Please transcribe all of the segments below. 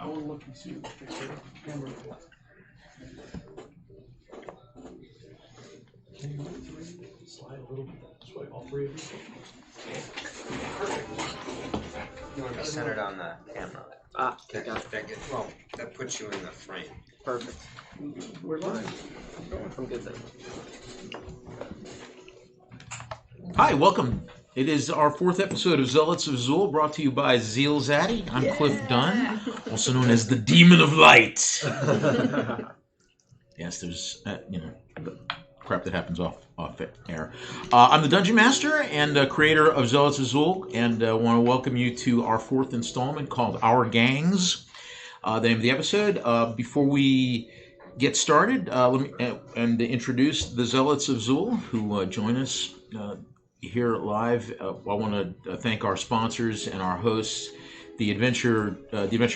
I want to look and see the picture. Camera. Can you move three? Slide a little bit. Swipe all three of you. Perfect. You want to be centered on the camera. Got it. Well, that puts you in the frame. Perfect. We're live. I'm going from good thing. Hi, welcome. It is our 4th episode of Zealots of Zul, brought to you by ZealZaddy. I'm Cliff Dunn, also known as the Demon of Light. Yes, there's, the crap that happens off air. I'm the Dungeon Master and creator of Zealots of Zul, and want to welcome you to our 4th installment called Our Gangs. The name of the episode. Before we get started, let me introduce the Zealots of Zul, who join us here live. I want to thank our sponsors and our hosts, the Adventure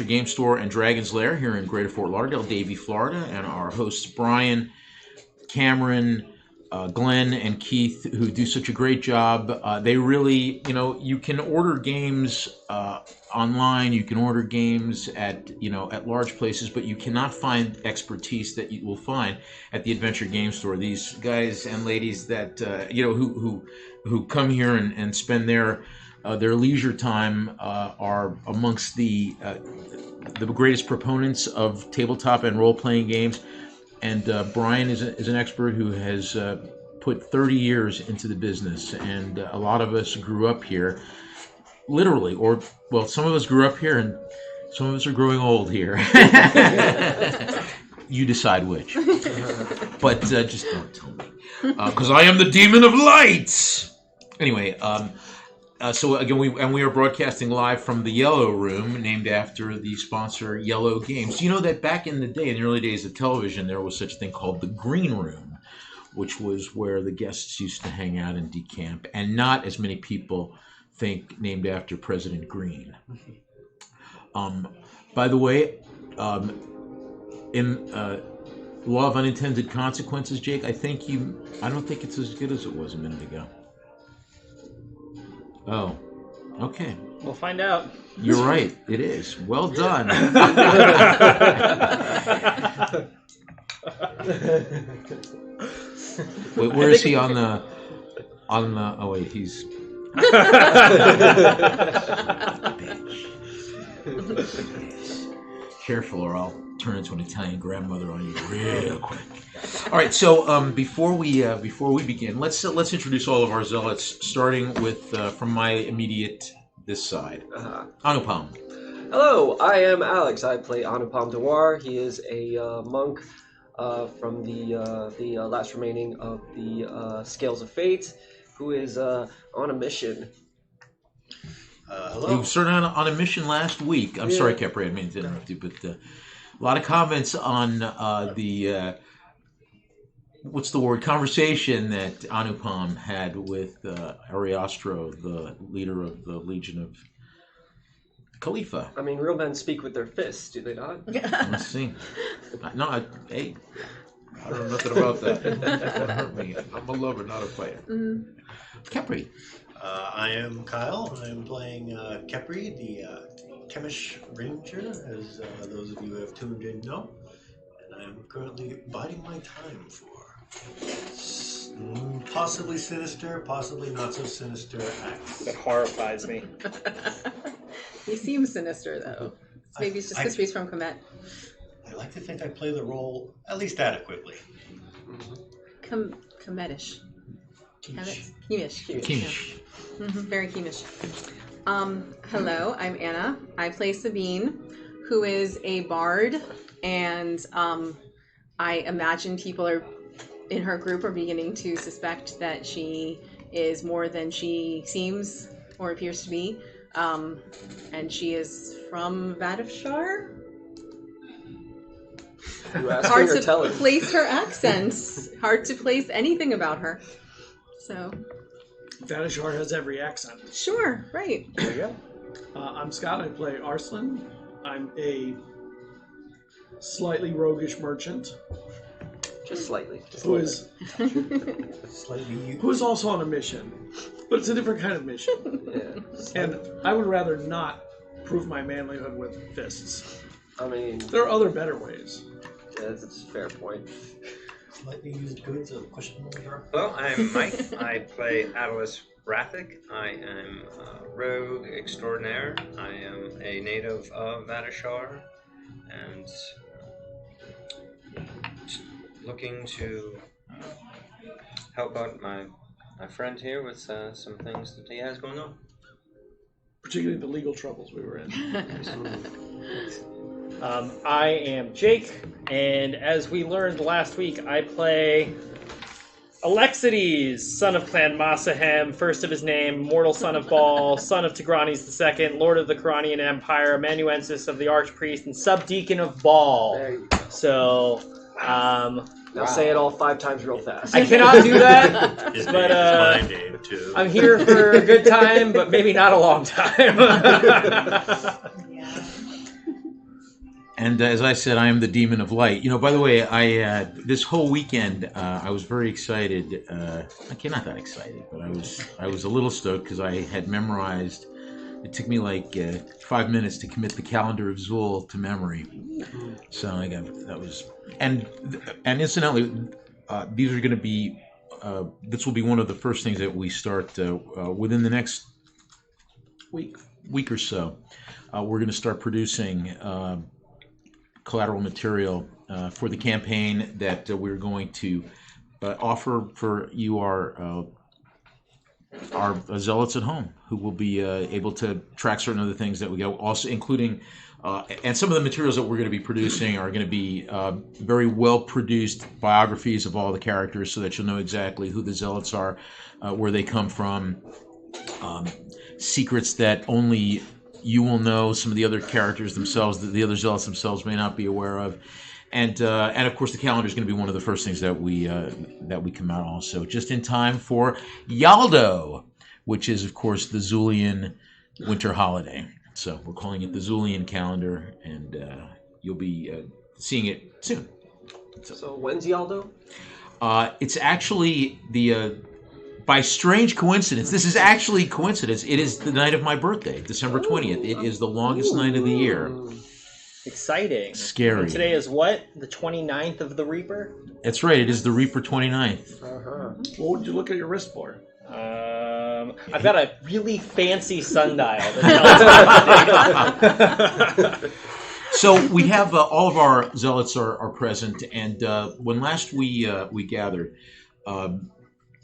Game Store and Dragon's Lair here in Greater Fort Lauderdale, Davie, Florida, and our hosts Brian, Cameron, Glenn, and Keith, who do such a great job. They really, you can order games online. You can order games at large places, but you cannot find expertise that you will find at the Adventure Game Store. These guys and ladies that who come here and spend their leisure time are amongst the greatest proponents of tabletop and role-playing games. And Brian is an expert who has put 30 years into the business, and a lot of us grew up here, literally, some of us grew up here, and some of us are growing old here. You decide which. But just don't tell me, because I am the Demon of Light. Anyway, so again, we are broadcasting live from the Yellow Room, named after the sponsor Yellow Games. You know that back in the day, in the early days of television, there was such a thing called the Green Room, which was where the guests used to hang out and decamp, and not as many people think named after President Green. By the way, in Law of Unintended Consequences, Jake, I don't think it's as good as it was a minute ago. Oh, okay. We'll find out. You're right. It is. Well done. Wait, where is he on the? Oh wait, he's. Careful, or I'll turn into an Italian grandmother on you real quick. All right, so before we begin, let's introduce all of our zealots, starting with from my immediate this side, Anupam. Hello, I am Alex. I play Anupam Dewar. He is a monk from the last remaining of the Scales of Fate, who is on a mission. Hello. He was started on a mission last week. I'm sorry, Kepri, I didn't mean to interrupt you, but a lot of comments on the what's the word? Conversation that Anupam had with Ariostro, the leader of the Legion of Khalifa. I mean, real men speak with their fists, do they not? Let's see. No, hey, I don't know nothing about that. Don't hurt me. I'm a lover, not a fighter. Mm-hmm. Kepri. I am Kyle. I am playing Kepri, the Chemish Ranger, as those of you who have tuned in know. And I am currently biding my time for possibly sinister, possibly not so sinister acts. That horrifies me. He seems sinister, though. Maybe it's just because he's from Comet. I like to think I play the role at least adequately. Cometish. Keemish. Keemish. Mm-hmm, very Keemish. Hello, I'm Anna. I play Sabine, who is a bard, and I imagine people in her group are beginning to suspect that she is more than she seems or appears to be. And she is from Vadafshar? Hard to place her accents. Hard to place anything about her. So. Vadashar has every accent. Sure, right. There you go. I'm Scott. I play Arslan. I'm a slightly roguish merchant. Just slightly. Who is also on a mission, but it's a different kind of mission. Yeah. And I would rather not prove my manlyhood with fists. I mean, There are other better ways. yeah, that's a fair point. Slightly used goods of questionable mark. Well, I'm Mike. I play Atlas Rathic. I am a rogue extraordinaire. I am a native of Vadashar, and looking to help out my friend here with some things that he has going on. Particularly the legal troubles we were in. I am Jake, and as we learned last week, I play Alexides, son of Clan Masahem, first of his name, mortal son of Baal, son of Tigranes II, lord of the Quranian Empire, amanuensis of the Archpriest, and subdeacon of Baal. There you go. So, Now say it all 5 times real fast. I cannot do that, His but name is my name too. I'm here for a good time, but maybe not a long time. And as I said, I am the demon of light. You know, by the way, I this whole weekend I was very excited. Okay, not that excited, but I was a little stoked because I had memorized. It took me like 5 minutes to commit the calendar of Zul to memory. So I got that was and incidentally, these are going to be. This will be one of the first things that we start within the next week or so. We're going to start producing collateral material for the campaign that we're going to offer for you, our zealots at home, who will be able to track certain other things that we go, also including, and some of the materials that we're going to be producing are going to be very well-produced biographies of all the characters so that you'll know exactly who the zealots are, where they come from, secrets that only you will know, some of the other characters themselves, the other zealots themselves may not be aware of. And of course, the calendar is going to be one of the first things that we come out also, just in time for Yaldo, which is, of course, the Zulian winter holiday. So we're calling it the Zulian calendar, and you'll be seeing it soon. So when's Yaldo? It's actually the... By strange coincidence, this is actually coincidence. It is the night of my birthday, December 20th. It is the longest night of the year. Exciting. Scary. And today is what? The 29th of the Reaper? That's right. It is the Reaper 29th. What would you look at your wrist for? I've got a really fancy sundial that tells me. So we have all of our zealots are present, and when last we gathered,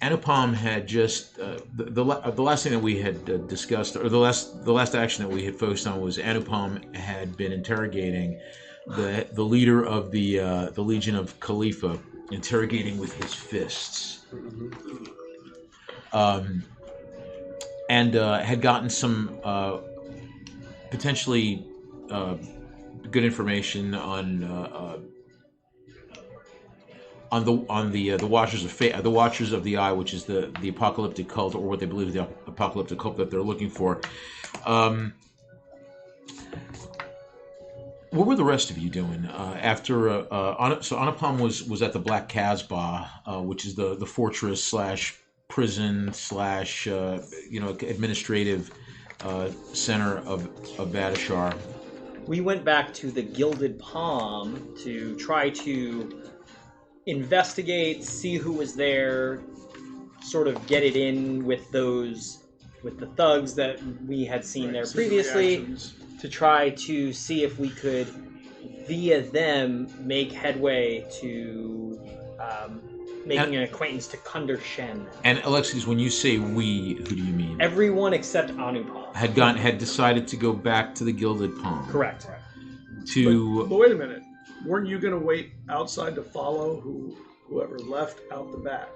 Anupam had just the last thing that we had discussed, or the last action that we had focused on was Anupam had been interrogating the leader of the Legion of Khalifa, interrogating with his fists, and had gotten some potentially good information on the Watchers of Fate, the Watchers of the Eye, which is the apocalyptic cult, or what they believe is the apocalyptic cult that they're looking for. What were the rest of you doing after? So Anupam was at the Black Casbah, which is the fortress / prison / administrative center of Vadashar. We went back to the Gilded Palm to try to investigate, see who was there, sort of get it in with the thugs that we had seen there previously, to try to see if we could, via them, make headway to making an acquaintance to Kunder Shen. And Alexides, when you say we, who do you mean? Everyone except Anupam. Had decided to go back to the Gilded Palm. Correct. But wait a minute. Weren't you going to wait outside to follow whoever left out the back?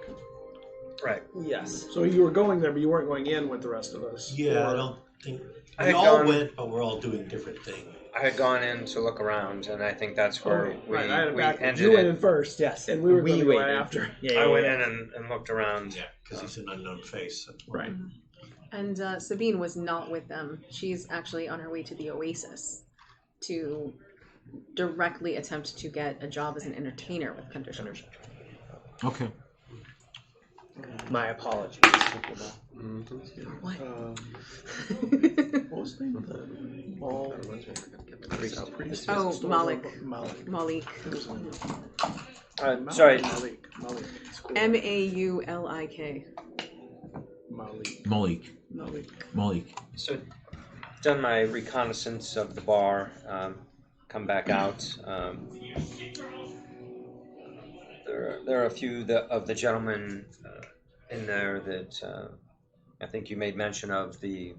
Right. Yes. So you were going there, but you weren't going in with the rest of us. Yeah, I don't think... I We had all gone- went, but we're all doing different things. I had gone in to look around, and I think that's where we I had it backwards. ended You went it. in first, Yes. and we were going to go waited. after. Yeah, I went in and looked around. Yeah, because he's an unknown face. Right. And Sabine was not with them. She's actually on her way to the Oasis to directly attempt to get a job as an entertainer with Kunder Shen. Okay. My apologies. What? What was the name of the mall? Priest? Oh, Stole Malik. Malik. Malik. It was a- Sorry. Malik. It's cool. Maulik. Malik. Malik. So, done my reconnaissance of the bar. Come back out. There are a few of the gentlemen in there that I think you made mention of the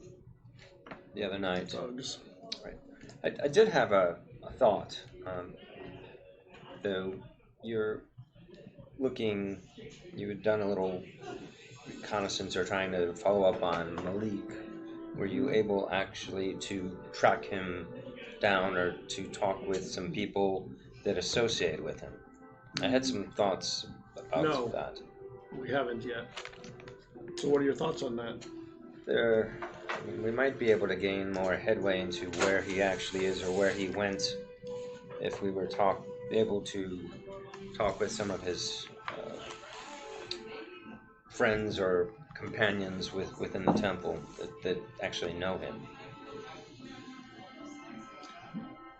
other night. Bugs. Right. I did have a thought. Though you had done a little reconnaissance or trying to follow up on Malik. Were you able actually to track him down or to talk with some people that associate with him? I had some thoughts about that. We haven't yet. So what are your thoughts on that? We might be able to gain more headway into where he actually is or where he went if we were able to talk with some of his friends or companions within the temple that actually know him.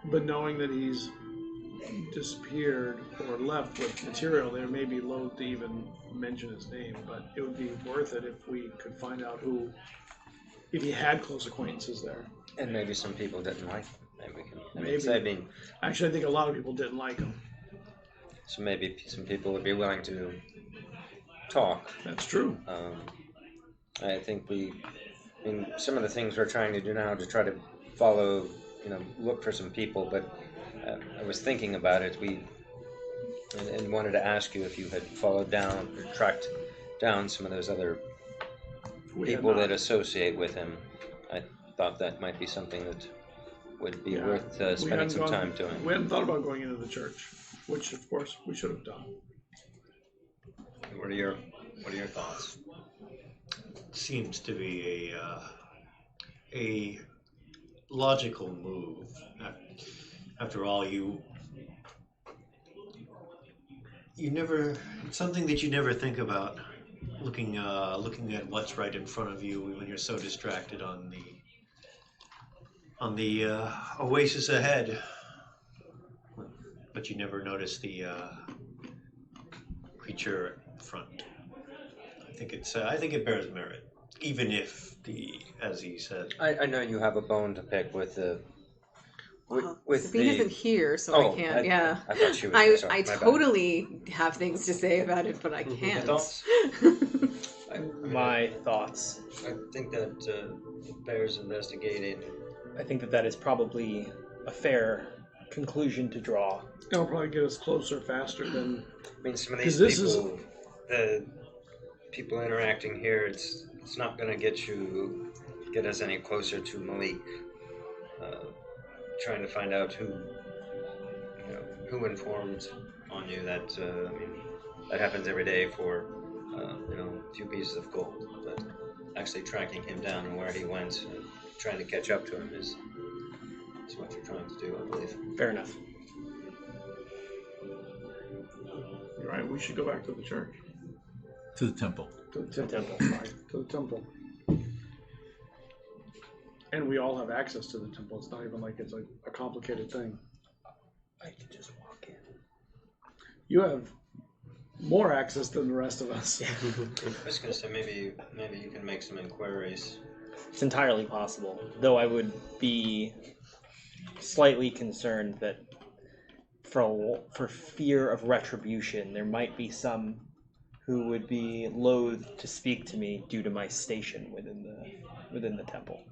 But knowing that he's disappeared or left with material, they may be loath to even mention his name, but it would be worth it if we could find out if he had close acquaintances there. And maybe some people didn't like him. Maybe. Actually, I think a lot of people didn't like him. So maybe some people would be willing to talk. That's true. I think some of the things we're trying to do now to try to follow, look for some people, but I was thinking about it. And wanted to ask you if you had followed down or tracked down some of those other people that associate with him. I thought that might be something that would be worth spending some time doing. We hadn't thought about going into the church, which of course we should have done. What are your thoughts? Seems to be a logical move. After all, it's something that you never think about, looking at what's right in front of you when you're so distracted on the oasis ahead. But you never notice the creature in front. I think it bears merit, even if as he said. I know you have a bone to pick with the. Sabine isn't here, so I can't. I thought she was. I totally have things to say about it, but I can't. My thoughts. I think that it bears investigating. I think that is probably a fair conclusion to draw. It'll probably get us closer faster than. Some of these people, the people interacting here, it's not going to get us any closer to Malik. Trying to find out who informed on you. That that happens every day for a few pieces of gold. But actually tracking him down and where he went, and trying to catch up to him is what you're trying to do, I believe. Fair enough. You're right. We should go back to the church. To the temple. To the temple. Sorry. To the temple. And we all have access to the temple. It's not even like it's a complicated thing. I can just walk in. You have more access than the rest of us. I was going to say maybe you can make some inquiries. It's entirely possible, though I would be slightly concerned that for fear of retribution, there might be some who would be loath to speak to me due to my station within the temple.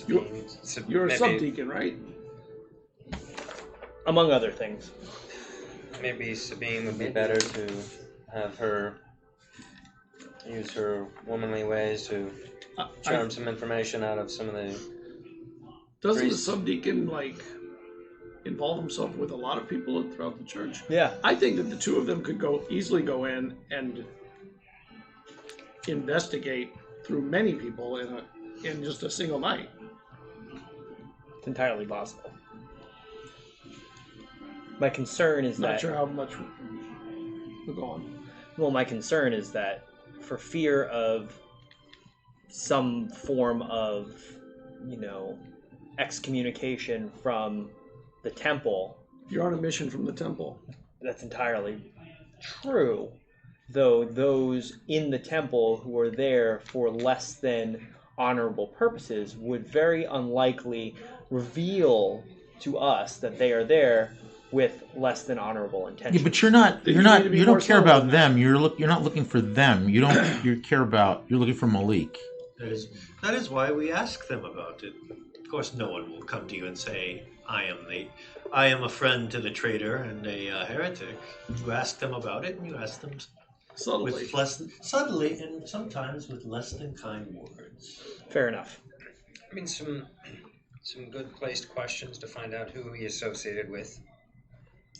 You're a subdeacon, right? Among other things. Maybe Sabine would be better to have her use her womanly ways to charm some information out of some of the. Doesn't priests. the subdeacon involve himself with a lot of people throughout the church? Yeah. I think that the two of them could easily go in and investigate through many people in just a single night. It's entirely possible. My concern is Not that sure how much. Go on. Well, my concern is that for fear of some form of, excommunication from the temple. You're on a mission from the temple. That's entirely true. Though those in the temple who are there for less than honorable purposes would very unlikely reveal to us that they are there with less than honorable intentions. Yeah, but you don't care about them. You're not looking for them. You care about, you're looking for Malik. That is why we ask them about it. Of course, no one will come to you and say, I am a friend to the traitor and a heretic. You ask them about it, and you ask them Subtly. Subtly, and sometimes with less than kind words. Fair enough. I mean, some good placed questions to find out who he associated with,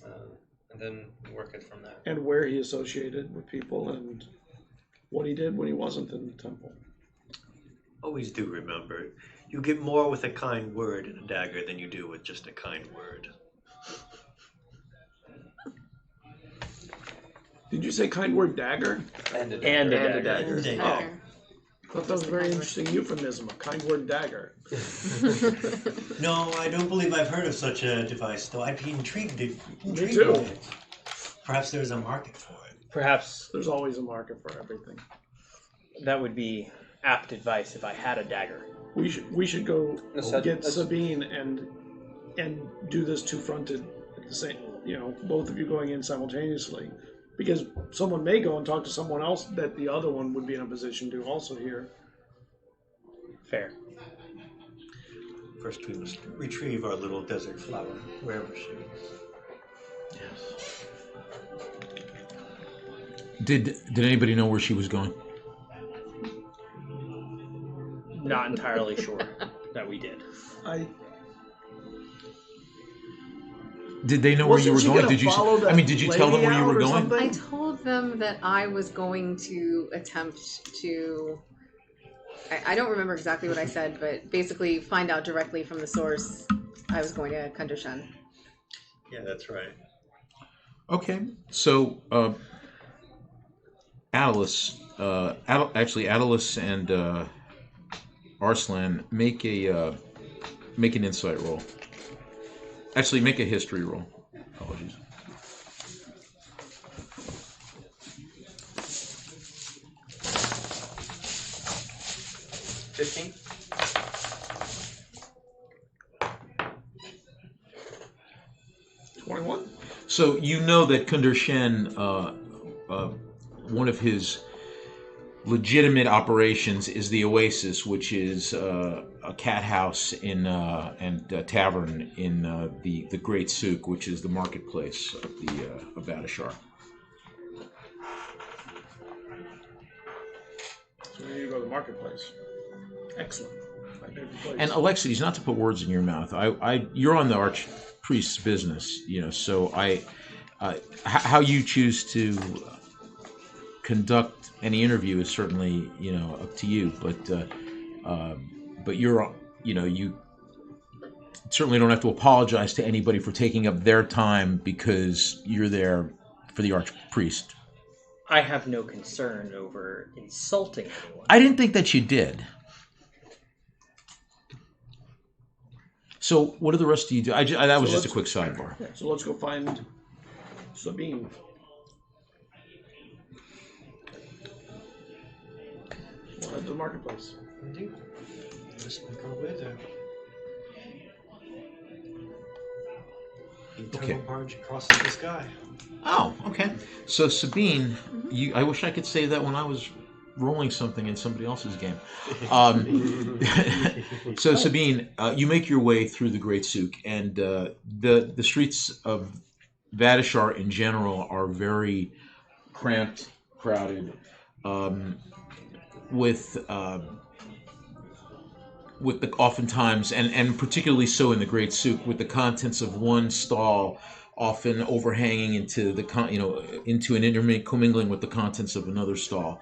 and then work it from there. And where he associated with people and what he did when he wasn't in the temple. Always do remember, you get more with a kind word and a dagger than you do with just a kind word. Did you say kind word dagger? And a dagger. And Oh. I thought that was a very interesting euphemism, a kind word dagger. No, I don't believe I've heard of such a device, though I'd be intrigued too. by it. Perhaps there's a market for it. Perhaps There's always a market for everything. that would be apt advice if I had a dagger. We should go get that's- Sabine and do this two-fronted at the same. Both of you going in simultaneously, because someone may go and talk to someone else that the other one would be in a position to also hear. Fair. First, we must retrieve our little desert flower, wherever she is. Yes. Did anybody know where she was going? Not entirely sure that we did. Did they know where you were going? Did you? Follow I mean, did you tell them where you were going? something? I told them that I was going to attempt to. I don't remember exactly what I said, but basically find out directly from the source I was going to Kundashan. Yeah, that's right. Okay, so Attalus and Arslan make an insight roll. Actually, make a history roll. Apologies. $15? 21. So you know that Kundar Shen, one of his legitimate operations is the Oasis, which is a cat house and a tavern in the Great Souk, which is the marketplace of Badashar. So we need to go to the marketplace. Excellent. My favorite place. And Alexides, not to put words in your mouth, you're on the archpriest's business, so how you choose to conduct any interview is certainly, up to you, but you're, you certainly don't have to apologize to anybody for taking up their time because you're there for the archpriest. I have no concern over insulting anyone. I didn't think that you did. So what do the rest of you do? That was just a quick sidebar. Yeah, so let's go find Sabine. We'll head to the marketplace. Indeed. Just go with her. The eternal barge crosses the sky. Oh, okay. So Sabine, I wish I could say that when I was rolling something in somebody else's game. So Sabine, you make your way through the Great Souk, and the streets of Vadashar in general are very cramped, crowded, with the oftentimes, and particularly so in the Great Souk, with the contents of one stall often overhanging into into an intermingling with the contents of another stall.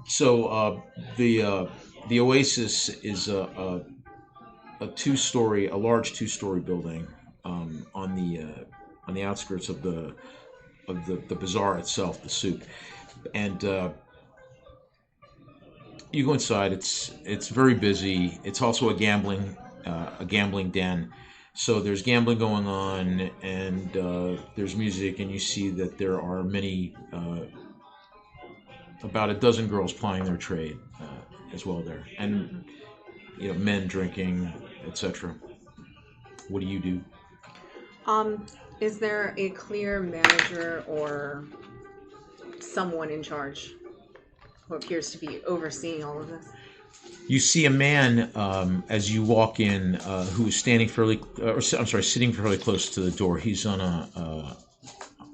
So the Oasis is a large two-story building on the outskirts of the the bazaar itself, the souk, and you go inside. It's very busy. It's also a gambling den. So there's gambling going on, and there's music, and you see that there are many, about a dozen girls plying their trade as well there, and men drinking, etc. What do you do? Is there a clear manager or someone in charge who appears to be overseeing all of this? You see a man as you walk in who is standing sitting fairly close to the door. He's on a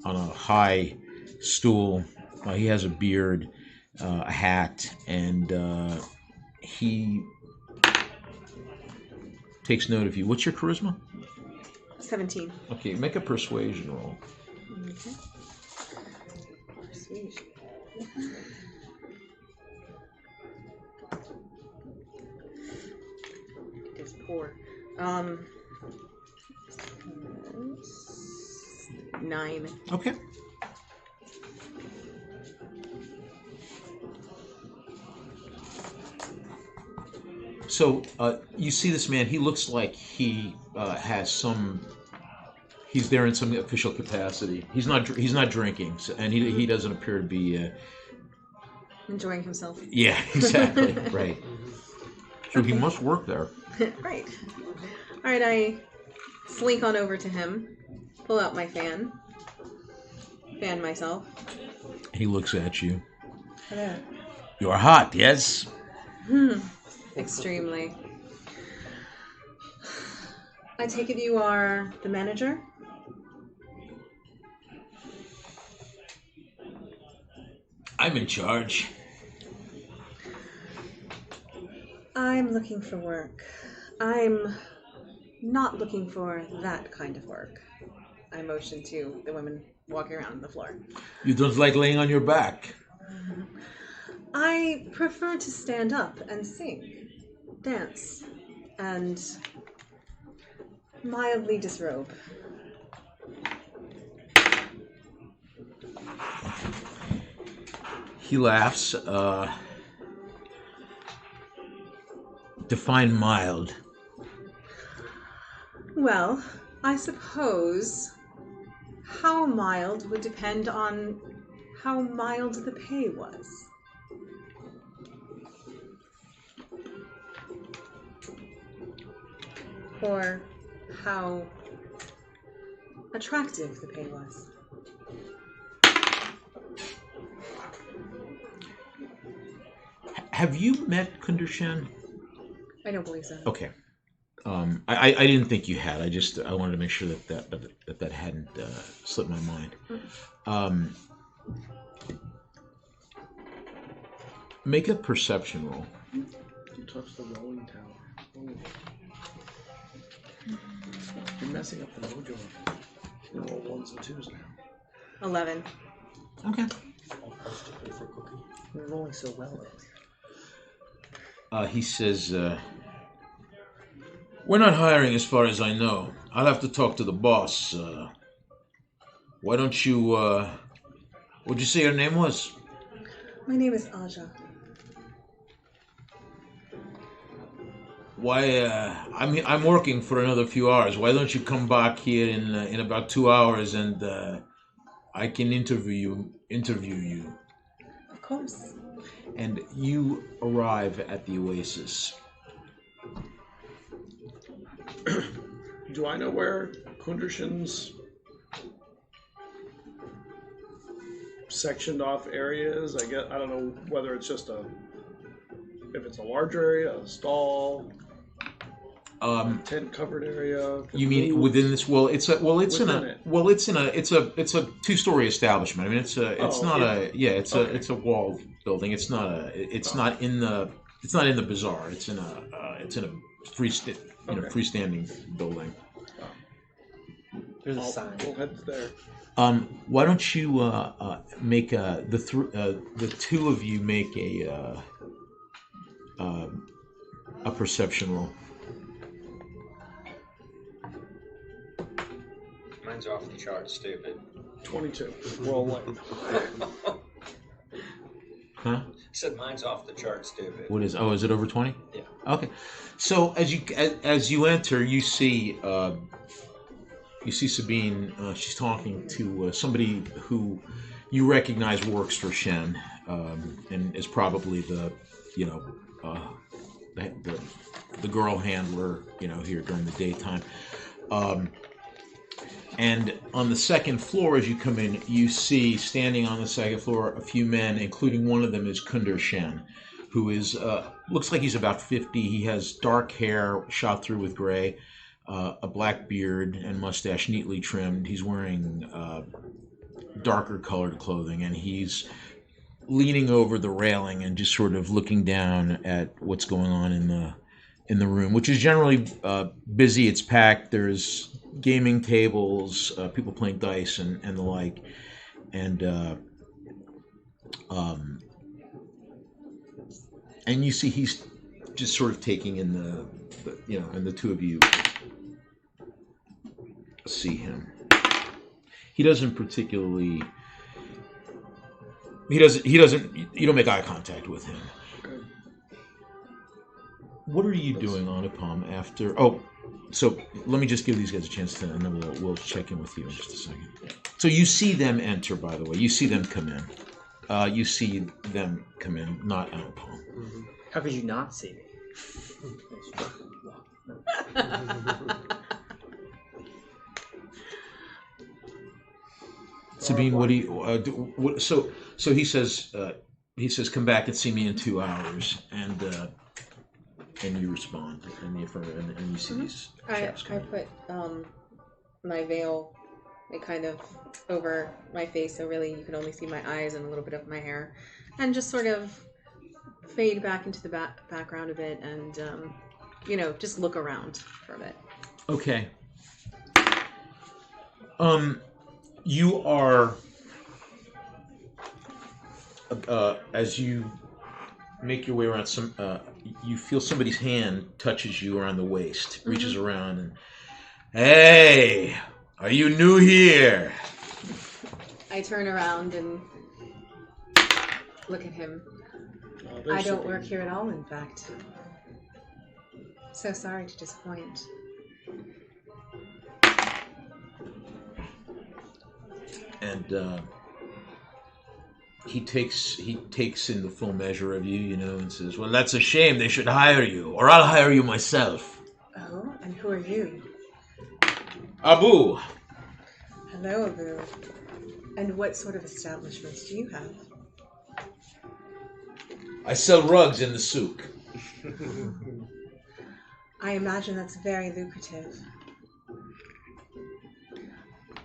high stool. He has a beard, a hat, and he takes note of you. What's your charisma? 17. Okay, make a persuasion roll. Okay. Persuasion. It is poor. 9. Okay. So you see this man. He looks like he has some. He's there in some official capacity. He's not drinking, and he doesn't appear to be enjoying himself. Yeah, exactly. Right. So he must work there. Right. All right. I slink on over to him, pull out my fan myself. He looks at you. Hello. You are hot, yes? Extremely. I take it you are the manager? I'm in charge. I'm looking for work. I'm not looking for that kind of work. I motion to the women walking around the floor. You don't like laying on your back? I prefer to stand up and sing, dance, and mildly disrobe. He laughs. Define mild. Well, I suppose how mild would depend on how mild the pay was. Or how attractive the pay was. Have you met Kundershan? I don't believe so. Okay. I didn't think you had. I wanted to make sure that hadn't slipped my mind. Make a perception roll. You touched the rolling tower. Oh. You're messing up the mojo. You roll 1s and 2s now. 11. Okay. We're rolling so well. He says, we're not hiring as far as I know. I'll have to talk to the boss. Why don't you, what'd you say your name was? My name is Aja. Why, I'm working for another few hours. Why don't you come back here in about 2 hours and I can interview you. Of course. And you arrive at the Oasis. Do I know where Kundershan's sectioned off area is? I don't know whether it's just if it's a larger area, a stall, tent covered area. You mean within this? Well, it's a 2-story establishment. I mean, it's a walled building. It's not in the bazaar. It's in a freestanding building. There's a sign. We'll head there. Why don't you make the two of you make a perception roll? Mine's off the chart, stupid. 22. Rolling. Huh? Said mine's off the charts, David. What is? Oh, is it over 20? Yeah. Okay. So as you enter, you see Sabine. She's talking to somebody who you recognize works for Shen, and is probably the girl handler, here during the daytime. And on the second floor, as you come in, you see standing on the second floor a few men, including one of them is Kunder Shen, who is looks like he's about 50. He has dark hair shot through with gray, a black beard and mustache neatly trimmed. He's wearing darker colored clothing, and he's leaning over the railing and just sort of looking down at what's going on in the room, which is generally busy. It's packed. There's gaming tables, people playing dice and the like, and you see he's just sort of taking in and the two of you see him. He doesn't particularly. He doesn't. You don't make eye contact with him. What are you doing, Anupam, after? Oh, so let me just give these guys a chance to, and then we'll check in with you in just a second. So you see them enter, by the way. You see them come in. Not Anupam. How could you not see me? Sabine, what do you do? So he says, come back and see me in 2 hours, and you respond, and you see these chaps I put my veil kind of over my face, so really you can only see my eyes and a little bit of my hair, and just sort of fade back into the background a bit, and just look around for a bit. Okay. You are as you make your way around you feel somebody's hand touches you around the waist, reaches around, and hey, are you new here? I turn around and look at him. I don't work here at all, in fact. So sorry to disappoint. And he takes in the full measure of you, and says, "Well, that's a shame. They should hire you, or I'll hire you myself." Oh, and who are you? Abu. Hello, Abu. And what sort of establishments do you have? I sell rugs in the souk. I imagine that's very lucrative.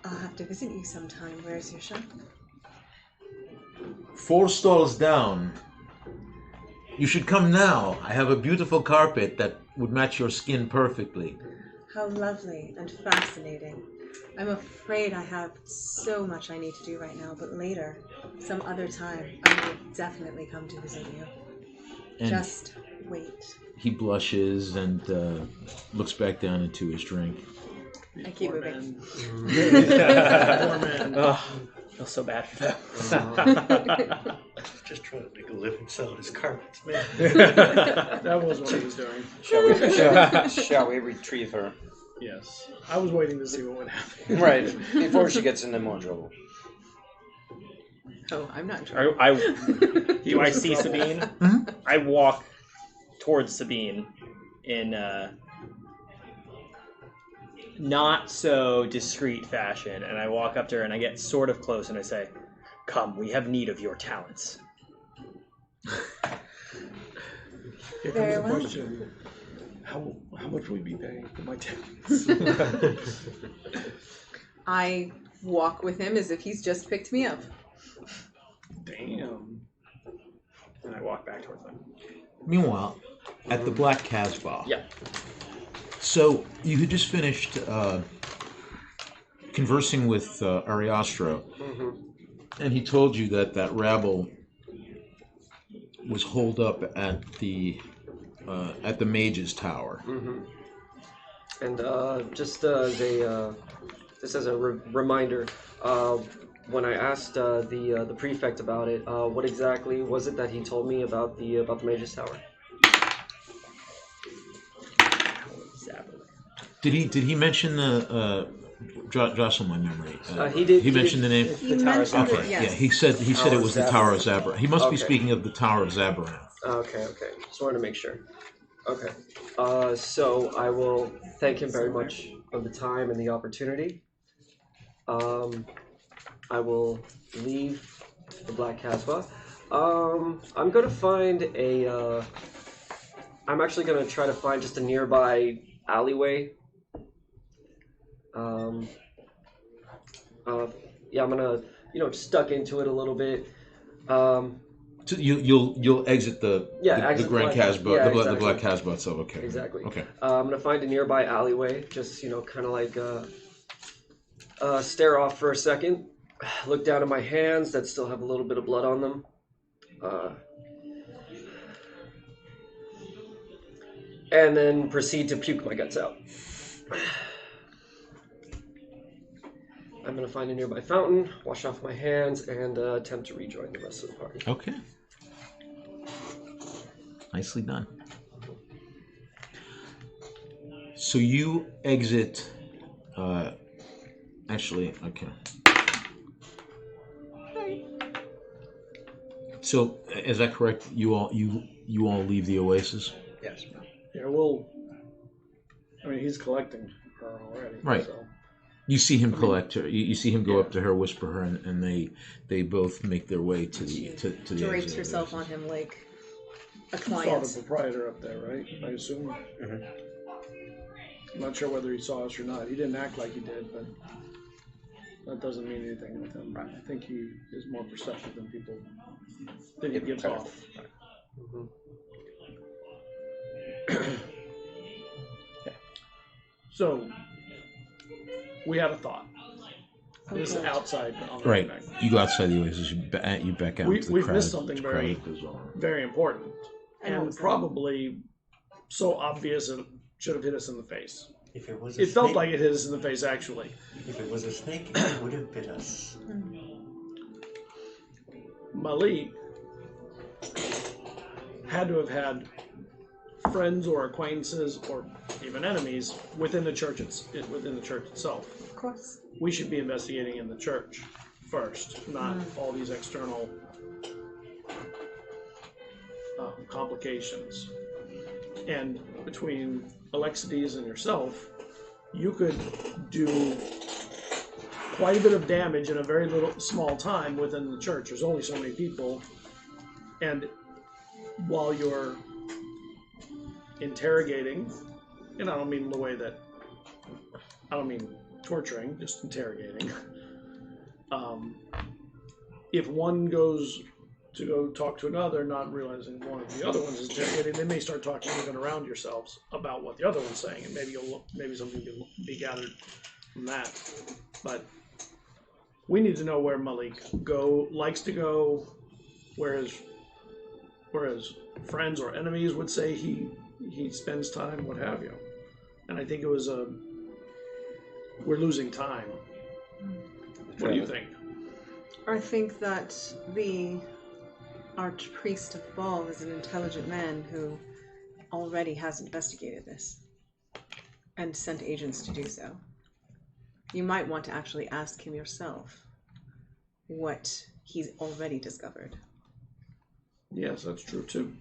I'll have to visit you sometime. Where's your shop? 4 stalls down. You should come now. I have a beautiful carpet that would match your skin perfectly. How lovely and fascinating. I'm afraid I have so much I need to do right now, but later, some other time, I will definitely come to visit you. And just wait. He blushes and looks back down into his drink. I keep moving. Poor man. Oh, I feel so bad for them. Just trying to make a living selling his carpets, man. That was what he was doing. Shall we retrieve her? Yes. I was waiting to see what would happen. Right, before she gets into more trouble. Oh, I'm not in trouble. Do I see Sabine? Mm-hmm. I walk towards Sabine in not so discreet fashion, and I walk up to her and I get sort of close and I say, "Come, we have need of your talents." Here Very comes the well. question. How much will we be paying for my talents? I walk with him as if he's just picked me up. Damn. And I walk back towards them. Meanwhile, at the Black Casbah. Yeah. So you had just finished conversing with Ariostro, and he told you that rabble was holed up at the Mage's Tower. And just as a reminder, when I asked the prefect about it, what exactly was it that he told me about the Mage's Tower? Did he mention the jostle my memory? He did. He mentioned the name. He mentioned Okay, it, yes. yeah, he said Tower it of was the Tower of Zabaranth. Zabaranth. He must be Okay. speaking of the Tower of Zabaranth. Okay. Just wanted to make sure. Okay. So I will thank him very much for the time and the opportunity. I will leave the Black Casbah. I'm gonna find a. I'm actually gonna try to find just a nearby alleyway. Yeah, I'm gonna just duck into it a little bit. So you'll exit the Exit Grand Black- Casbah, yeah, the exactly. Black Casbah itself. Okay. Exactly. Okay. I'm gonna find a nearby alleyway, just kind of like stare off for a second, look down at my hands that still have a little bit of blood on them, and then proceed to puke my guts out. I'm gonna find a nearby fountain, wash off my hands, and attempt to rejoin the rest of the party. Okay. Nicely done. So you exit. Actually, okay. So is that correct? You all leave the oasis, Yes. Yeah, I mean, he's collecting her already. right? So. You see him collect her. You see him go up to her, whisper her, and they both make their way to the the Drapes exit. herself on him like a You saw the client. proprietor up there, right? I assume. Mhm. I'm not sure whether he saw us or not. He didn't act like he did, but that doesn't mean anything with him. I think he is more perceptive than people that he gives off. So, we have a thought. This is Okay. outside on the Right. back. You go outside the oasis. You back out into the We've crowd. missed something It's very- crowded bizarre. Very important. And what And was that? probably so obvious it should have hit us in the face. If it was a It felt snake, like it hit us in the face, actually. if it was a snake, it would have bit us. Malik had to have had friends or acquaintances or even enemies within the church itself. Of course. We should be investigating in the church first, not all these external complications. And between Alexides and yourself, you could do quite a bit of damage in a very small time within the church. There's only so many people, and while you're interrogating, and I don't mean the way that I don't mean torturing, just interrogating. If one goes to go talk to another, not realizing one of the other ones is interrogating, they may start talking even around yourselves about what the other one's saying, and maybe something can be gathered from that. But we need to know where Malik likes to go, where his friends or enemies would say he spends time, what have you. And I think it was we're losing time. What do you think? I think that the Archpriest of Baal is an intelligent man who already has investigated this and sent agents to do so. You might want to actually ask him yourself what he's already discovered. Yes, that's true too.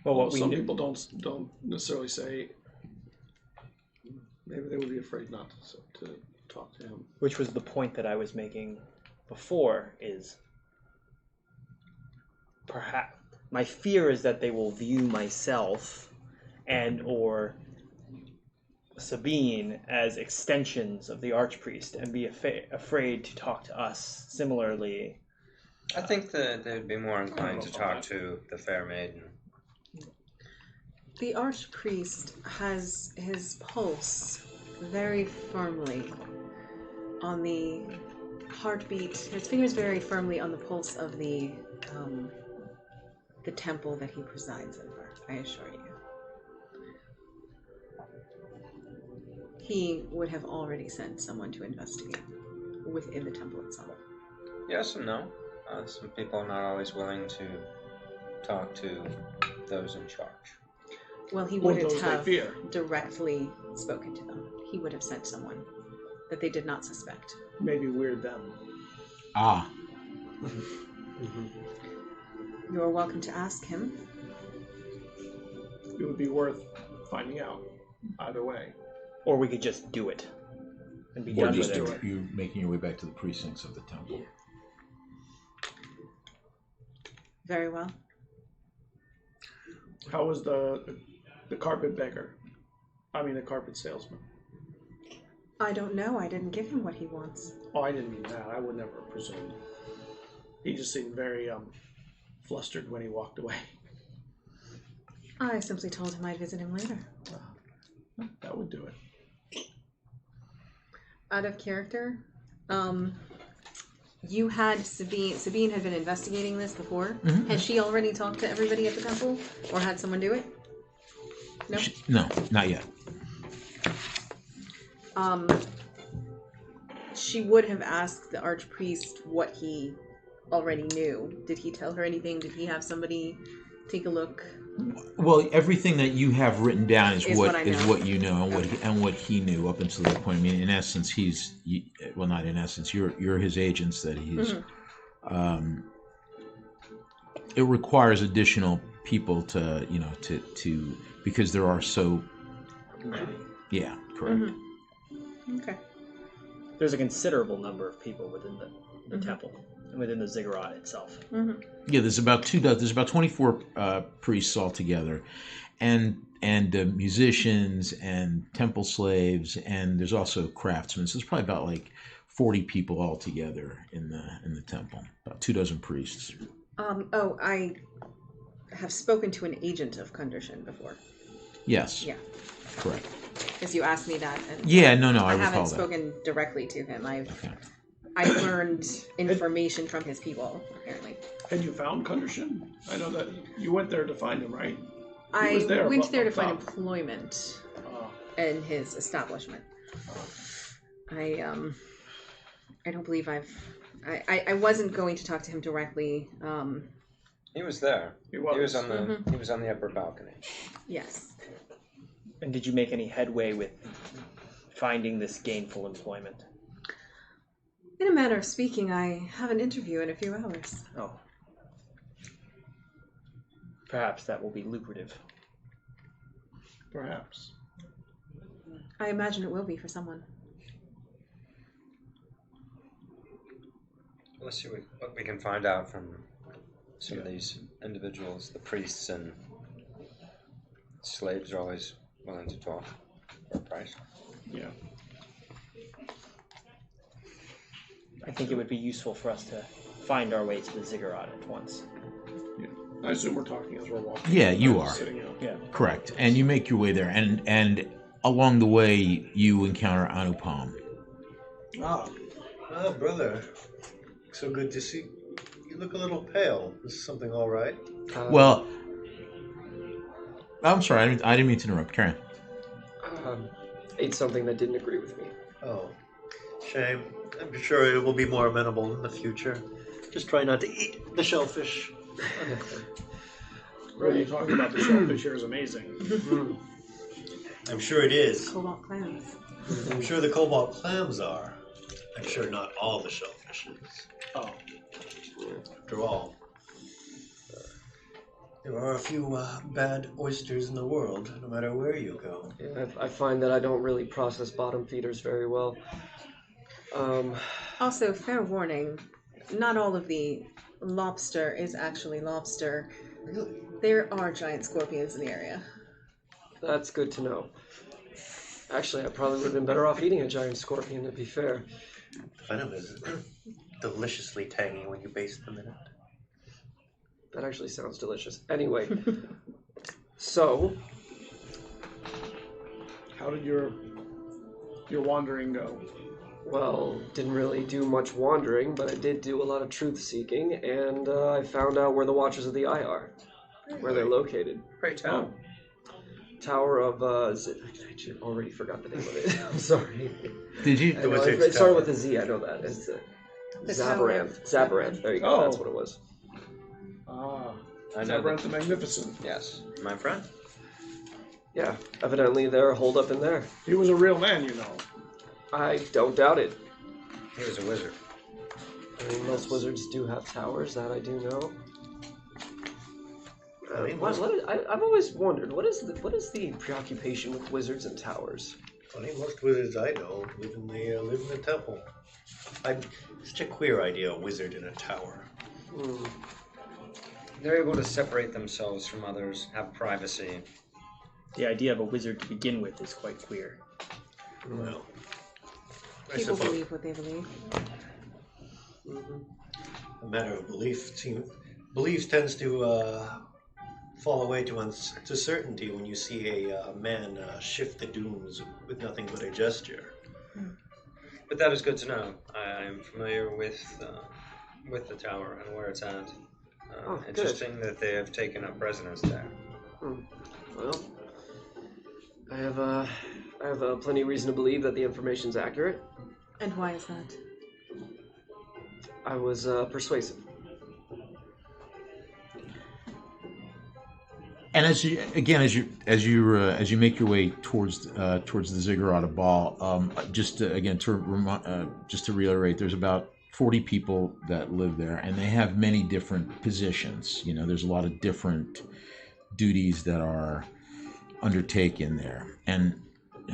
Well, what we Some knew, people don't necessarily say. Maybe they would be afraid not to talk to him. which was the point that I was making before, is perhaps my fear is that they will view myself and or Sabine as extensions of the Archpriest and be afraid to talk to us similarly. I think that they'd be more inclined to talk to the fair maiden. The Archpriest has his pulse very firmly on the heartbeat. His fingers very firmly on the pulse of the temple that he presides over, I assure you. He would have already sent someone to investigate. within the temple itself? Yes and no. Some people are not always willing to talk to those in charge. Well, he Or wouldn't those they have fear. directly spoken to them. He would have sent someone that they did not suspect. Maybe weird them. Ah, You're welcome to ask him. It would be worth finding out either way. Or we could just do it and be or done just with it. you're making your way back to the precincts of the temple. Very well. How was the carpet beggar? I mean, the carpet salesman. I don't know. I didn't give him what he wants. Oh, I didn't mean that. I would never presume. He just seemed very flustered when he walked away. I simply told him I'd visit him later. That would do it. Out of character, you had Sabine had been investigating this before. Mhm. Has she already talked to everybody at the temple, or had someone do it? No. No, not yet. She would have asked the archpriest what he already knew. Did he tell her anything? Did he have somebody take a look? Well, everything that you have written down is what I know. what you know and Okay. what he knew up until that point. I mean, in essence, well, not in essence. You're his agents. That he's. It requires additional people to to because there are so. Yeah, correct. Okay. There's a considerable number of people within the Mhm. temple and within the ziggurat itself. Yeah, there's about 24 priests altogether, and musicians and temple slaves, and there's also craftsmen. So there's probably about like 40 people altogether in the temple. About 24 priests. I have spoken to an agent of Kundershin before. Yes. Yeah. Correct. Because you asked me that. And Yeah. No. I haven't recall that. spoken directly to him. Okay. I've learned information from his people, apparently. Had you found Kundershin? I know that you went there to find him, right? I was there, went but there to up find top. employment in his establishment. I don't believe I wasn't going to talk to him directly. He was there. He was. on the he was on the upper balcony. Yes. And did you make any headway with finding this gainful employment? In a manner of speaking, I have an interview in a few hours. Oh. Perhaps that will be lucrative. Perhaps. I imagine it will be for someone. Let's see what we can find out from some of these individuals. The priests and slaves are always willing to talk for a price. Yeah. I think it would be useful for us to find our way to the ziggurat at once. I assume we're talking as we're walking. Yeah, you Not are. Sitting out. Yeah. Correct. And you make your way there, and along the way you encounter Anupam. Ah, Oh, brother. So good to see. You look a little pale. Is something all right? Well, I'm sorry, I didn't mean to interrupt. Karen. Ate something that didn't agree with me. Oh, shame. I'm sure it will be more amenable in the future. Just try not to eat the shellfish. what are you talking about? The shellfish here is amazing. I'm sure it is. Cobalt clams. I'm sure the cobalt clams are. I'm sure not all the shellfishes. Oh, After all, there are a few bad oysters in the world, no matter where you go. Yeah, I find that I don't really process bottom feeders very well. Also, fair warning, not all of the lobster is actually lobster. Really? There are giant scorpions in the area. That's good to know. Actually, I probably would have been better off eating a giant scorpion, to be fair. Venom is deliciously tangy when you baste them in it. That actually sounds delicious. Anyway, so how did your wandering go? well, didn't really do much wandering, but I did do a lot of truth seeking, and I found out where the Watchers of the Eye are, where they're located. Pray tell. Tower of I already forgot the name of it. I'm sorry. Did you? I know, it started with a Z. I know that. It's Zabaranth. Zabaranth. There you go. Oh. That's what it was. Ah, I know Zabaranth that. the Magnificent. Yes, my friend. Yeah. Evidently, they're holed up in there. He was a real man, you know. I don't doubt it. He was a wizard. I mean, most wizards do have towers. That I do know. I've always wondered what is the preoccupation with wizards and towers. Funny, most wizards I know live in the temple. Such a queer idea, a wizard in a tower. They're able to separate themselves from others, have privacy. The idea of a wizard to begin with is quite queer. Well, I People suppose believe what they believe. a matter of belief. Belief tends to fall away to certainty when you see a man shift the dunes with nothing but a gesture. But that is good to know. I am familiar with the tower and where it's at. Interesting that they have taken up residence there. Well, I have plenty of reason to believe that the information's accurate. And why is that? I was persuasive. And as you make your way towards the Ziggurat of Baal, just to reiterate, there's about 40 people that live there, and they have many different positions. You know, there's a lot of different duties that are undertaken there. And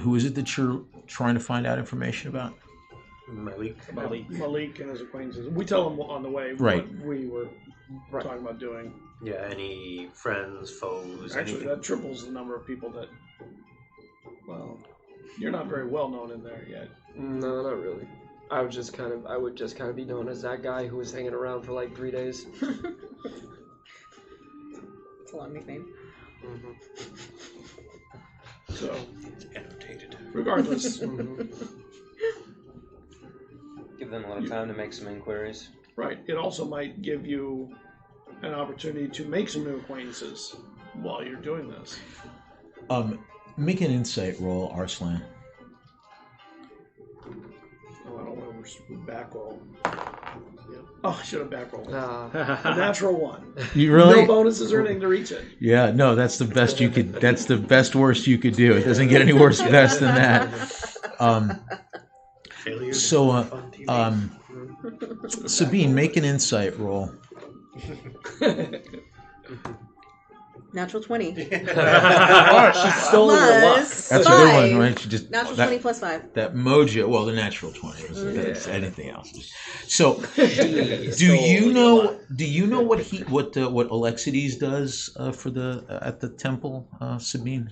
who is it that you're trying to find out information about? Malik. Malik and his acquaintances. We tell him on the way Right. what we were talking about doing. Yeah, any friends, foes, Actually, anything. that triples the number of people that. Well, you're not very well known in there yet. No, not really. I would just kind of be known as that guy who was hanging around for like 3 days. It's a long nickname. So, It's annotated. regardless, Give them a little time to make some inquiries. right? It also might give you an opportunity to make some new acquaintances while you're doing this. Make an insight roll, Arslan. Oh, I don't want to back roll. Yeah. Oh, I should have back rolled. Ah. A natural one. You really? No bonuses or anything to reach it. Yeah, no, that's the best you could. That's the best worst you could do. It doesn't get any worse best than that. Failures So, are fun TV. Sabine, make an insight roll. Natural 20. Oh, she stole your luck. Plus That's a 5. good one, right? You just Natural that, 20 plus 5. That mojo. Well, the natural 20. It's anything else. So, do you know what Alexides does for at the temple, Sabine?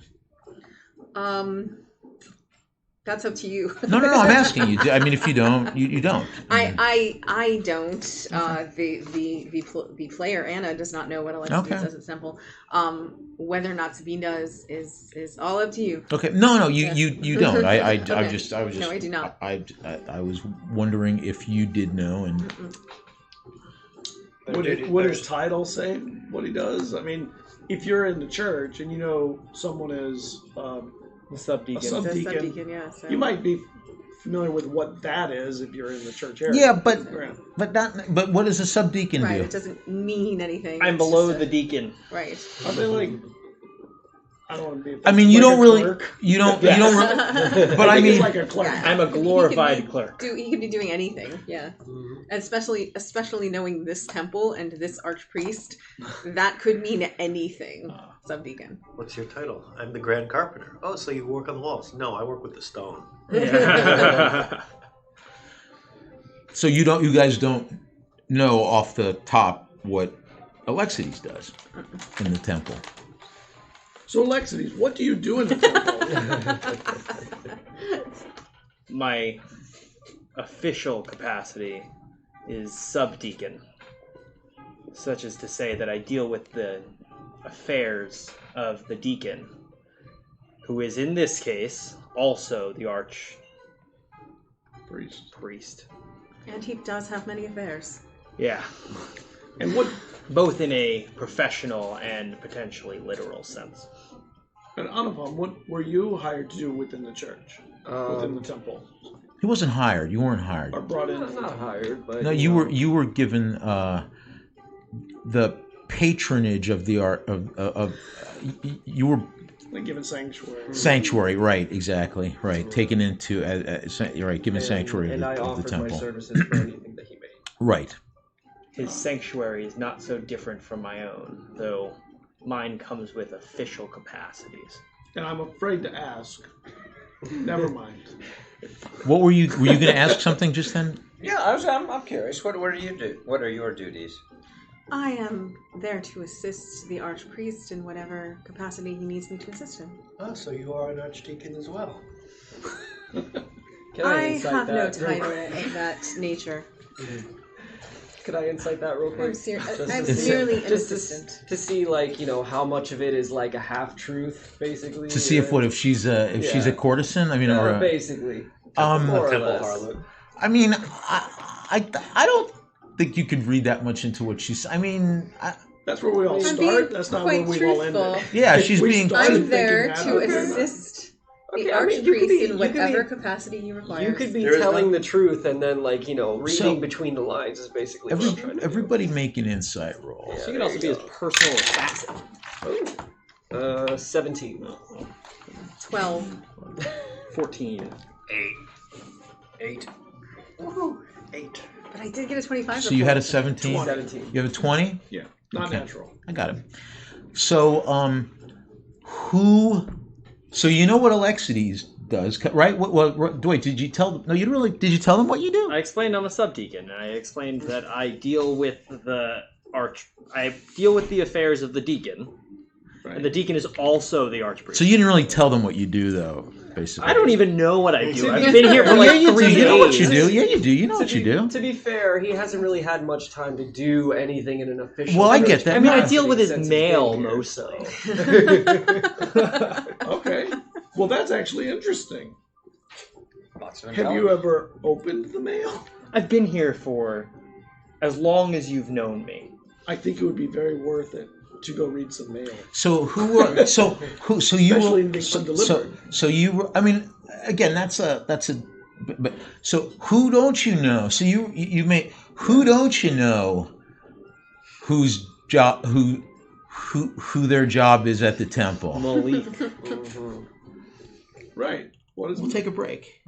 That's up to you. No. I'm asking you. I mean, if you don't, you don't. I don't. The player Anna does not know what Alexis does at the temple. Whether or not Sabine does is all up to you. Okay. No. You don't. I Okay. was just. No, I do not. I was wondering if you did know and. Would his title say what he does? I mean, if you're in the church and you know someone is The subdeacon. The subdeacon, yeah. So. you might be familiar with what that is if you're in the church area. Yeah, but what does a subdeacon Right, do? it doesn't mean anything. I'm It's below just the deacon. Right. I mean, like, I don't want to be. I mean, you like don't a really. clerk. You don't. You don't. But I think mean, it's like a clerk. Yeah. I'm a glorified He could clerk. He could be doing anything, yeah. Especially knowing this temple and this archpriest, that could mean anything. Subdeacon. What's your title? I'm the Grand Carpenter. Oh, so you work on the walls? No, I work with the stone. so you don't. You guys don't know off the top what Alexides does in the temple. So, Alexides, what do you do in the temple? My official capacity is subdeacon, such as to say that I deal with the affairs of the deacon, who is in this case also the archpriest. And he does have many affairs. Yeah. And what? Both in a professional and potentially literal sense. And Anupam, what were you hired to do within the church, within the temple, He wasn't hired. You weren't hired. or brought in? Not hired, but No, you were given the patronage of the art of you were Like given sanctuary. sanctuary, right? Exactly, right. Taken into you're right, given sanctuary and I of the offered my temple, services for anything that he made. right? His sanctuary is not so different from my own, though mine comes with official capacities. And I'm afraid to ask. Never mind. What were you going to ask something just then? Yeah, I'm curious. What do you do? What are your duties? I am there to assist the archpriest in whatever capacity he needs me to assist him. Oh, so you are an archdeacon as well. Can I insight have no that real title quick? of that nature. Could I insight that real quick? I'm to- merely an just assistant. to see, like, how much of it is like a half truth, basically. To see if she's a courtesan. I mean, or a, basically. More or Temple less. harlot. I mean, I don't think you could read that much into what she's. I mean, That's where we all I'm start. being That's not where quite we all truthful. ended. yeah, she's We being. started I'm there thinking to that, okay. assist the Okay, I mean, you could archpriest be- in you could be- whatever capacity he requires. You could be There is telling no- the truth and then, like, reading So- between the lines is basically what I'm trying to do. Everybody make an insight roll. Yeah, So you there can also be his go. personal assassin. 17. 12. 14. 8. Eight. But I did get a 25. So you had a report. 17. 17. You have a 20. Yeah, not Okay. natural. I got it. So who? So you know what Alexides does, right? Wait, did you tell? No, you didn't really. Did you tell them what you do? I explained I'm a subdeacon, and I explained that I deal with I deal with the affairs of the deacon, Right. and the deacon is also the archpriest. So you didn't really tell them what you do, though. Basically, I don't even know what I do. To I've be been here for fair- like yeah, you do. 3 days. You know what you do. Yeah, you do. You know what you do. To be fair, he hasn't really had much time to do anything in an official. Well, I church get that. I mean, I capacity deal with his since he's mail been here, mostly. Okay. Well, that's actually interesting. Lots of Have you intelligence. ever opened the mail? I've been here for as long as you've known me. I think it would be very worth it to go read some mail. So who? So you? Especially were- being so, undelivered. so you were. I mean, again, that's a. But so who don't you know? So you may. Who don't you know? Whose job? Who their job is at the temple? Malik. Mhm. Right. What is We'll take a break.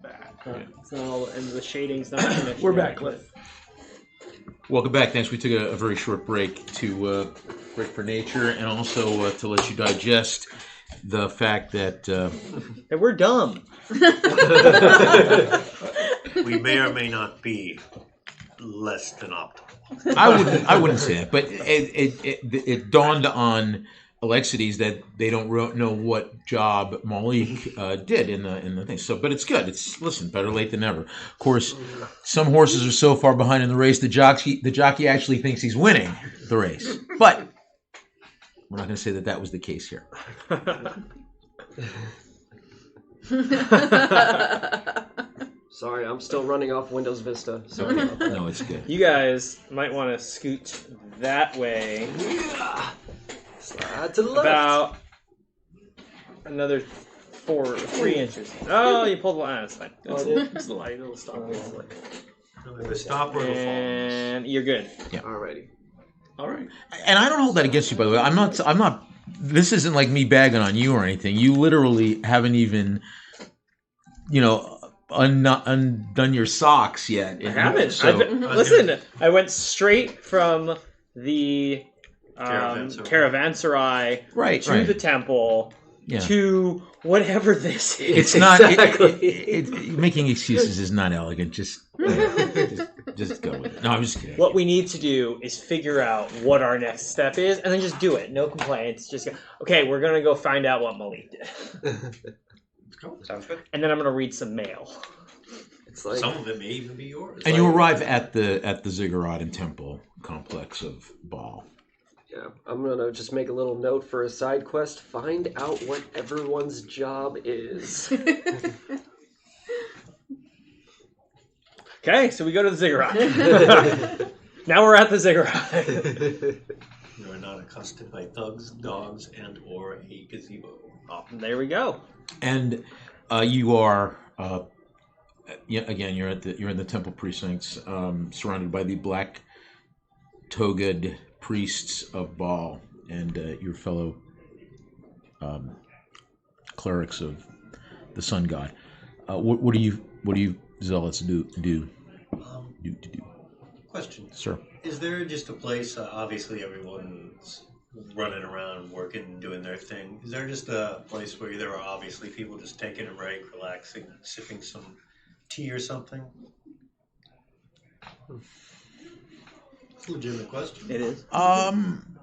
bad. So, and the shading's not finished. We're yet. back, Cliff. Welcome back. Thanks. We took a very short break to break for nature, and also to let you digest the fact that Hey, we're dumb. We may or may not be less than optimal. I wouldn't say that, but it dawned on Alexides that they don't know what job Malik did in the thing. So, but it's good. It's better late than never. Of course, some horses are so far behind in the race, the jockey actually thinks he's winning the race. But we're not going to say that was the case here. Sorry, I'm still running off Windows Vista. Sorry about that. No, it's good. You guys might want to scoot that way Slide to the left. about another 3 inches. Oh, you pulled the line. That's fine. It's the light. It'll stop. The stop or the falls. And you're good. Alrighty. All right. And I don't hold that against you, by the way. I'm not. This isn't like me bagging on you or anything. You literally haven't even, undone your socks yet. I haven't. So, Listen, I went straight from the Caravanserai. caravanserai to the temple to whatever this is. It's not. Exactly. Making excuses is not elegant. Just go with it. No, I'm just kidding. What we need to do is figure out what our next step is, and then just do it. No complaints. Just go, okay, we're gonna go find out what Malik did, Cool. Sounds good. and then I'm gonna read some mail. It's like Some of it may even be yours. And you arrive at the Ziggurat and Temple complex of Baal. yeah, I'm gonna just make a little note for a side quest. Find out what everyone's job is. Okay, so we go to the ziggurat. Now we're at the ziggurat. You are not accosted by thugs, dogs, and or a gazebo. There we go. And you are again. You're in the temple precincts, surrounded by the black togaed priests of Baal and your fellow clerics of the sun god. What do you zealots do? Question. Sir. Is there just a place, obviously everyone's running around, working, doing their thing. Is there just a place where there are obviously people just taking a break, relaxing, sipping some tea or something? It's a legitimate question. It is.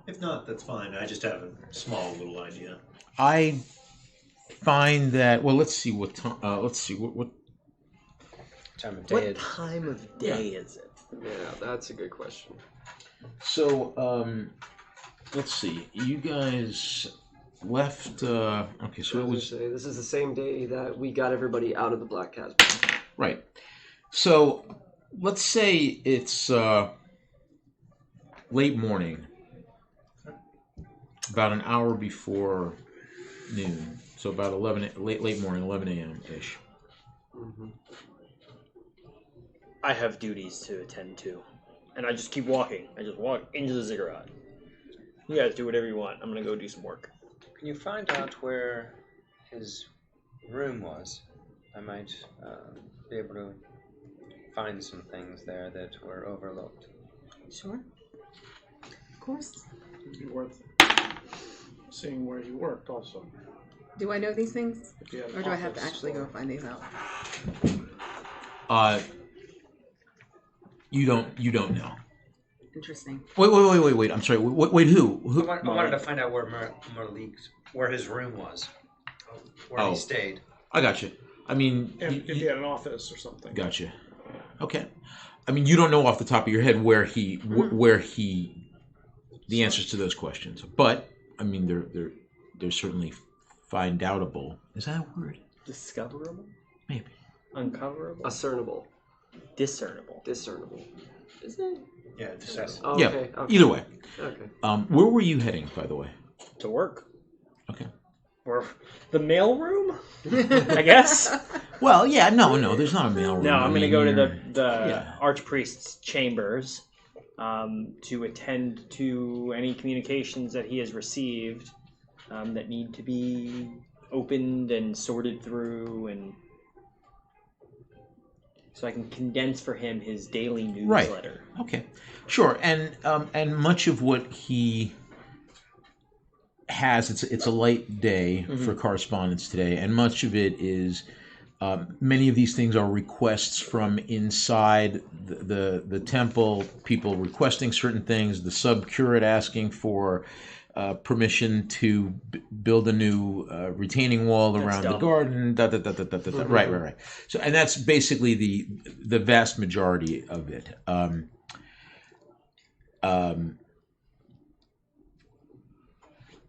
If not, that's fine. I just have a small little idea. I find that. Well, let's see what time. Let's see what Time of day. What time of day is it? Yeah, that's a good question. So, let's see. You guys left. Okay, so it was This is the same day that we got everybody out of the Black Chasm. right. So, let's say it's late morning, about an hour before noon. So about 11, late morning, 11 a.m. ish. Mm-hmm. I have duties to attend to, and I just keep walking. I just walk into the ziggurat. You guys do whatever you want. I'm gonna go do some work. Can you find out where his room was? I might be able to find some things there that were overlooked. Sure. Of course. It'd be worth seeing where you worked also. Do I know these things? If you had an Or do I have to office actually or- go find these out? You don't know. Interesting. Wait. I'm sorry. Wait, who? I wanted to find out where Malik's, where his room was, where he stayed. I got you. I mean, And if you had an office or something. Gotcha. Okay. I mean, you don't know off the top of your head where he, the answers to those questions. But I mean, they're certainly find-outable. Is that a word? Discoverable? Maybe. Uncoverable? Discernible. Discernible. Discernible. Is it? Yeah, just Oh, Yeah. okay. Okay. Either way. Okay. Where were you heading, by the way? To work. Okay. Or the mail room? I guess? Well, yeah. No. There's not a mail room. No, I'm going to go to you're- the archpriest's chambers to attend to any communications that he has received that need to be opened and sorted through and so I can condense for him his daily Right. newsletter. Okay, sure. And much of what he has, it's a light day for correspondence today, and much of it is many of these things are requests from inside the temple, people requesting certain things, the sub-curate asking for permission to build a new retaining wall around the garden. Right. So, and that's basically the vast majority of it.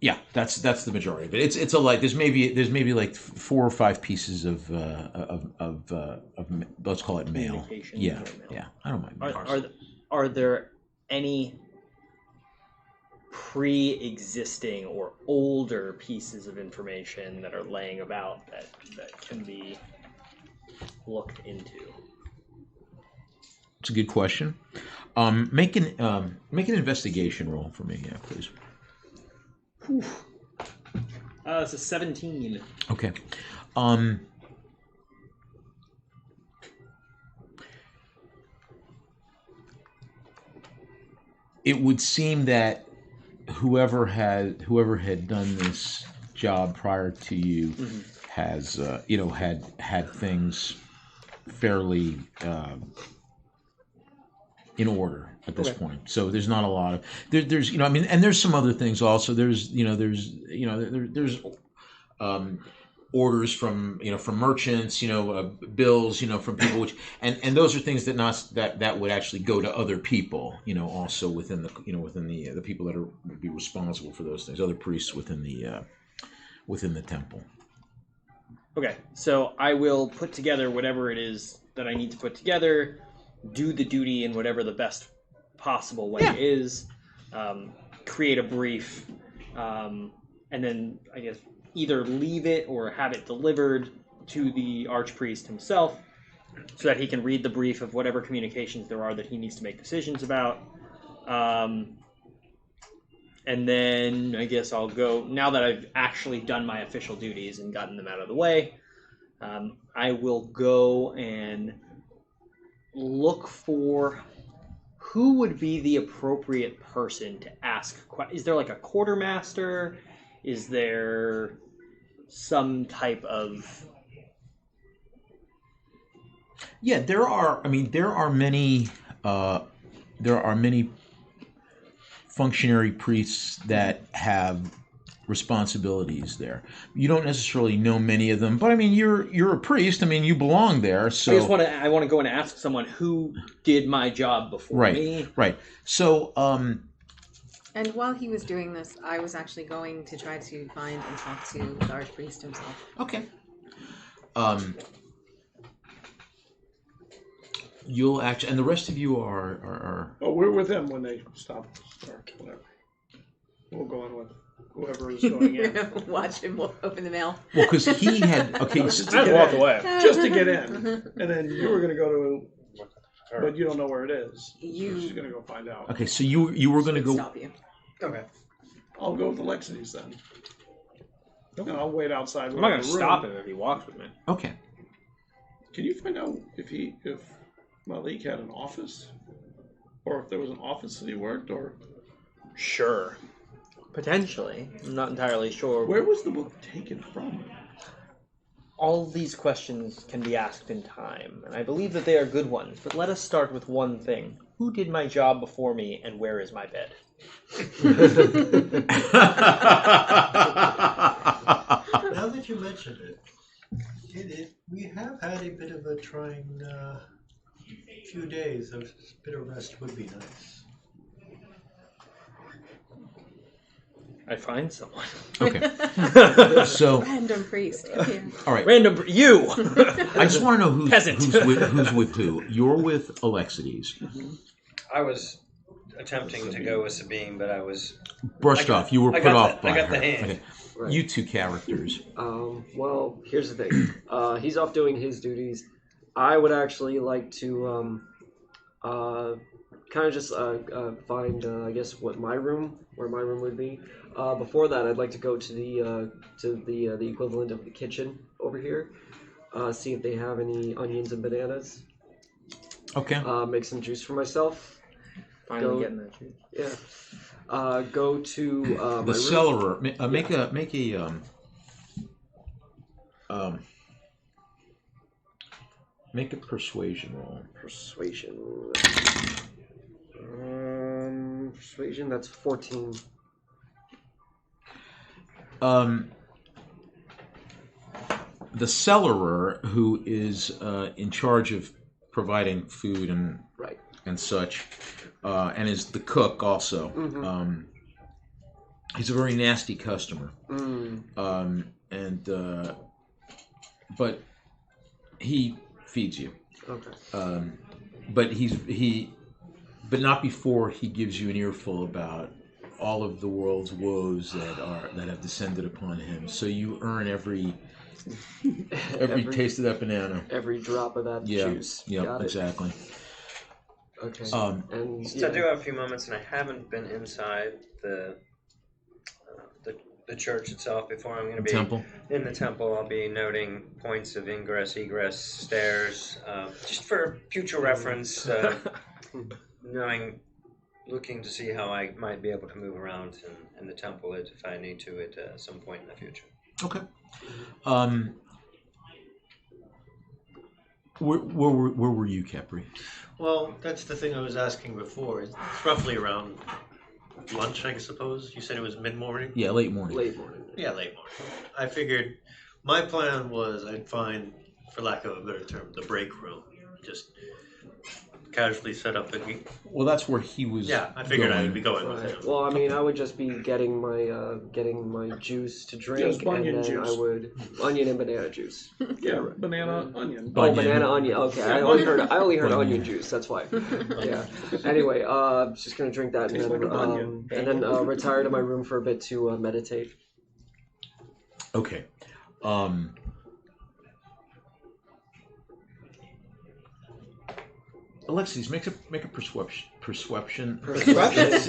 Yeah, that's the majority of it. It's a light. There's maybe like 4 or 5 pieces of let's call it mail. Communication Yeah, or mail. yeah. I don't mind. Are there any pre-existing or older pieces of information that are laying about that can be looked into? It's a good question. Make an investigation roll for me, yeah, please. It's a 17. Okay. It would seem that whoever had done this job prior to you has had things fairly in order at this point. So there's not a lot of there's and there's some other things also. There's orders from merchants, bills, from people, which and those are things that would actually go to other people, also within the people that would be responsible for those things, other priests within the temple. Okay, so I will put together whatever it is that I need to put together, do the duty in whatever the best possible way is, create a brief, and then I guess either leave it or have it delivered to the archpriest himself so that he can read the brief of whatever communications there are that he needs to make decisions about. And then I guess I'll go, now that I've actually done my official duties and gotten them out of the way, I will go and look for who would be the appropriate person to ask. Is there like a quartermaster? Is there some type of... Yeah, there are many functionary priests that have responsibilities there. You don't necessarily know many of them, but you're a priest. You belong there. So I want to go and ask someone who did my job before me. Right. So And while he was doing this, I was actually going to try to find and talk to the archpriest himself. Okay. You'll actually, and the rest of you are. Oh, we're with them when they stop or whatever. We'll go on with whoever is going in. Watch him open the mail. Well, because he had I'd walk away. Just to get in, and then you were going to go to, but you don't know where it is. She's going to go find out. Okay, so you were going to go. Stop you. Okay. I'll go with Alexides then. And I'll wait outside. I'm not going to stop him if he walks with me. Okay. Can you find out if Malik had an office, or if there was an office that he worked, or Sure. Potentially. I'm not entirely sure. where was the book taken from? All these questions can be asked in time, and I believe that they are good ones. But let us start with one thing. Who did my job before me, and where is my bed? Now that you mentioned it, we have had a bit of a trying few days. A bit of rest would be nice. I find someone. Okay. So. Random priest. Come here. All right. Random, you! I just want to know who's Peasant. with who. You're with Alexides. I was attempting to go with Sabine, but I was Brushed off. You were put off by I got her. the hand. Okay. Right. You two characters. Well, here's the thing. He's off doing his duties. I would actually like to kind of just find, I guess, where my room would be. Before that, I'd like to go to the equivalent of the kitchen over here. See if they have any onions and bananas. Okay. Make some juice for myself. Finally getting that juice. Yeah. Go to my The room. cellarer. Make a persuasion roll. Persuasion. Persuasion. That's 14. The cellarer, who is in charge of providing food and Right. and such, and is the cook also. Mm-hmm. He's a very nasty customer, but he feeds you. Okay. But not before he gives you an earful about all of the world's woes that have descended upon him. So you earn every taste of that banana. Every drop of that juice. Yeah, Got it. exactly. Okay. I do have a few moments, and I haven't been inside the church itself before. I'm going to be Temple. in the temple. I'll be noting points of ingress, egress, stairs, just for future reference. Looking to see how I might be able to move around in the temple if I need to at some point in the future. Okay. Where were you, Capri? Well, that's the thing I was asking before. It's roughly around lunch, I suppose. You said it was mid-morning? Yeah, late morning. Late morning. Yeah, late morning. I figured my plan was I'd find, for lack of a better term, the break room. Just casually set up Well, that's where he was. Yeah, I figured going. I would be going with Right. him. Well, I mean, I would just be getting my juice to drink, Just and onion then juice. I would onion and banana juice. Yeah, banana, onion. Oh, Onion. banana onion. Okay, I only heard onion juice. That's why. Yeah. Anyway, just gonna drink that Tastes and then like an onion. retire to my room for a bit to meditate. Okay. Alexis, make a perception. Persuasion?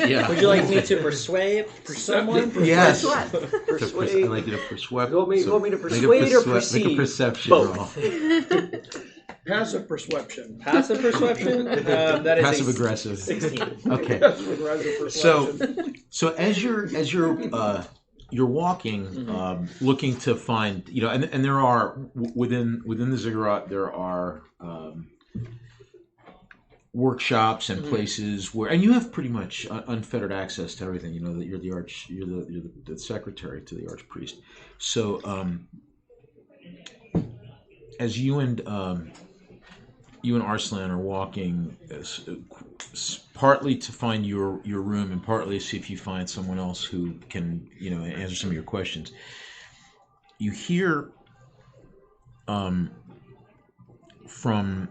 Yeah. Would you like me to persuade someone? Yes. What? Persuade. I like you to persuade. You want me to persuade or Make a perceive? perception Both. roll. Passive perception. Passive perception? That is Passive a aggressive. 16. Okay. Passive aggressive perception. So as you're walking, looking to find, and there are within the ziggurat there are workshops and places where, and you have pretty much unfettered access to everything. You know that you're the secretary to the archpriest. So as you and Arslan are walking, partly to find your room and partly to see if you find someone else who can answer some of your questions, you hear from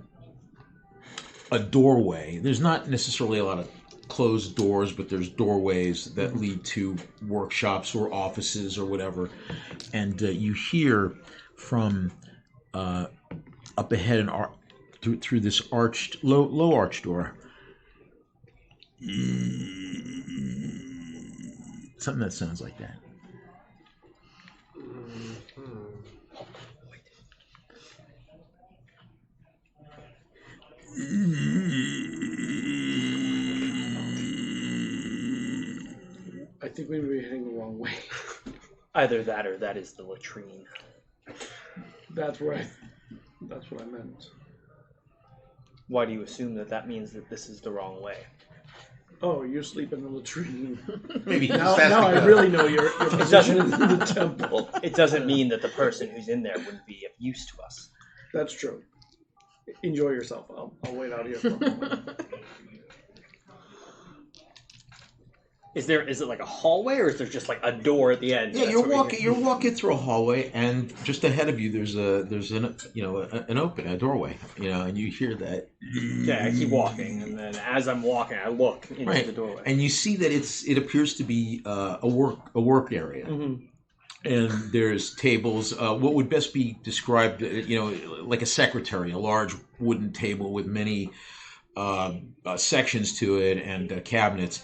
a doorway. There's not necessarily a lot of closed doors, but there's doorways that lead to workshops or offices or whatever, and you hear from up ahead and through this arched low arched door, something that sounds like that. I think we may be heading the wrong way. Either that or that is the latrine. That's what I meant. Why do you assume that means that this is the wrong way? Oh, you sleep in the latrine. Maybe Now I really know your position in the temple. It doesn't mean that the person who's in there wouldn't be of use to us. That's true. Enjoy yourself. I'll wait out here for a moment. Is it like a hallway, or is there just like a door at the end? Yeah, That's you're what we- walking through a hallway, and just ahead of you there's an open, a doorway, and you hear that. Yeah, I keep walking, and then as I'm walking, I look into the doorway. And you see that it appears to be a work area. Mm-hmm. And there's tables, what would best be described, like a secretary, a large wooden table with many sections to it and cabinets.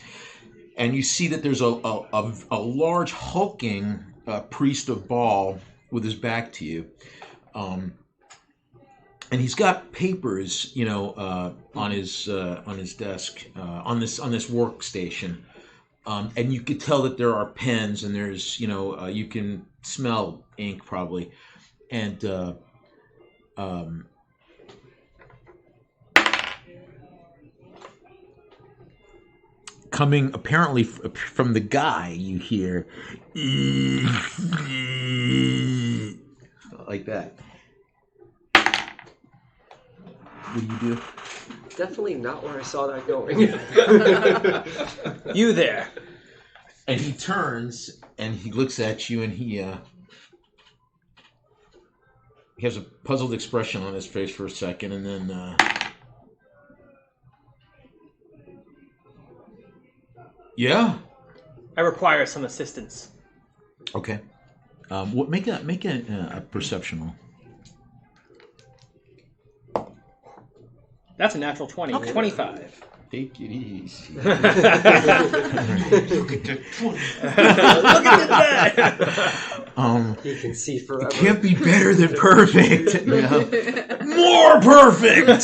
And you see that there's a large hulking priest of Baal with his back to you. and he's got papers, on his desk, on this workstation, and you could tell that there are pens, and there's, you can smell ink probably, and coming apparently from the guy, you hear like that. What do you do? Definitely not where I saw that going. You there. And he turns and he looks at you, and he has a puzzled expression on his face for a second, and then yeah. I require some assistance. Okay. Make a perception roll. That's a natural 20. Okay. 25. Take it easy. Look at that 20. Look at that! He can see forever. It can't be better than perfect. More perfect.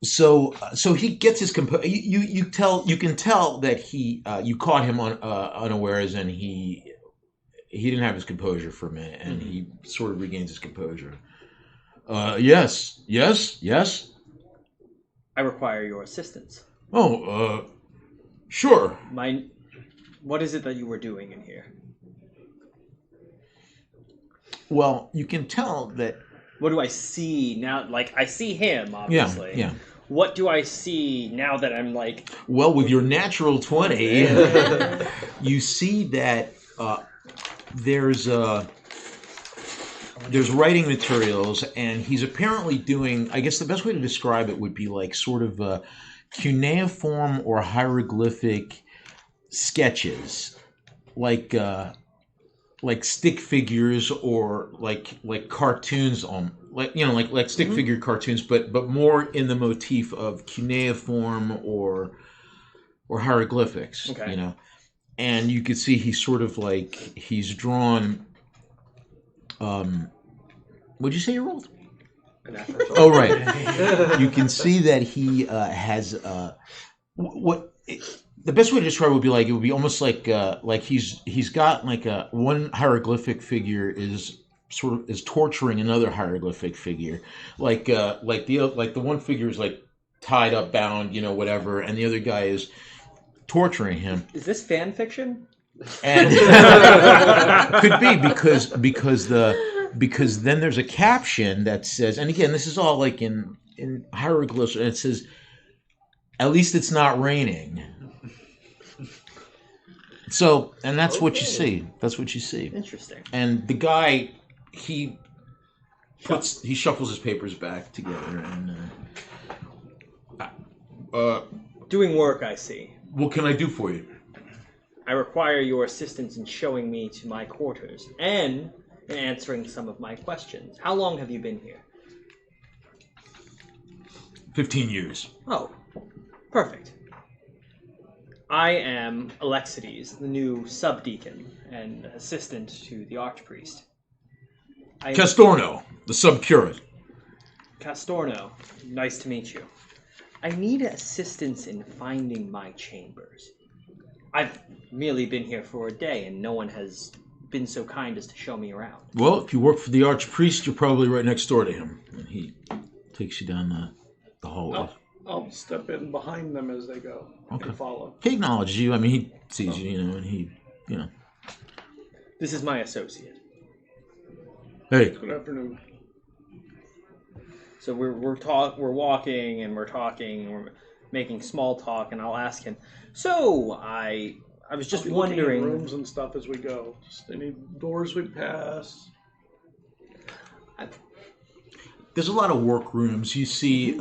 So he gets his composure. You can tell that you caught him on unawares, and he didn't have his composure for a minute, and he sort of regains his composure. Yes. I require your assistance. Oh, sure. What is it that you were doing in here? Well, you can tell that. What do I see now? Like, I see him, obviously. Yeah. What do I see now that I'm like... Well, with your natural 20, you see that there's writing materials, and he's apparently doing, I guess the best way to describe it would be like sort of cuneiform or hieroglyphic sketches, like stick figures, or like cartoons on, like stick figure cartoons, but more in the motif of cuneiform or hieroglyphics. Okay. And you could see he's sort of like he's drawn. What'd you say you rolled? Oh, right. You can see that he has the best way to describe it would be like, it would be almost like he's got like one hieroglyphic figure is torturing another hieroglyphic figure, like the one figure is like tied up, bound, whatever, and the other guy is torturing him. Is this fan fiction? And could be because then there's a caption that says, and again, this is all like in hieroglyphs, and it says, "At least it's not raining." So, and that's what you see. That's what you see. Interesting. And the guy, he shuffles his papers back together, and Doing work, I see. what can I do for you? I require your assistance in showing me to my quarters and in answering some of my questions. How long have you been here? 15 years. Oh, perfect. I am Alexides, the new subdeacon and assistant to the archpriest. Castorno, the subcurate. Castorno, nice to meet you. I need assistance in finding my chambers. I've merely been here for a day, and no one has been so kind as to show me around. Well, if you work for the archpriest, you're probably right next door to him. And he takes you down the hallway. I'll step in behind them as they go and follow. He acknowledges you. I mean, he sees you, and he. This is my associate. Hey. Good afternoon. So we're walking and we're talking, we're making small talk, and I'll ask him. So I was just wondering. Looking at rooms and stuff as we go. Just any doors we pass. There's a lot of workrooms. You see,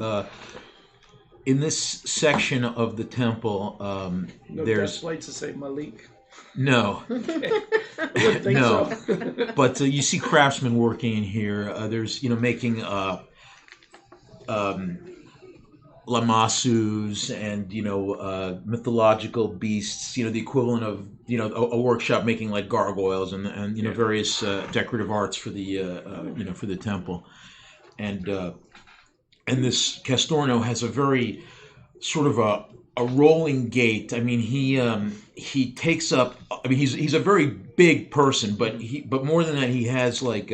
in this section of the temple, No there's desk lights to say Malik. no, I wouldn't think no. so. But you see craftsmen working in here. There's making lamassus and mythological beasts. The equivalent of a workshop making like gargoyles and various decorative arts for the for the temple. And this Castorno has a very sort of a rolling gait. I mean, he takes up. I mean, he's a very big person, but more than that, he has like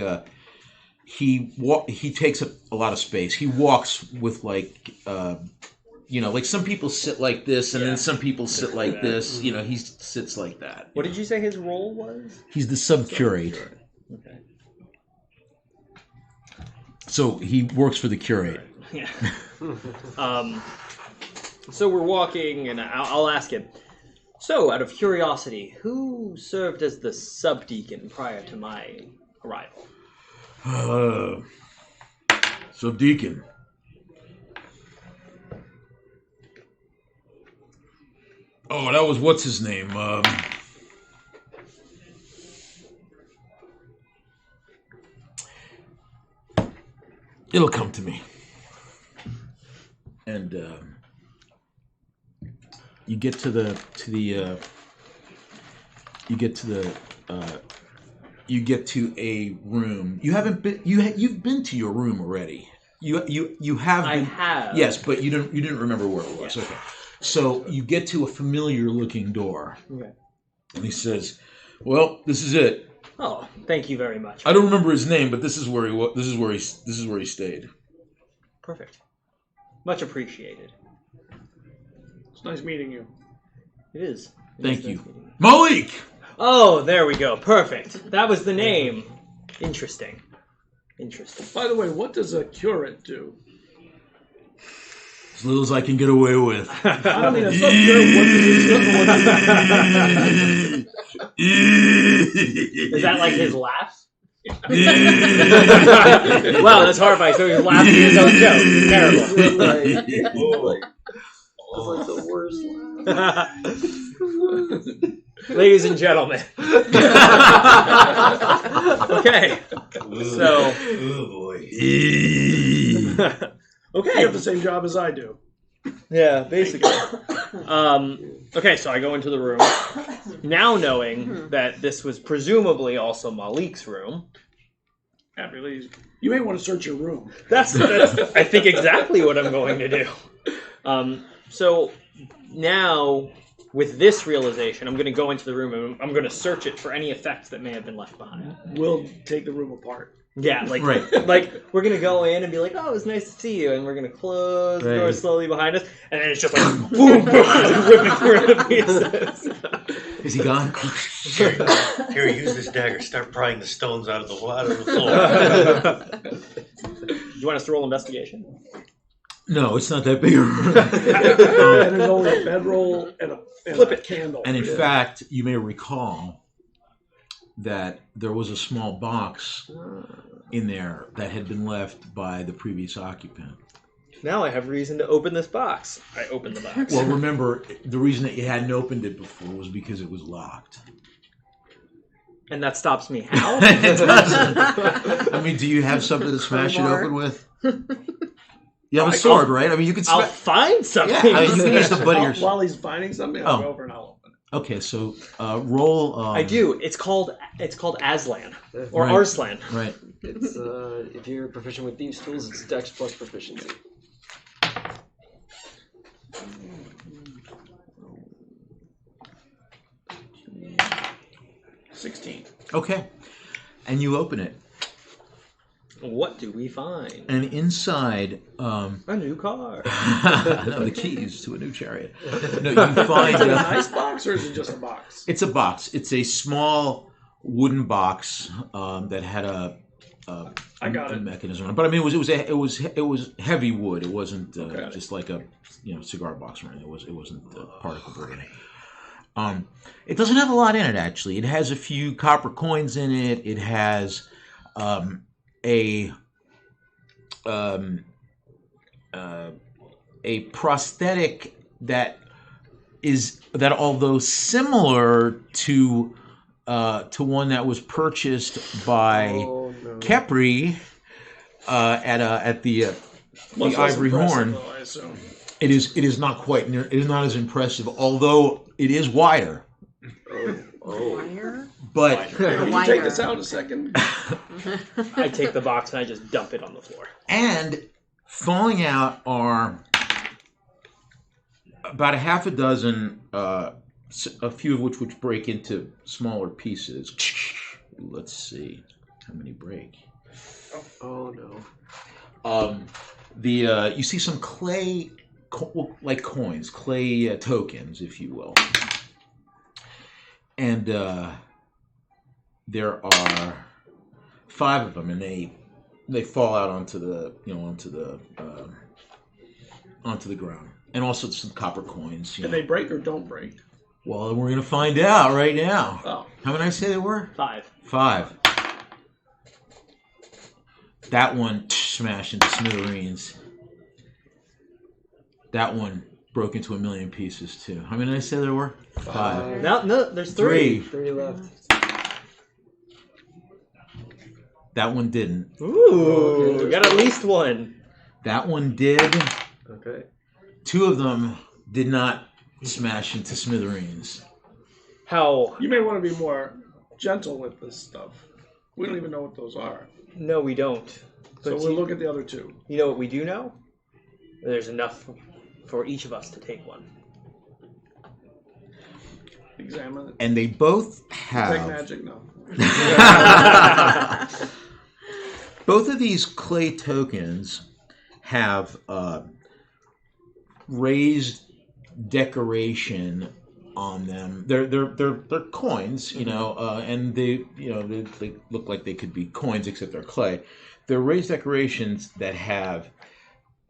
he takes up a lot of space. He walks with like like some people sit like this, and then some people sit like this. He sits like that. What did you say his role was? He's the sub-curate. Okay. So he works for the curate. Yeah. So we're walking, and I'll ask him. So, out of curiosity, who served as the subdeacon prior to my arrival? Subdeacon. Oh, that was what's his name? It'll come to me. And you get to a room. You've been to your room already. You have been, I have. Yes, but you didn't remember where it was. Yeah. Okay. So you get to a familiar looking door. Okay. And he says, "Well, this is it. Oh, thank you very much. I don't remember his name, but this is where he stayed." Perfect. Much appreciated. It's nice meeting you. It is. Thank you. Malik! Oh, there we go. Perfect. That was the name. Interesting. By the way, what does a curate do? As little as I can get away with. I mean, it's not curate. Is that like his laugh? Wow, that's horrifying. So he's laughing at his own joke. Terrible. That's like the worst. Ladies and gentlemen. Okay. So. Oh boy. Okay. You have the same job as I do. Yeah, basically. Okay, so I go into the room. Now knowing that this was presumably also Malik's room. Happy ladies. You may want to search your room. That's I think exactly what I'm going to do. So now, with this realization, I'm going to go into the room and I'm going to search it for any effects that may have been left behind. We'll take the room apart. Yeah, like Right. like we're going to go in and be like, oh, it was nice to see you, and we're going to close the door slowly behind us, and then it's just like, boom, boom, ripping through the pieces. Is he gone? Here, use this dagger. Start prying the stones out of the floor. Do you want us to roll investigation? No, it's not that big a room. And there's only a bedroll and a candle. And in fact, you may recall that there was a small box in there that had been left by the previous occupant. Now I have reason to open this box. I open the box. Well, remember, the reason that you hadn't opened it before was because it was locked. And that stops me how? It doesn't. I mean, do you have something to smash it open with? You have a sword, right? I mean, you can I'll smash... find something. Yeah, I mean, you can use the butt of your... While he's finding something, I'll Oh. go over and I'll open it. Okay, so roll... I do. It's called Aslan. Or Right. Arslan. Right. It's if you're proficient with these tools, it's Dex plus proficiency. Okay. And you open it. What do we find? And inside... A new car. no, the keys to a new chariot. No, you find... Is it an ice box or is it just a box? It's a box. It's a small wooden box that had a I got it. mechanism on it. But I mean, it was heavy wood. It wasn't Okay. just like a cigar box or anything. It wasn't particle board. It doesn't have a lot in it actually. It has a few copper coins in it. It has a prosthetic that although similar to one that was purchased by Kepri at the Much less Ivory impressive, Horn. though, I assume. It is not quite near. It is not as impressive, although it is wider. Wire? But Can you take this out a second? I take the box and I just dump it on the floor. and falling out are about a half a dozen, a few of which break into smaller pieces. Let's see how many break. Oh no. You see some clay, like coins, clay tokens, if you will, and there are 5 of them, and they fall out onto the ground, and also some copper coins. And they break or don't break? Well, we're gonna find out right now. Oh. How many did I say there were? 5. 5. That one smashed into smithereens. That one broke into a million pieces too. How many did I say there were? 5. No, there's 3. 3 left. That one didn't. Ooh, we got at least one. That one did. Okay. 2 of them did not smash into smithereens. How? You may want to be more gentle with this stuff. We don't even know what those are. No, we don't. So But we'll look at the other 2. you know what we do know? There's enough for each of us to take one. Examine it. And they both Take have. magic? No. Both of these clay tokens have raised decoration on them. They're coins, and they look like they could be coins, except they're clay. They're raised decorations that have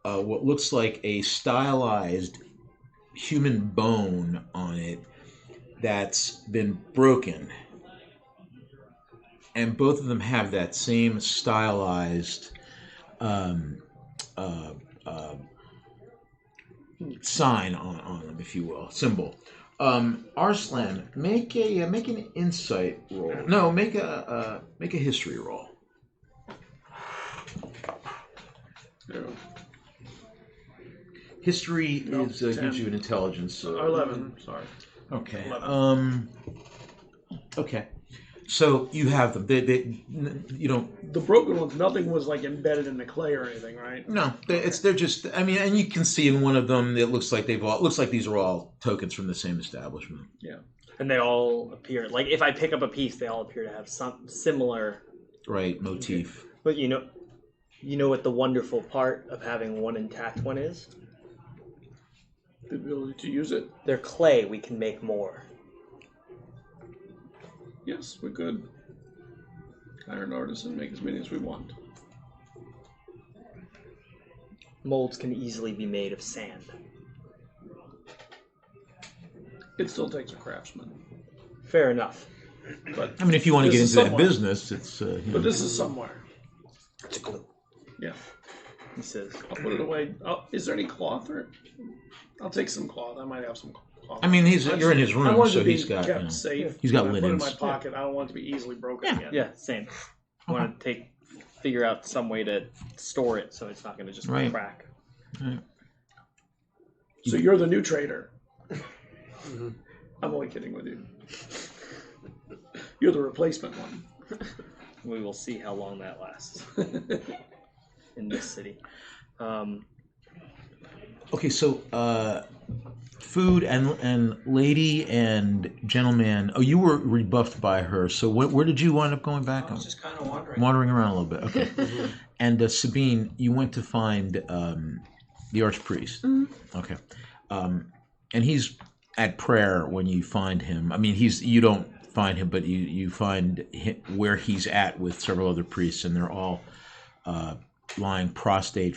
what looks like a stylized human bone on it that's been broken. And both of them have that same stylized sign on them, if you will, symbol. Arslan, make an insight roll. No, make a history roll. Yeah. History No, gives 10. you an intelligence. 11. Sorry. Okay. 11. Okay. So you have them. They The broken ones, nothing was like embedded in the clay or anything, right? No, they're just. I mean, and you can see in one of them, it looks like these are all tokens from the same establishment. Yeah. And they all appear, like if I pick up a piece, they all appear to have some similar. Right, motif. But you know what the wonderful part of having one intact one is? The ability to use it? They're clay. We can make more. Yes, we could. Hire an artisan, make as many as we want. Molds can easily be made of sand. It still takes a craftsman. Fair enough. But I mean, if you want to This get is into that somewhere. business, it's. but this is somewhere. It's a glue. Yeah. He says. I'll put it away. Is there any cloth or? I'll take some cloth. I might have some cloth. I mean, you're in his I room, want it so to be he's got. kept safe. he's got When I put it in linens. my pocket. I don't want it to be easily broken again. Yeah, same. I want to figure out some way to store it so it's not going to just Right. crack. So you're the new trader. I'm only kidding with you. You're the replacement one. We will see how long that lasts in this city. Okay, so food and lady and gentleman. Oh, you were rebuffed by her. So where did you wind up going back? I was just kind of wondering. Wandering around a little bit. Okay. And Sabine, you went to find the archpriest. Okay. And he's at prayer when you find him. I mean, you don't find him, but you find where he's at with several other priests, and they're all lying prostrate.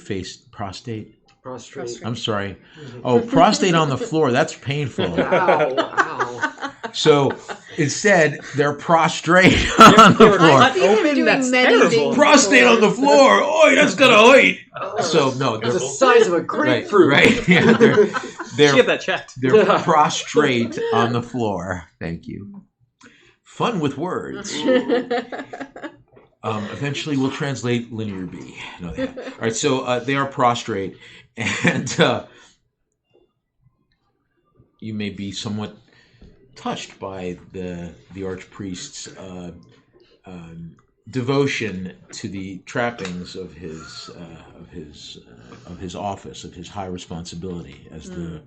Prostrate. I'm sorry. Oh, prostate on the floor. That's painful. Ow, ow. So instead, they're prostrate on the floor. Cut See, they're open, doing that's many terrible. things. Prostate on the floor. Oi, that's gonna hurt. So no, It's they're the size of a grapefruit. right. Yeah, Should they're get that checked. they're prostrate on the floor. Thank you. Fun with words. Eventually, we'll translate linear B. No, they haven't. All right, so they are prostrate, and you may be somewhat touched by the archpriest's devotion to the trappings of his office, of his high responsibility as the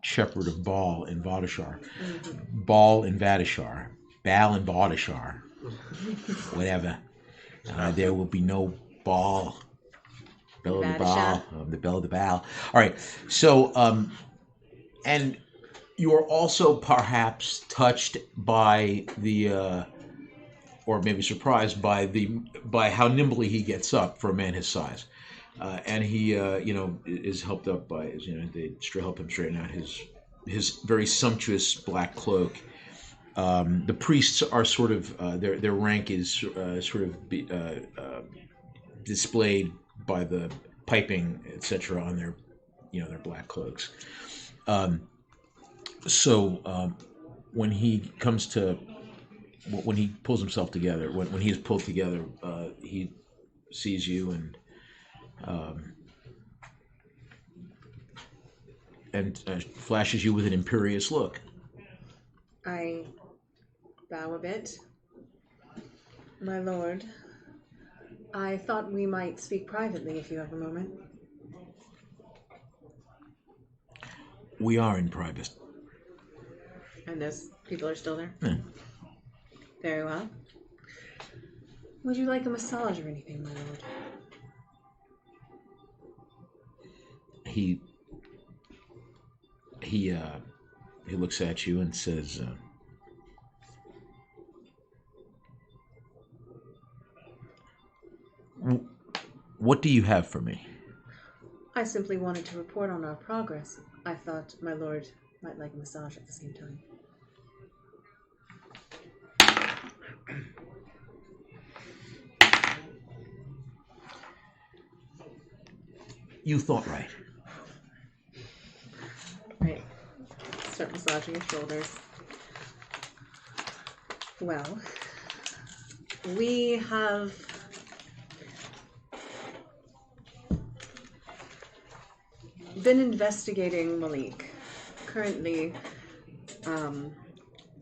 shepherd of Baal in Vadashar. Baal in Vadashar. Baal in Vadashar. Whatever. There will be no Baal. Bell of the Baal. The bell of the Baal. All right. So, and you are also perhaps touched by the, or maybe surprised by how nimbly he gets up for a man his size. And he, is helped up by, they help him straighten out his very sumptuous black cloak. The priests are sort of their rank is sort of displayed by the piping, etc., on their their black cloaks. So when he comes to when he pulls himself together, when he is pulled together, he sees you and flashes you with an imperious look. I bow a bit. My lord, I thought we might speak privately if you have a moment. We are in private. And those people are still there? Yeah. Very well. Would you like a massage or anything, my lord? He looks at you and says, what do you have for me? I simply wanted to report on our progress. I thought my lord might like a massage at the same time. You thought right. Right. Start massaging his shoulders. Well, we have been investigating Malik. Currently,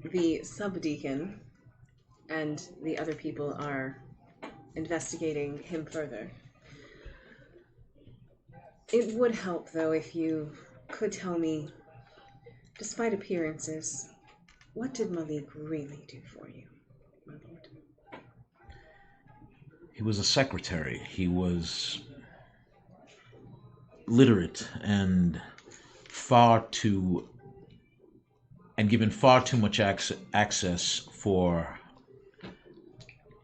the subdeacon and the other people are investigating him further. It would help, though, if you could tell me, despite appearances, what did Malik really do for you, my lord? He was a secretary. He was literate and given far too much access for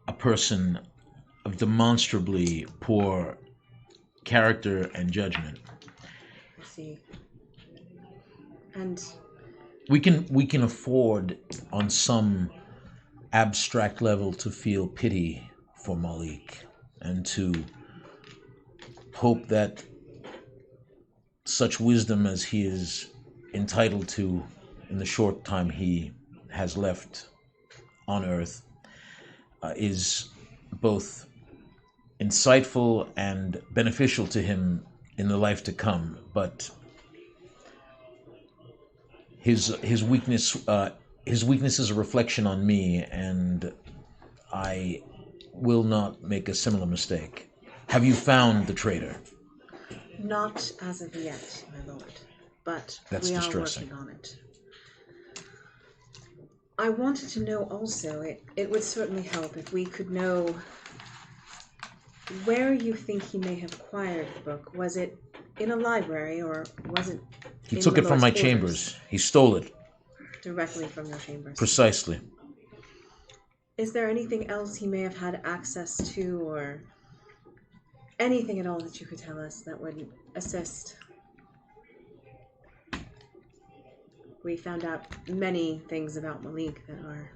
a person of demonstrably poor character and judgment. I see. And we can afford on some abstract level to feel pity for Malik and to hope that such wisdom as he is entitled to in the short time he has left on Earth is both insightful and beneficial to him in the life to come, but his weakness is a reflection on me, and I will not make a similar mistake. Have you found the traitor? not as of yet, my lord, but That's we distressing. are working on it. I wanted to know also, it would certainly help if we could know where you think he may have acquired the book. Was it in a library, or was it He in took the it from Lord's my quarters? chambers. He stole it. Directly from your chambers. Precisely. Is there anything else he may have had access to, or anything at all that you could tell us that would assist? We found out many things about Malik that are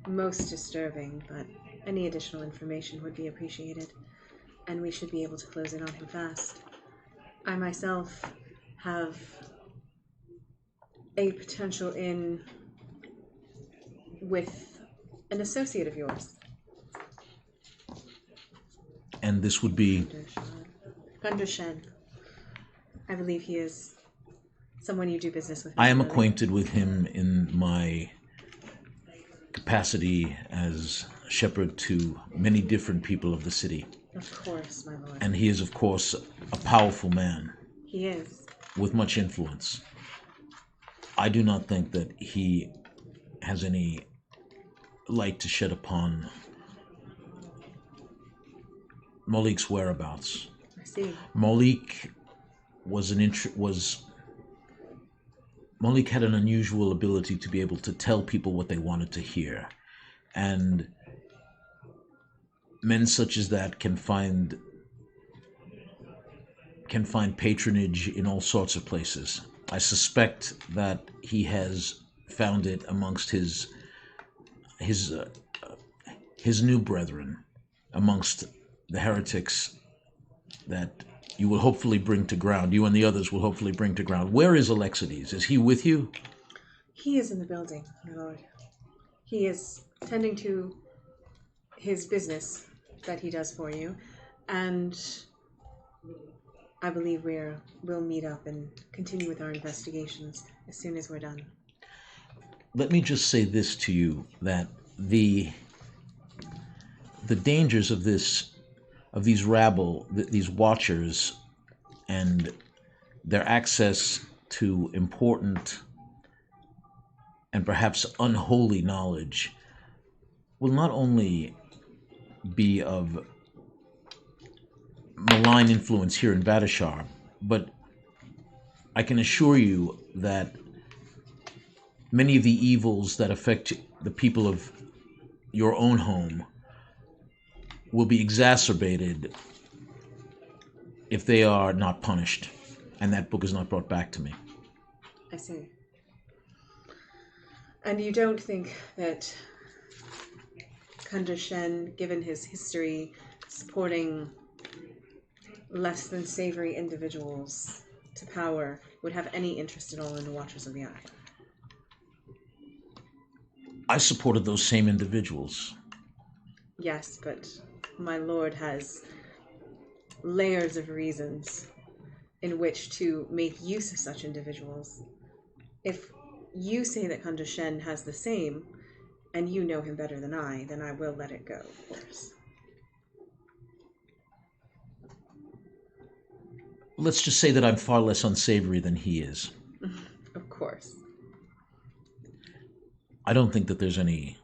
most disturbing, but any additional information would be appreciated, and we should be able to close in on him fast. I myself have a potential in with an associate of yours. And this would be... Gundershed. I believe he is someone you do business with? I am regularly? acquainted with him in my capacity as shepherd to many different people of the city. Of course, my lord. And he is, of course, a powerful man He is. with much influence. I do not think that he has any light to shed upon Malik's whereabouts. I see. Malik Malik had an unusual ability to be able to tell people what they wanted to hear, and men such as that can find patronage in all sorts of places. I suspect that he has found it amongst his new brethren, amongst the heretics that you will hopefully bring to ground. You and the others will hopefully bring to ground. Where is Alexides? Is he with you? He is in the building, my lord. He is tending to his business that he does for you, and I believe we'll meet up and continue with our investigations as soon as we're done. Let me just say this to you, that the dangers of these rabble, these watchers, and their access to important and perhaps unholy knowledge will not only be of malign influence here in Batishar, but I can assure you that many of the evils that affect the people of your own home will be exacerbated if they are not punished, and that book is not brought back to me. I see. And you don't think that Kunda Shen, given his history supporting less than savory individuals to power, would have any interest at all in the Watchers of the Eye? I supported those same individuals. Yes, but my lord has layers of reasons in which to make use of such individuals. If you say that Kunda Shen has the same, and you know him better than I, then I will let it go, of course. Let's just say that I'm far less unsavory than he is. Of course. I don't think that there's any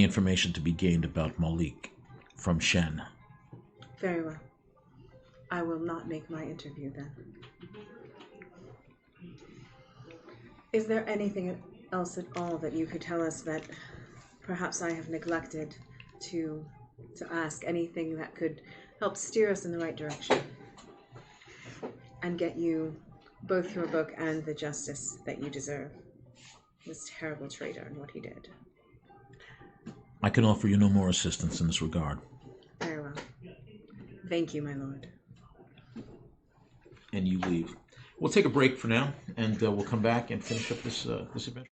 information to be gained about Malik from Shen. Very well. I will not make my interview then. Is there anything else at all that you could tell us that perhaps I have neglected to ask? Anything that could help steer us in the right direction and get you both your book and the justice that you deserve? This terrible traitor and what he did. I can offer you no more assistance in this regard. Very well. Thank you, my lord. And you leave. We'll take a break for now, and we'll come back and finish up this adventure.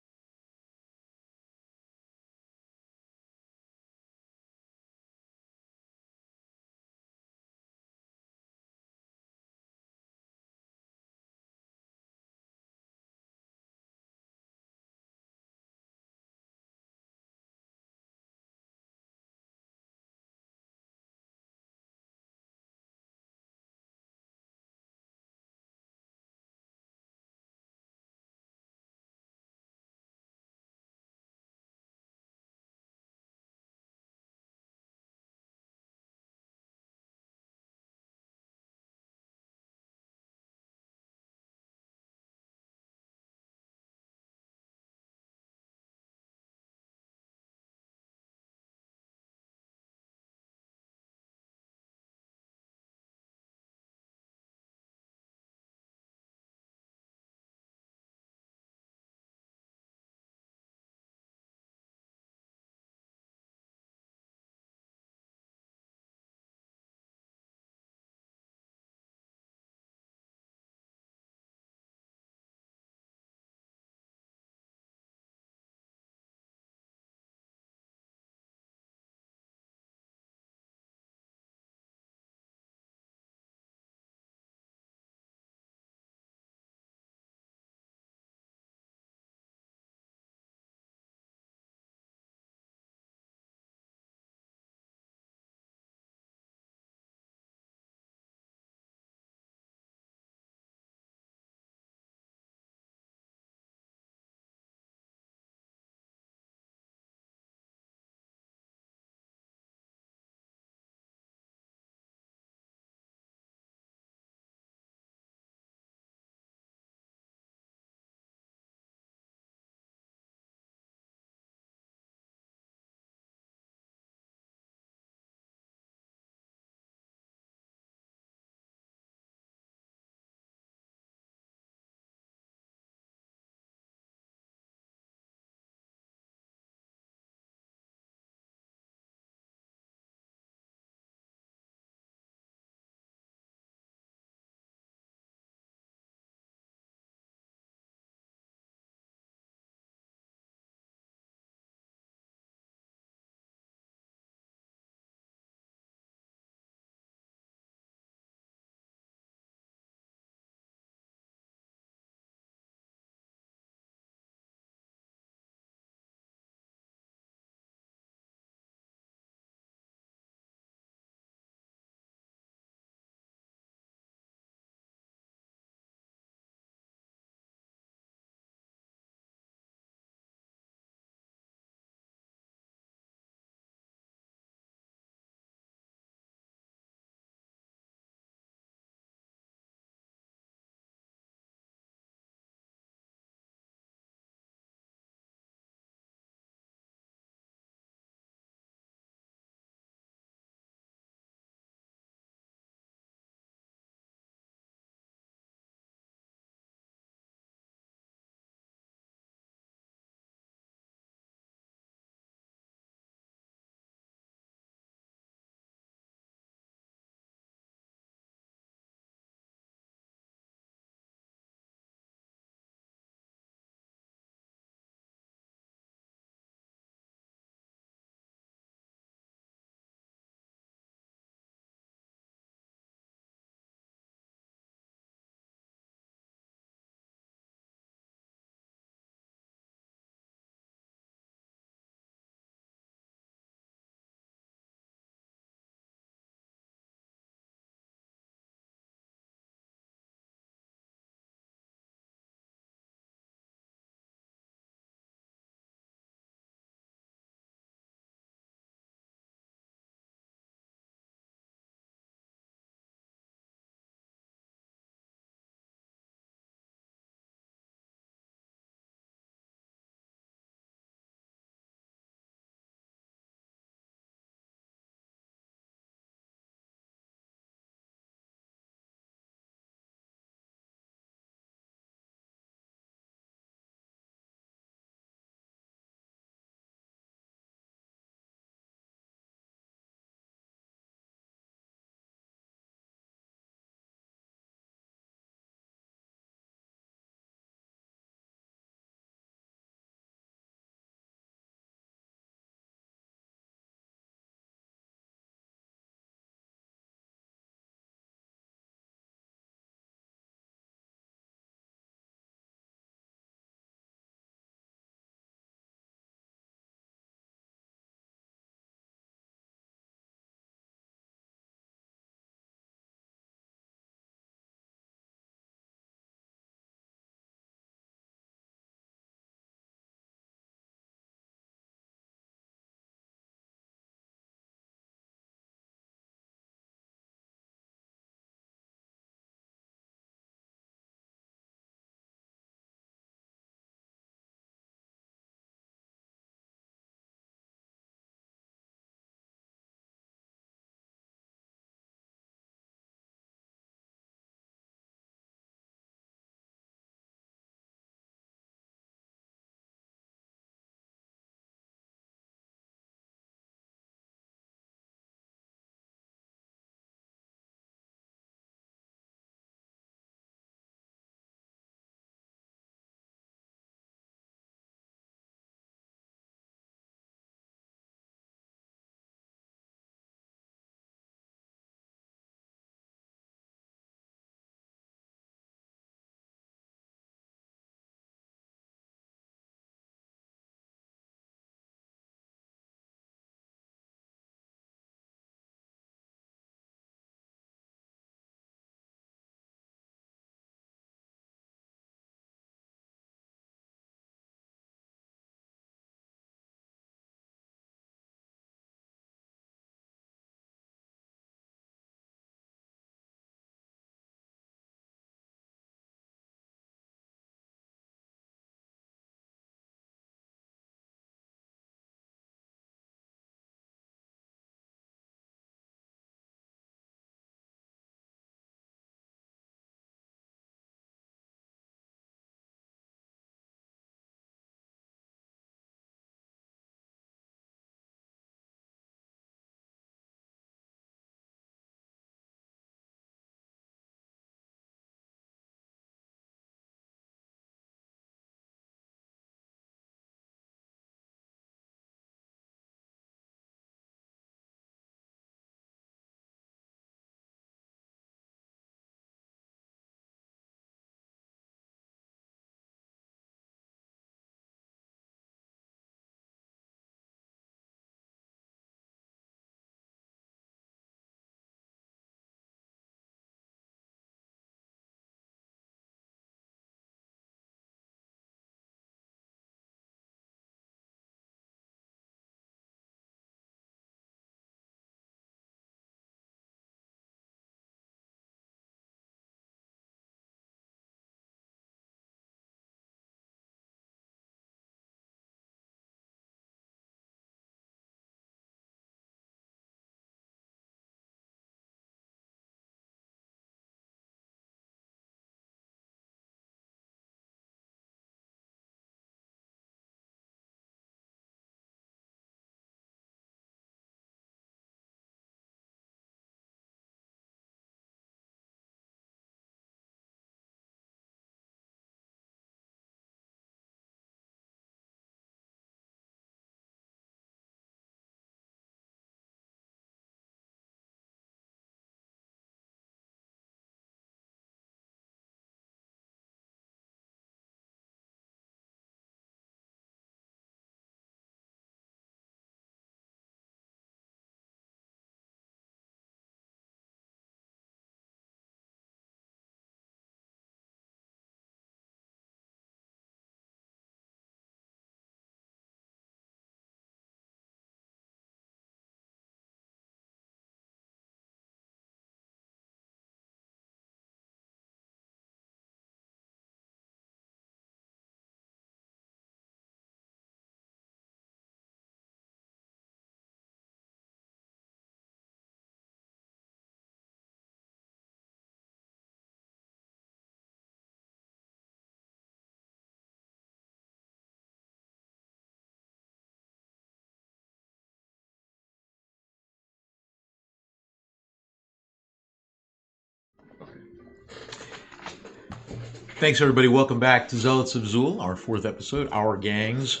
Thanks, everybody. Welcome back to Zealots of Zul, our 4th episode, Our Gangs.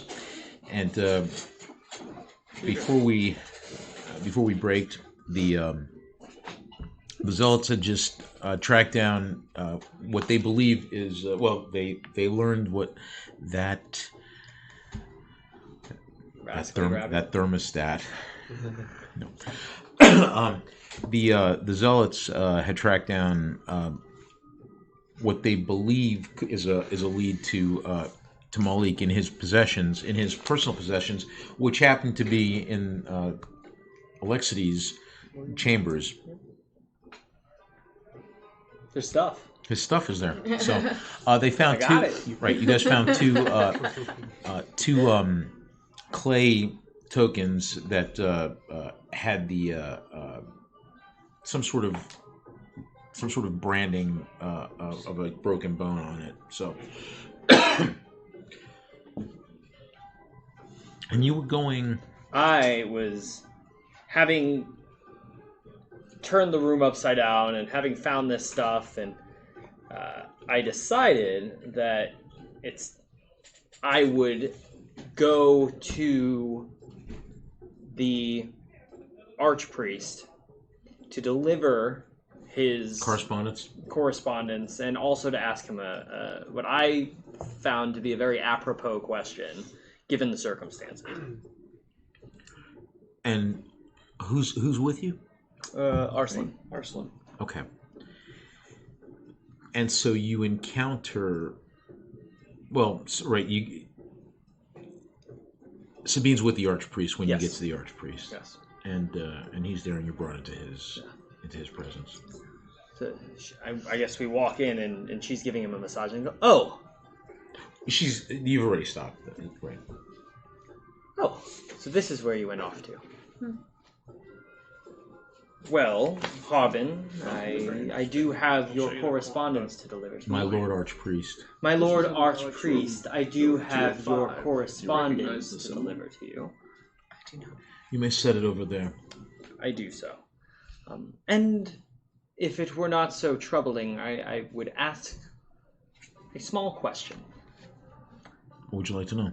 And before we break, the Zealots had just tracked down what they believe is they learned what that thermostat. No. The Zealots had tracked down what they believe is a lead to Malik in his possessions, in his personal possessions, which happen to be in Alexides' chambers. There's stuff. His stuff is there. So they found I got two. Right, you guys found two clay tokens that had the some sort of branding of a broken bone on it. So, and you were going. I was having turned the room upside down and having found this stuff, and I decided that I would go to the archpriest to deliver his correspondence, and also to ask him what I found to be a very apropos question, given the circumstances. And who's with you? Arslan. Okay. And so you encounter, Sabine's with the archpriest when you get to the archpriest. Yes. And he's there, and you're brought into his presence. So I guess we walk in, and she's giving him a massage, and go, "Oh, you've already stopped, right?" Oh, so this is where you went off to. Well, Harbin, I do have your correspondence to deliver to My you. Lord Archpriest. My Lord Archpriest, I do have your correspondence to deliver to you. I do not. You may set it over there. I do so. And if it were not so troubling, I would ask a small question. What would you like to know?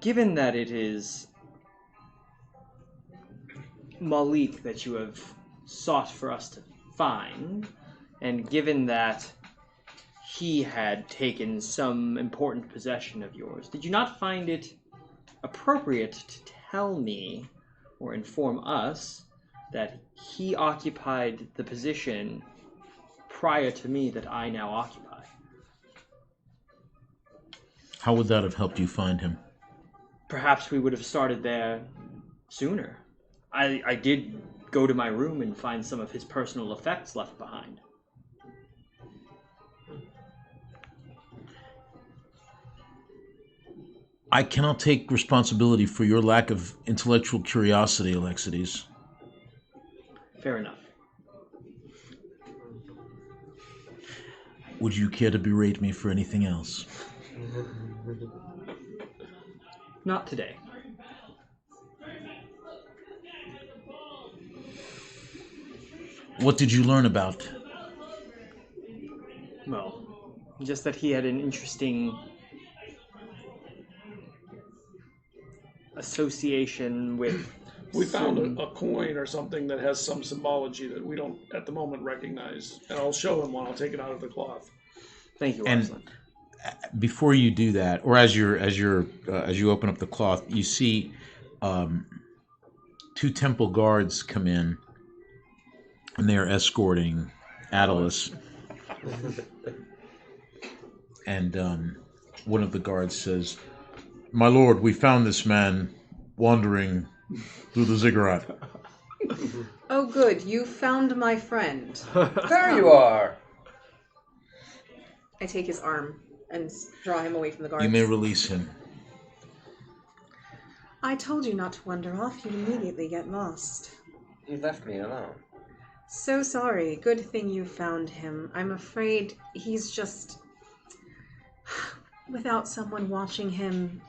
Given that it is Malik that you have sought for us to find, and given that he had taken some important possession of yours, did you not find it appropriate to tell me or inform us that he occupied the position prior to me that I now occupy? How would that have helped you find him? Perhaps we would have started there sooner. I did go to my room and find some of his personal effects left behind. I cannot take responsibility for your lack of intellectual curiosity, Alexides. Fair enough. Would you care to berate me for anything else? Not today. What did you learn about? Well, just that he had an interesting association with... We found a coin or something that has some symbology that we don't at the moment recognize, and I'll show him when I'll take it out of the cloth. Thank you, And Arslan. before you do that, or as you open up the cloth, you see two temple guards come in, and they are escorting Attalus. And one of the guards says, "My lord, we found this man wandering through the ziggurat." Oh, good. You found my friend. There you are. I take his arm and draw him away from the guards. You may release him. I told you not to wander off. You'd immediately get lost. You left me alone. So sorry. Good thing you found him. I'm afraid he's just... Without someone watching him,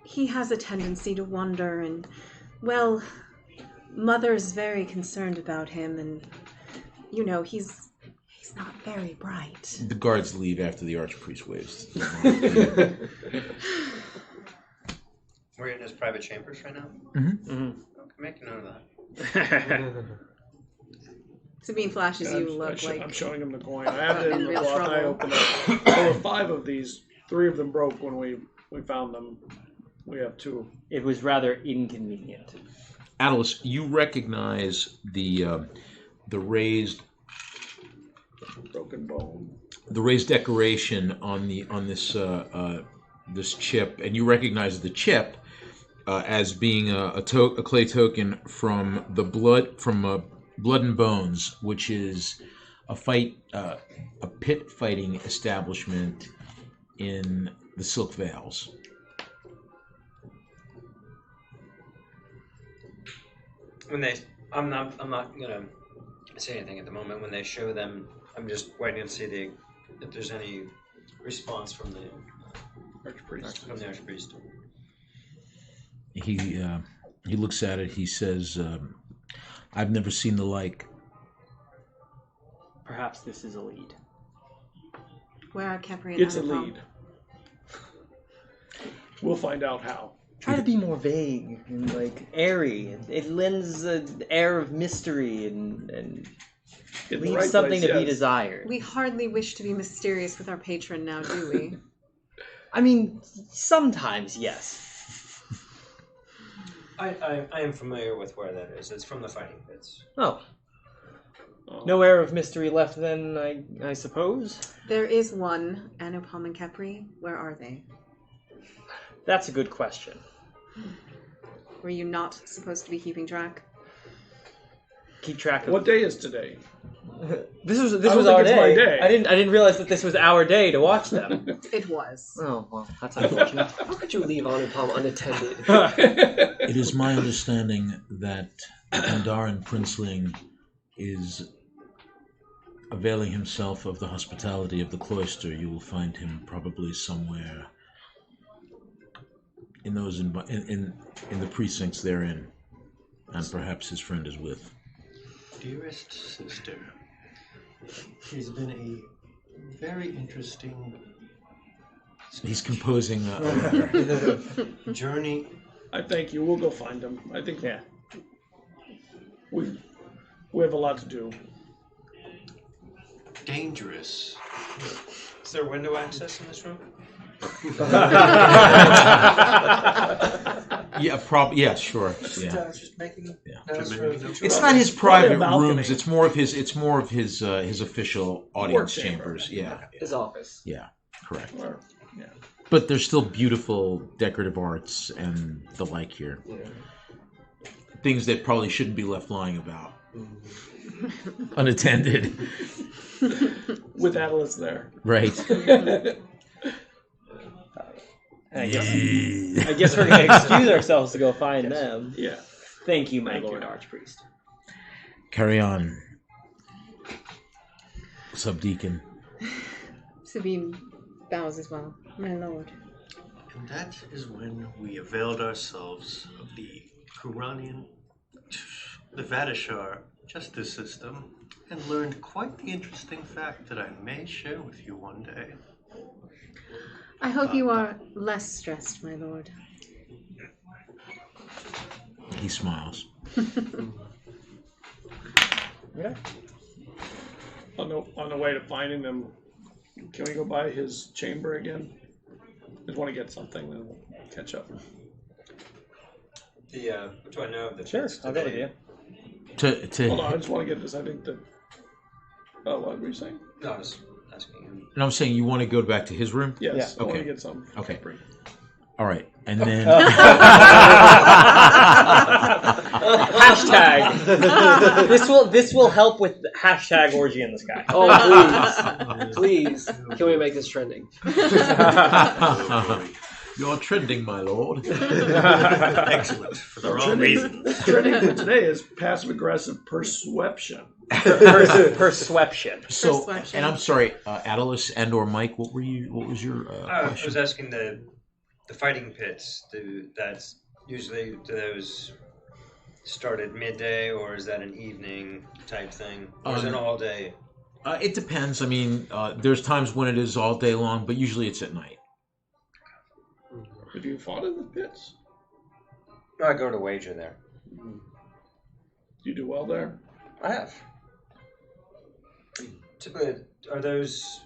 he has a tendency to wander, and, well, Mother's very concerned about him, and, you know, he's not very bright. The guards leave after the archpriest waves. We're in his private chambers right now. Mm-hmm. Okay, make a note of that. Sabine flashes you look I'm like showing him the coin. I have it in the real cloth. I trouble. opened it. There were 5 of these. 3 of them broke when we found them. We have 2. It was rather inconvenient. Atlas, you recognize the raised Broken bone. the raised decoration on this this chip, and you recognize the chip as being a clay token from the Blood and Bones, which is a pit fighting establishment in the Silk Vales. I'm not gonna say anything at the moment. When they show them, I'm just waiting to see if there's any response from the archpriest. He looks at it. He says, "I've never seen the like." Perhaps this is a lead. where are Capri and It's a Anupam? lead. We'll find out how. Try to be more vague and airy. It lends an air of mystery and In the leaves right something place, to be yes. desired. We hardly wish to be mysterious with our patron now, do we? I mean, sometimes yes. I am familiar with where that is. It's from the fighting pits. Oh, no air of mystery left then, I suppose. There is one, Anupam and Capri. Where are they? That's a good question. Were you not supposed to be keeping track? Keep track of. What day is today? This was I don't our think it's my day. day. I didn't realize that this was our day to watch them. It was. Oh well, that's unfortunate. How could you leave Anupam unattended? It is my understanding that Andaran Princeling is availing himself of the hospitality of the cloister. You will find him probably somewhere in those in the precincts therein, and perhaps his friend is with. Dearest sister, she's been a very interesting He's composing a letter. journey. I thank you. We'll go find him. I think Yeah. we have a lot to do. Dangerous. Is there window access in this room? Yeah, yeah, sure. Yeah. Just making Tremendous. It's not his private balcony. rooms. It's more of his official audience Work chamber. chambers. Yeah, His office. yeah, correct. Or, yeah. But there's still beautiful decorative arts and the like here. Yeah. Things that probably shouldn't be left lying about, unattended. With Atlas there. Right. I guess we're going to excuse ourselves to go find them. Yeah. Thank you, my Thank Lord you. Archpriest. Carry on, Subdeacon. Sabine bows as well. My lord. And that is when we availed ourselves of the the Vadishar justice system and learned quite the interesting fact that I may share with you one day. I hope you are less stressed, my lord. He smiles. Yeah. On the way to finding them, can we go by his chamber again? Just want to get something, then we'll catch up. Do I know of the Sure, pits? I'll go with you. Hold on, I To just want to get this. I think that. Oh, what were you saying? No, I was asking him. and I'm saying you want to go back to his room. Yes, Yeah. I want to Okay. get some. Okay. All right, and then Hashtag. This will help with hashtag orgy in the sky. Oh, please. Please. Can we make this trending? you're trending, my lord. Excellent, for the wrong reasons. Trending for today is passive aggressive perception. Perception. So, Persuasion. and I'm sorry, Atlas and/or Mike. What was your I question? was asking the fighting pits. That's usually do those start at midday, or is that an evening type thing, or is it an all day? It depends. I mean, there's times when it is all day long, but usually it's at night. Have you fought in the pits? I go to wager there. Do you do well there? I have. Are those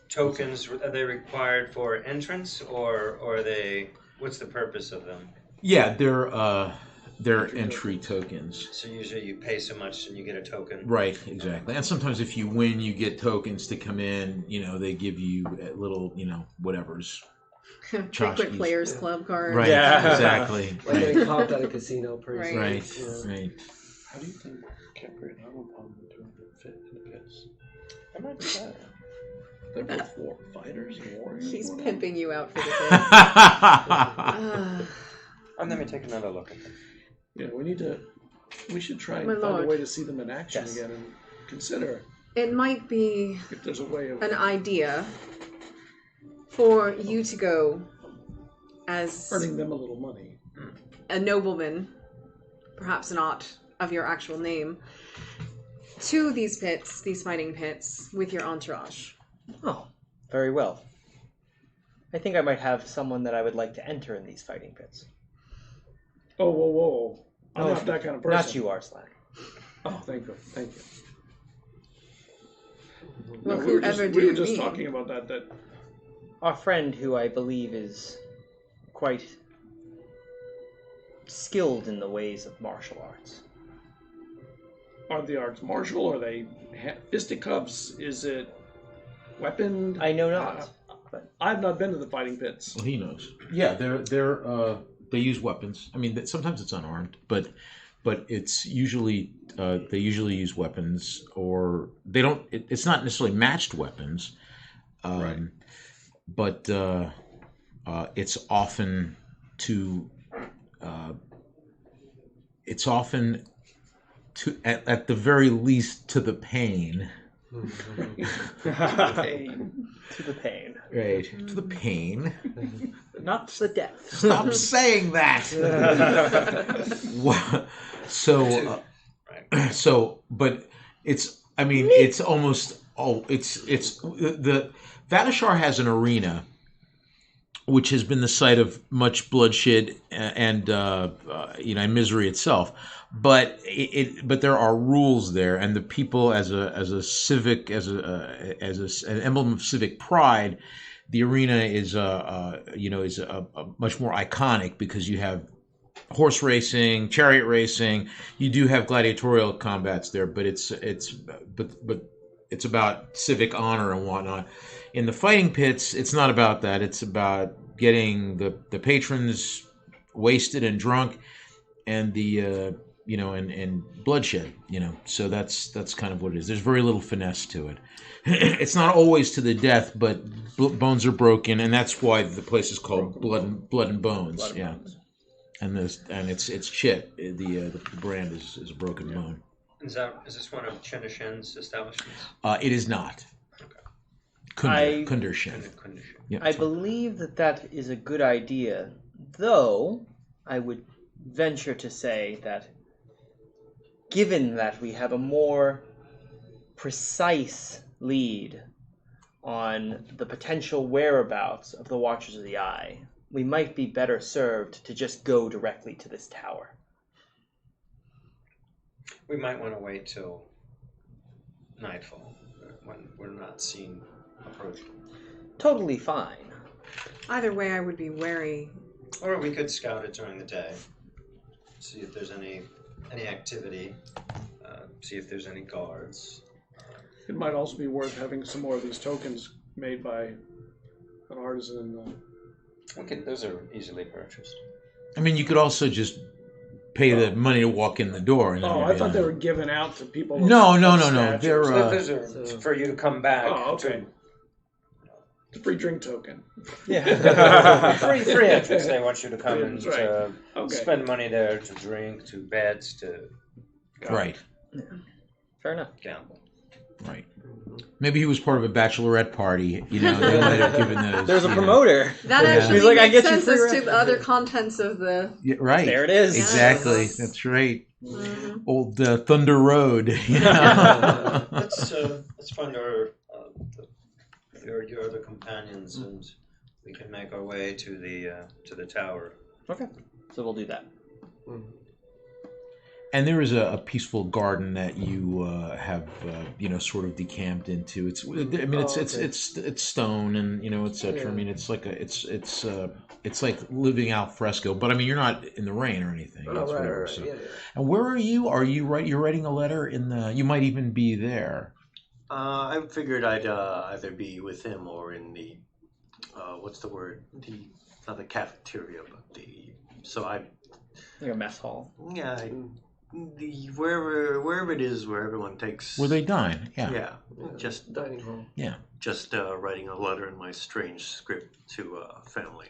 tokens, are they required for entrance, or are they, what's the purpose of them? Yeah, they're entry tokens. So usually you pay so much and you get a token. Right, exactly. And sometimes if you win, you get tokens to come in. They give you little, whatever's. Frequent Players Club card. Right, exactly. Like getting comped at a casino, per se. Right, Yeah. right. How do you think Kemper and Anupam would fit in the pits? I'm not sure. They're both fighters and warriors. He's or not? pimping you out for the pit. Let me take another look at them. Yeah, we should try and My find a lord. way to see them in action Yes. again and consider It might be if there's a way of an idea for you to go as earning them a little money. a nobleman, perhaps not of your actual name, to these pits, these fighting pits, with your entourage. Oh, very well. I think I might have someone that I would like to enter in these fighting pits. Oh, whoa. I'm No, not that kind of person. Not you, Arslan. Oh, thank you. Well, No, whoever do we you were just mean? talking about that Our friend, who I believe is quite skilled in the ways of martial arts. are the arts martial? Are they fisticuffs? Is it weapon? I know not. I've not been to the fighting pits. Well, he knows. Yeah, they use weapons. I mean, sometimes it's unarmed, but it's usually they usually use weapons, or they don't. It's not necessarily matched weapons, Right. but it's often at the very least to the pain. To the pain. Right. To the pain. Not to the death. Stop saying that. But it's. I mean, it's almost. Oh, it's the Vanishar has an arena, which has been the site of much bloodshed and and misery itself. But but there are rules there, and the people as a civic an emblem of civic pride. The arena is a much more iconic because you have horse racing, chariot racing. You do have gladiatorial combats there, but it's about civic honor and whatnot. In the fighting pits, it's not about that. It's about getting the patrons wasted and drunk, and the and bloodshed. So that's kind of what it is. There's very little finesse to it. It's not always to the death, but bones are broken, and that's why the place is called Blood and Bones. And it's Chit. The brand is a broken bone. Is this one of Chen Shen's establishments? It is not. Okay. Kunder Shen. Yeah, I believe that is a good idea, though I would venture to say that given that we have a more precise lead on the potential whereabouts of the Watchers of the Eye, we might be better served to just go directly to this tower. We might want to wait till nightfall, when we're not seen approaching. Totally fine. Either way, I would be wary. Or we could scout it during the day, see if there's any activity, see if there's any guards. It might also be worth having some more of these tokens made by an artisan. Those are easily purchased. I mean, you could also just pay the money to walk in the door. And I thought they were given out to people. No. Statues. They're those are for you to come back. Oh, okay. It's a free drink token. Yeah. free entrance. They want you to come and right. spend money there to drink, to beds, to right. Fair enough. gamble. Right. Maybe he was part of a bachelorette party. They might have given those. There's a promoter. That actually He's like, I makes get you sense free as to the other contents of the... Yeah, right. There it is. Exactly. Yes. That's right. Old Thunder Road. You know? Let's find your other companions, and we can make our way to the tower. Okay. So we'll do that. And there is a peaceful garden that you have, sort of decamped into. It's stone and etc. Yeah. I mean, it's like it's like living out fresco. But I mean, you're not in the rain or anything. Oh, It's right, whatever, right. so. Yeah. And where are you? Are you you're writing a letter in the? You might even be there. I figured I'd either be with him or in the what's the word? Not the cafeteria, but Like a mess hall. wherever it is where everyone takes. Where they dine? Yeah. Yeah, just Dining hall. Yeah. just writing a letter in my strange script to family.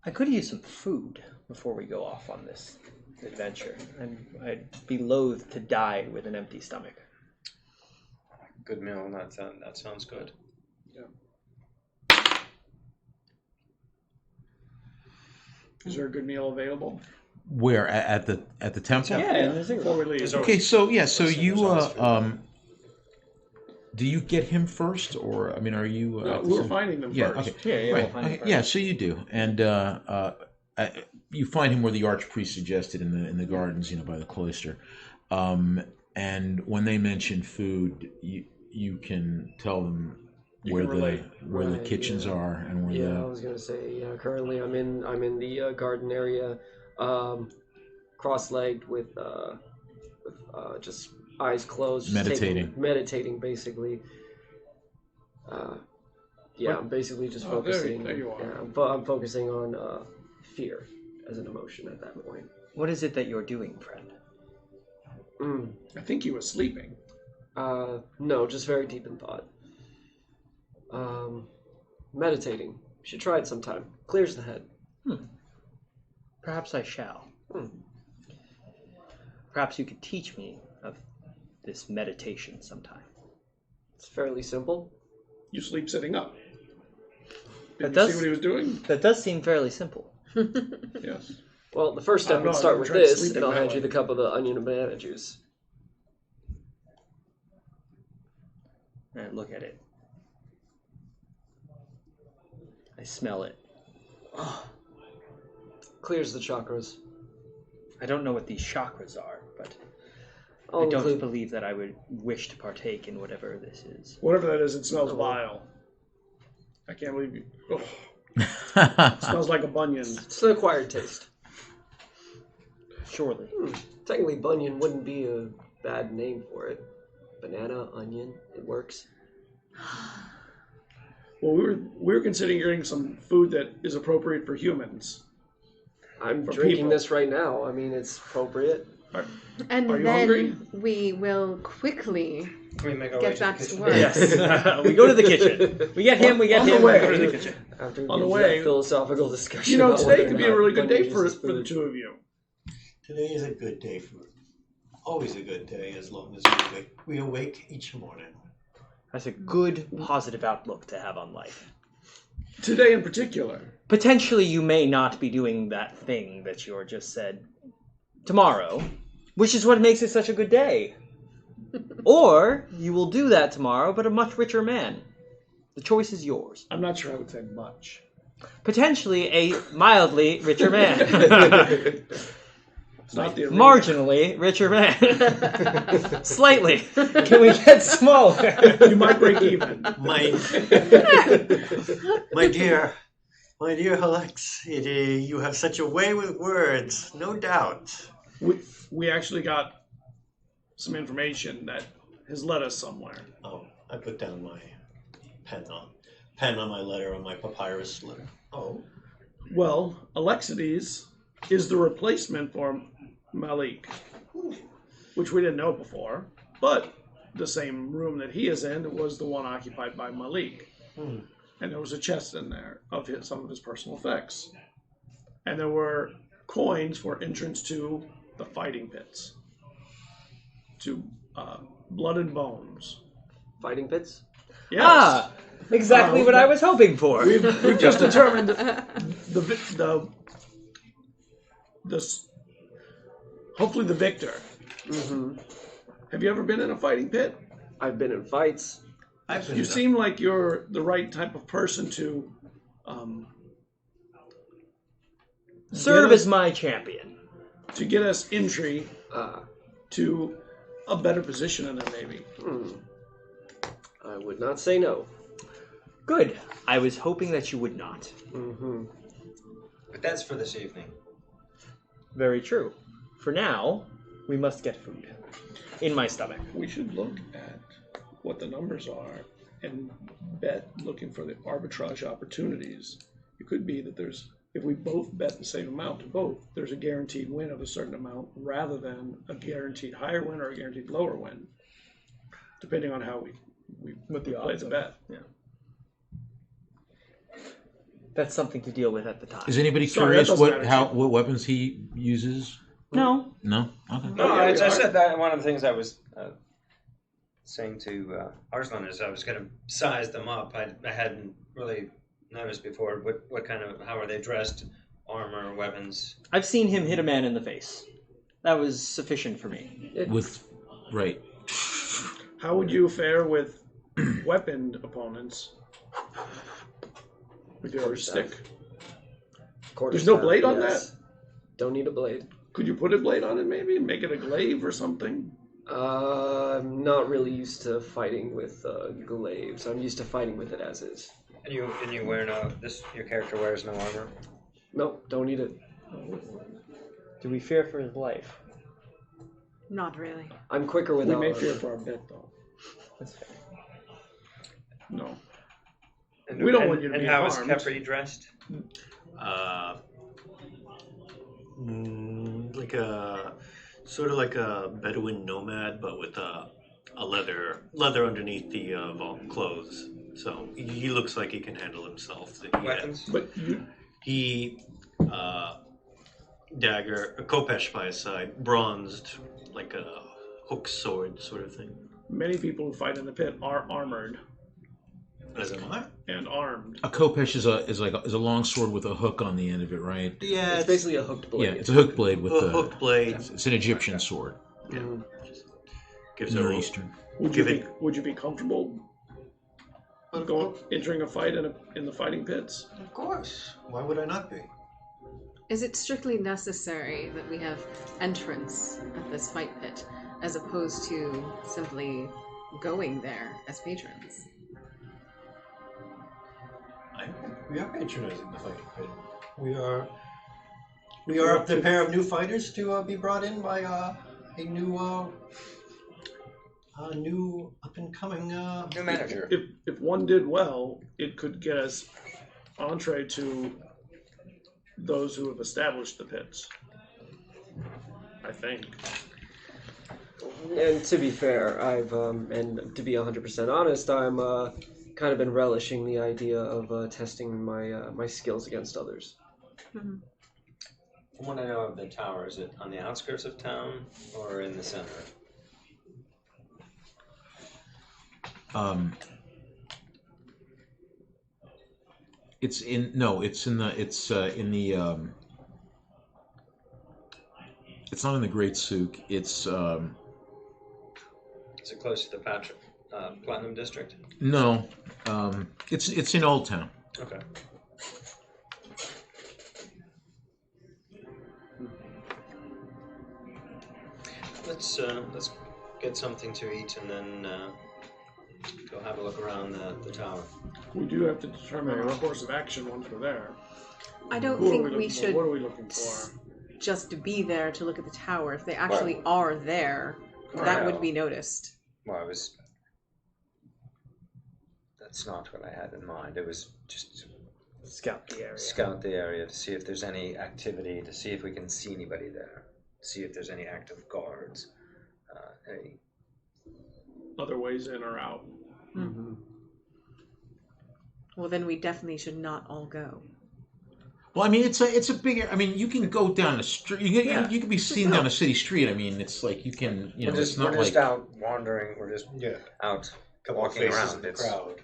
I could use some food before we go off on this adventure. I'd be loath to die with an empty stomach. Good meal. That sounds good. Is there a good meal available? Where at the temple? Yeah, Before we leave. Okay, so you do you get him first, or I mean, are you? No, we're finding them Yeah. first. Okay. Yeah, we'll Right. find him Okay, first. yeah. So you do, and you find him where the archpriest suggested in the gardens, by the cloister. And when they mention food, you can tell them You where can relate. the kitchens are and where Yeah, I was gonna say. Yeah, currently I'm in the garden area, cross-legged with just eyes closed, just meditating basically. I'm basically just focusing. There you are. Yeah, I'm focusing on fear as an emotion at that point. What is it that you're doing, friend? I think he was sleeping. No, just very deep in thought. Meditating. You should try it sometime. Clears the head. Perhaps I shall. Perhaps you could teach me of this meditation sometime. It's fairly simple. You sleep sitting up. That Did you does- see what he was doing? That does seem fairly simple. Yes. Well, the first step I'm would not start gonna with try to this, sleep and I'll in hand that you way. the cup of the onion and banana juice. And I look at it. I smell it. Clears the chakras. I don't know what these chakras are, but I'll I don't include- believe that I would wish to partake in whatever this is. Whatever that is, it smells vile. I can't believe you. Oh, it smells like a bunion. It's an acquired taste. Surely. Technically, bunion wouldn't be a bad name for it. Banana, onion, it works. Well, we were considering some food that is appropriate for humans. I'm For drinking people. this right now. I mean, it's appropriate. And Are you then hungry? we will quickly Can we make our way get to back the to kitchen? work. Yes. We go to the kitchen. We get him, we get On the him, way. we go to the kitchen. After we On get the into way- that philosophical discussion. You know, about today whether could or be a not really good bunion day juice for is the food. two of you. Today is a good day always a good day as long as we awake each morning. That's a good, positive outlook to have on life. Today in particular. Potentially, you may not be doing that thing that you just said tomorrow, which is what makes it such a good day. Or you will do that tomorrow, but a much richer man. The choice is yours. I'm not sure I would say much. Potentially a mildly richer man. It's not the arena. Marginally richer man. Slightly. Can we get smaller? You might break even. My dear Alex, you have such a way with words, no doubt. We actually got some information that has led us somewhere. Oh, I put down my pen on my letter, on my papyrus letter. Oh, Well, Alexides is the replacement for Malik, which we didn't know before, but the same room that he is in was the one occupied by Malik. And there was a chest in there of some of his personal effects. And there were coins for entrance to the fighting pits, to Blood and Bones. Fighting pits? Yes. Ah, exactly what I was hoping for. We've just determined the hopefully the victor. Mm-hmm. Have you ever been in a fighting pit? I've been in fights. You seem like you're the right type of person to Serve as my champion. to get us entry Ah. to a better position in there, maybe. I would not say no. Good. I was hoping that you would not. Mm-hmm. But that's for this evening. Very true. For now, we must get food. In my stomach. We should look at what the numbers are and bet looking for the arbitrage opportunities. It could be that if we both bet the same amount to both, there's a guaranteed win of a certain amount rather than a guaranteed higher win or a guaranteed lower win, depending on how we With the play odds the of bet. Yeah. That's something to deal with at the time. Is anybody Sorry, curious that doesn't matter. what weapons he uses? No. No? Okay. No, yeah, I we are. said that one of the things I was saying to Arslan is I was going to size them up. I hadn't really noticed before what kind of, how are they dressed, armor, weapons. I've seen him hit a man in the face. That was sufficient for me. Right. How would you fare with weaponed opponents? With your stick. There's no blade on that? Don't need a blade. Could you put a blade on it maybe and make it a glaive or something? I'm not really used to fighting with glaives. I'm used to fighting with it as is. And you wear your character wears no armor? Nope, don't need it. Do we fear for his life? Not really. I'm quicker We without may armor. fear for our bet though. That's fair. No. And, We don't want you to and be how is harmed. Kepri dressed? Like a sort of like a Bedouin nomad, but with a leather underneath the clothes. So he looks like he can handle himself. Weapons? But He dagger, a khopesh by his side, bronzed, like a hook sword sort of thing. many people who fight in the pit are armored As am I. and armed. A khopesh is a long sword with a hook on the end of it, right? Yeah, It's basically a hooked blade. Yeah, it's a hook blade with a hooked blade. It's an Egyptian sword, Yeah. Mhm. Gives Near a Eastern. Would you Give be comfortable entering a fight in the fighting pits? Of course. Why would I not be? Is it strictly necessary that we have entrance at this fight pit, as opposed to simply going there as patrons? We are patronizing the fighting pit. We are the pair of new fighters to be brought in by a new up and coming. New manager. If one did well, it could get us entree to those who have established the pits. I think. And to be fair, I've and to be 100% honest, I'm kind of been relishing the idea of testing my skills against others. Mm-hmm. From what I know of the tower, is it on the outskirts of town or in the center? It's in the it's not in the Great Souk. It's Is it close to the Platinum District? no, it's in Old Town. Okay. Let's get something to eat and then go have a look around the tower. We do have to determine our course of action once we're there. I don't Who are think we we looking for? should What are we looking for? just be there to look at the tower. If they actually are there, that would be noticed. Well, that's not what I had in mind. It was just Scout the area. scout the area to see if there's any activity, to see if we can see anybody there, see if there's any active guards, any. Other ways in or out. Mm-hmm. Well, then we definitely should not all go. Well, I mean, it's a bigger. I mean, you can go down the street. You can be seen down a city street. I mean, it's like you can. You know, We're it's not just like out wandering. We're just out Couple of walking faces around. in the It's crowd.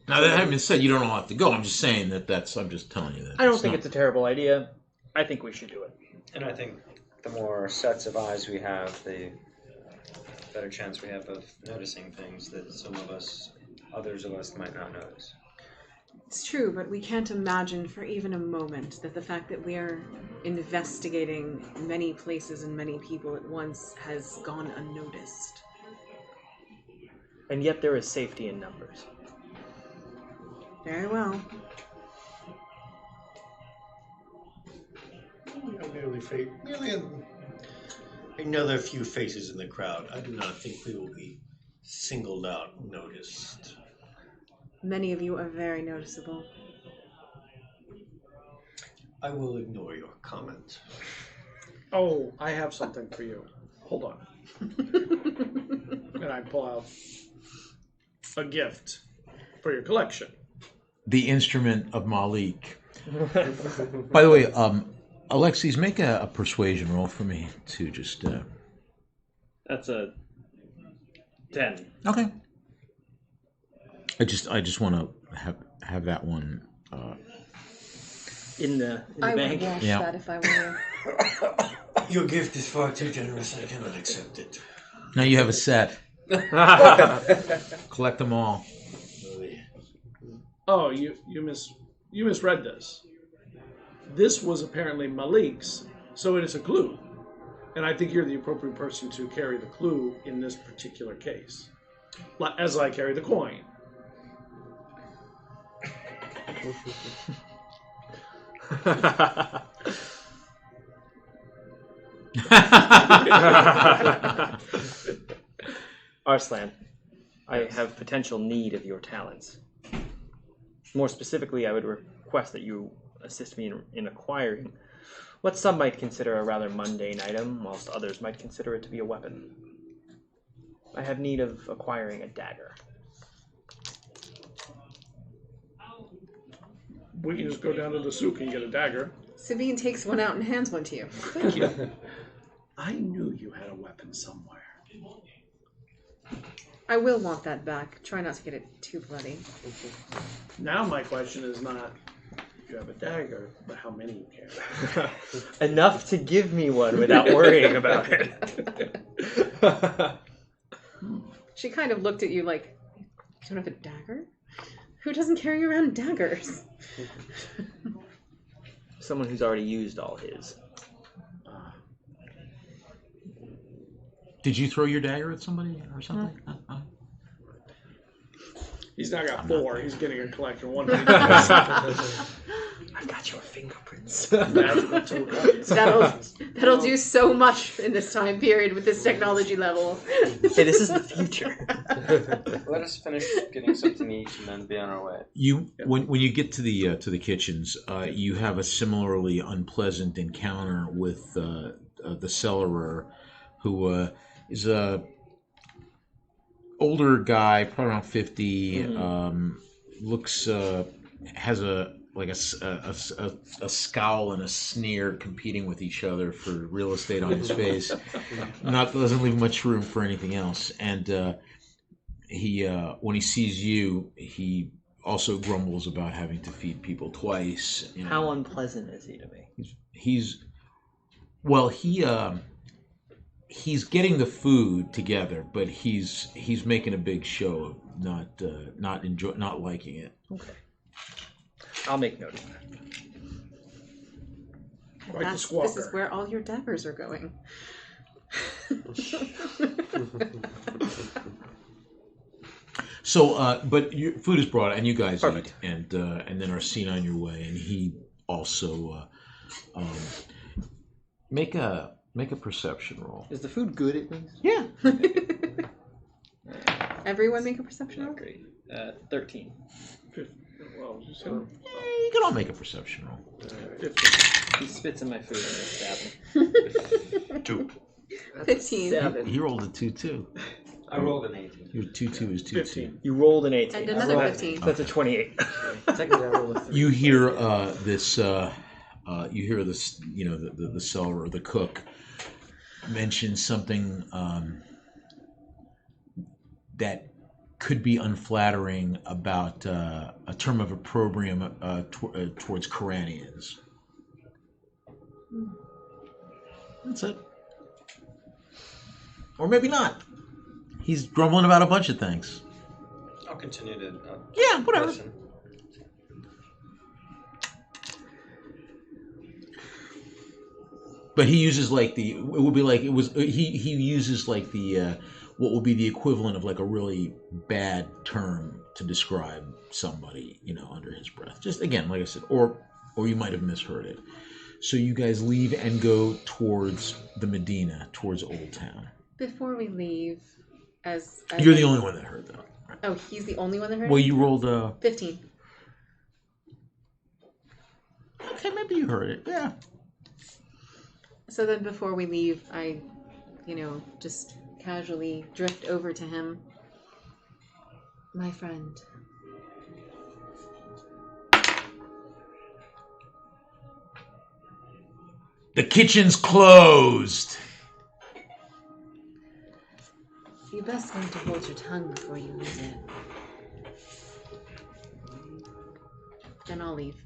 now that having been said, you don't all have to go. I'm just saying that's. I'm just telling you that. I don't it's think not- it's a terrible idea. I think we should do it. And I think the more sets of eyes we have, the better chance we have of noticing things that others of us might not notice. It's true, but we can't imagine for even a moment that the fact that we are investigating many places and many people at once has gone unnoticed. And yet there is safety in numbers. Very well. Merely another few faces in the crowd. I do not think we will be singled out, noticed. Many of you are very noticeable. I will ignore your comment. Oh, I have something for you. Hold on. And I pull out a gift for your collection. The instrument of Malik. By the way, Alexis, make a persuasion roll for me to just. That's a 10. Okay. I just want to have that one. In the I bank. would wash Yeah. that if I were you. Your gift is far too generous. I cannot accept it. Now you have a set. Collect them all. Oh, you misread this. This was apparently Malik's, so it is a clue. And I think you're the appropriate person to carry the clue in this particular case. As I carry the coin. Arslan, I have potential need of your talents. More specifically, I would request that you assist me in acquiring what some might consider a rather mundane item, whilst others might consider it to be a weapon. I have need of acquiring a dagger. We can just go down to the souk and get a dagger. Sabine takes one out and hands one to you. Thank you. I knew you had a weapon somewhere. I will want that back. Try not to get it too bloody. Now my question is not you have a dagger, but how many you carry. Enough to give me one without worrying about it. She kind of looked at you like, you don't have a dagger? Who doesn't carry around daggers? Someone who's already used all his. Did you throw your dagger at somebody or something? He's now got four. He's getting a collection. One. I've got your fingerprints. That'll do so much in this time period with this technology level. Hey, this is the future. Let us finish getting something to eat and then be on our way. When you get to the kitchens, you have a similarly unpleasant encounter with the cellarer, who is a older guy, probably around 50. Looks has a scowl and a sneer competing with each other for real estate on his face. Doesn't leave much room for anything else. And he when he sees you, he also grumbles about having to feed people twice. You know. How unpleasant is he to me? He's getting the food together, but he's making a big show of not liking it. Okay. I'll make note of that. Like This is where all your daggers are going. So, but your food is brought, and you guys Perfect. eat, and then are seen on your way. And he also make a perception roll. Is the food good at least? Yeah. Everyone make a perception roll? Great. 13. Well, you said You can all make a perception roll. 15. He spits in my food and they stab me. 2. 15. 7. He rolled a 2 too. I rolled an 18. Your 2 is 2. 15. You rolled an 18. And another 15. That's a 28. Technically, I rolled a 3. You hear this. You hear this. You know, the seller or the cook mention something that could be unflattering about a term of opprobrium towards Koranians. That's it. Or maybe not. He's grumbling about a bunch of things. I'll continue to. Yeah, whatever. Listen. But he uses like the. It would be like it was. He uses like the what would be the equivalent of like a really bad term to describe somebody, under his breath. Just again, like I said, or you might have misheard it. So you guys leave and go towards the Medina, towards Old Town. Before we leave, as You're the only one that heard that. Right? Oh, he's the only one that heard. Well, it? you rolled 15. Okay, maybe you heard it. Yeah. So then, before we leave, I, just casually drift over to him. My friend. The kitchen's closed. You best learn to hold your tongue before you use it. Then I'll leave.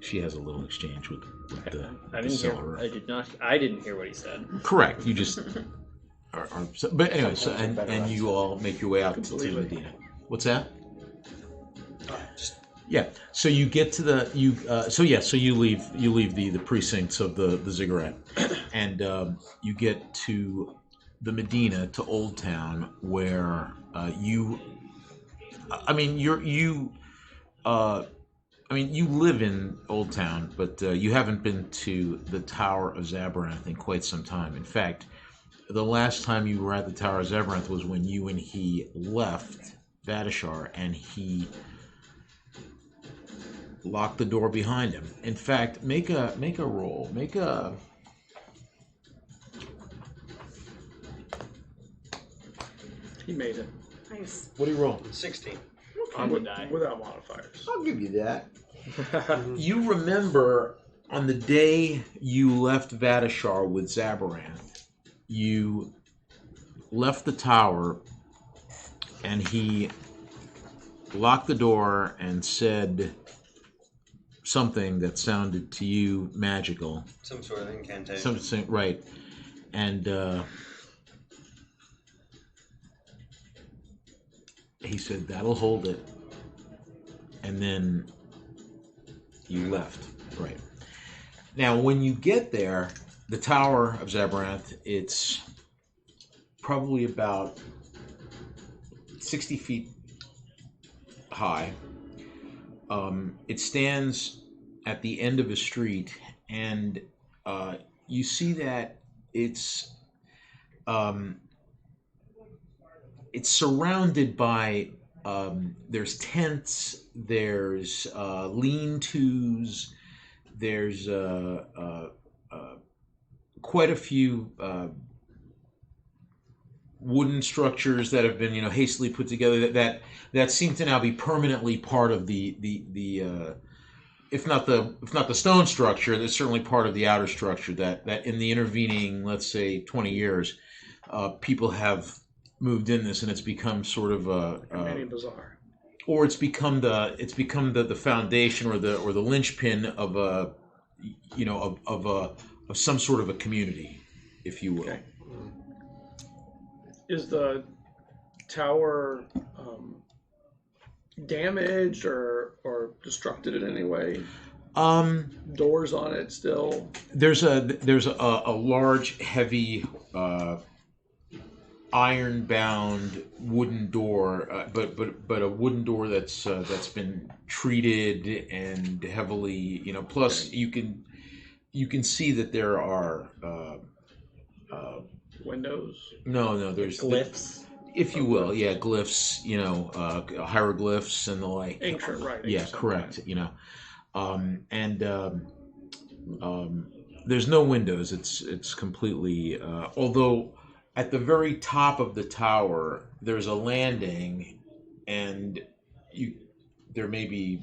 She has a little exchange with the I didn't seller. I didn't hear what he said. Correct. You just but anyway, so and you all make your way out to Medina. What's that? Yeah. So you get to the so you leave the precincts of the ziggurat, and you get to the Medina, to Old Town, where you live in Old Town, but you haven't been to the Tower of Zabaranth in quite some time. In fact, the last time you were at the Tower of Zabaranth was when you and he left Vadashar, and he locked the door behind him. In fact, make a roll. He made it. Nice. What do you roll? 16. I would die. Without modifiers. I'll give you that. You remember on the day you left Vadashar with Zabaranth, you left the tower, and he locked the door and said something that sounded to you magical. Some sort of incantation. Something, right. And he said, "That'll hold it." And then you left. Right. Now, when you get there, the Tower of Zabaranth, it's probably about 60 feet high. It stands at the end of a street, and you see that it's surrounded by there's tents, there's lean-tos, there's quite a few wooden structures that have been hastily put together that seem to now be permanently part of the if not the stone structure, that's certainly part of the outer structure that in the intervening, let's say, 20 years, people have moved in this, and it's become sort of a mini bazaar, or it's become the foundation or the linchpin of a of some sort of a community, if you will. Okay. Is the tower damaged or destructed in any way? Doors on it still? There's a large, heavy, iron-bound wooden door, but a wooden door that's been treated and heavily, Plus, you can see that there are windows. No, there's Glyphs. if you will, yeah, glyphs, hieroglyphs and the like. Ancient writing. Yeah, correct. There's no windows. It's completely. Although at the very top of the tower, there's a landing, and there may be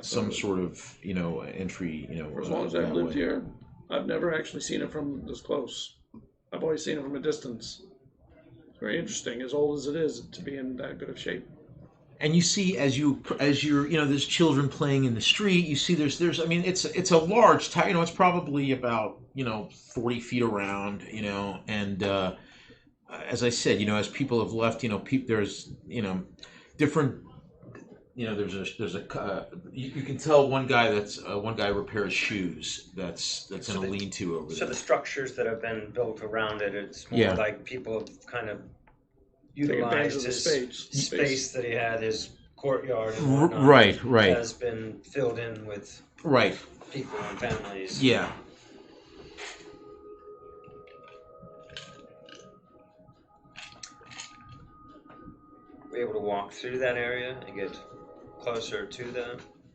some sort of entry. For as long as I've lived here, I've never actually seen it from this close. I've always seen it from a distance. It's very interesting, as old as it is, to be in that good of shape. and you see as you're there's children playing in the street. You see there's I mean it's a large tower. It's probably about 40 feet around. And as I said, as people have left, there's different. There's a you can tell one guy repairs shoes that's in a lean-to over there. So the structures that have been built around it, it's more like people have kind of utilized his space that he had, his courtyard and whatnot, right has been filled in with people and families. Yeah. We're able to walk through that area and get closer to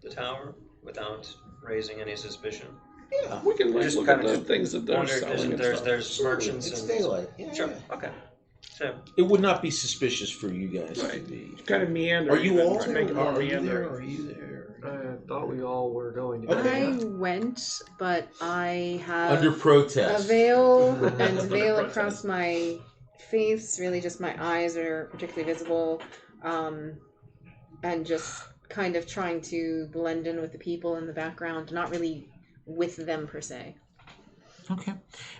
the tower without raising any suspicion. Yeah, we can Just look kind at of the just things that they're wonder if selling. there's merchants It's and daylight. Yeah, sure. yeah. Okay. So It would not be suspicious for you guys to Right. be. Kind of meandering. Are you all Trying to make it more Are you there? meandering. Are you there? I thought we all were going to. Okay. I went, but I have Under a protest. veil and veil across my face. Really, just my eyes are particularly visible, and just kind of trying to blend in with the people in the background, not really with them per se. Okay.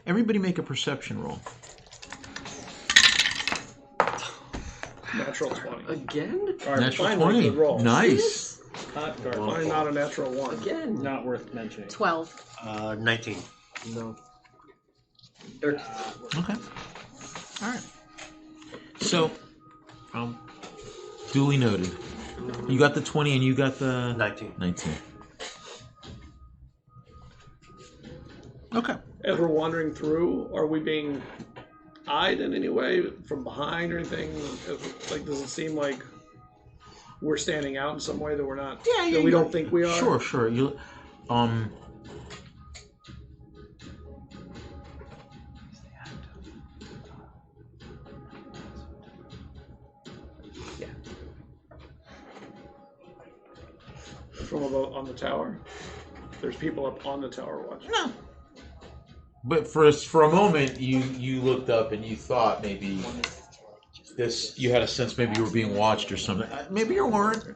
Everybody make a perception roll. Natural 20. Again? All right, Natural finally, 20. good roll. Nice. Not Finally, not a natural 1. Again? Not worth mentioning. 12. 19. No. Okay. All right. So, duly noted. You got the 20 and you got the 19. Okay. As we're wandering through, are we being eyed in any way from behind or anything? Like, does it seem like we're standing out in some way that we're not? Yeah, that we don't think we are. Sure. You, From about on the tower. There's people up on the tower watching. No. But for a moment, you looked up and you thought maybe you had a sense maybe you were being watched or something. Maybe you weren't.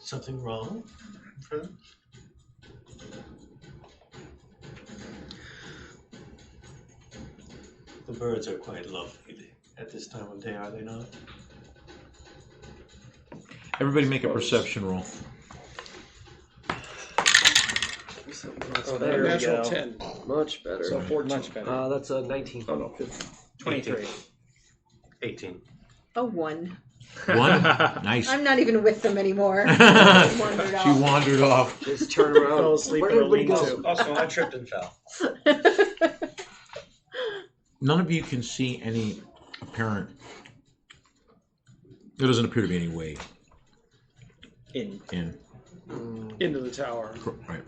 Something wrong? The birds are quite lovely at this time of day, are they not? Everybody make a perception roll. That's there better. we Natural go. 10. Much better. So 14. Much better. That's a 19. Oh no, 15. 23. 18. A 1. One? Nice. I'm not even with them anymore. I wandered She off. wandered off. Just turn around. Fell asleep Where in a did everybody lean-to. go? also I tripped and fell. None of you can see any apparent. There doesn't appear to be any way In. in. Into the tower. Right.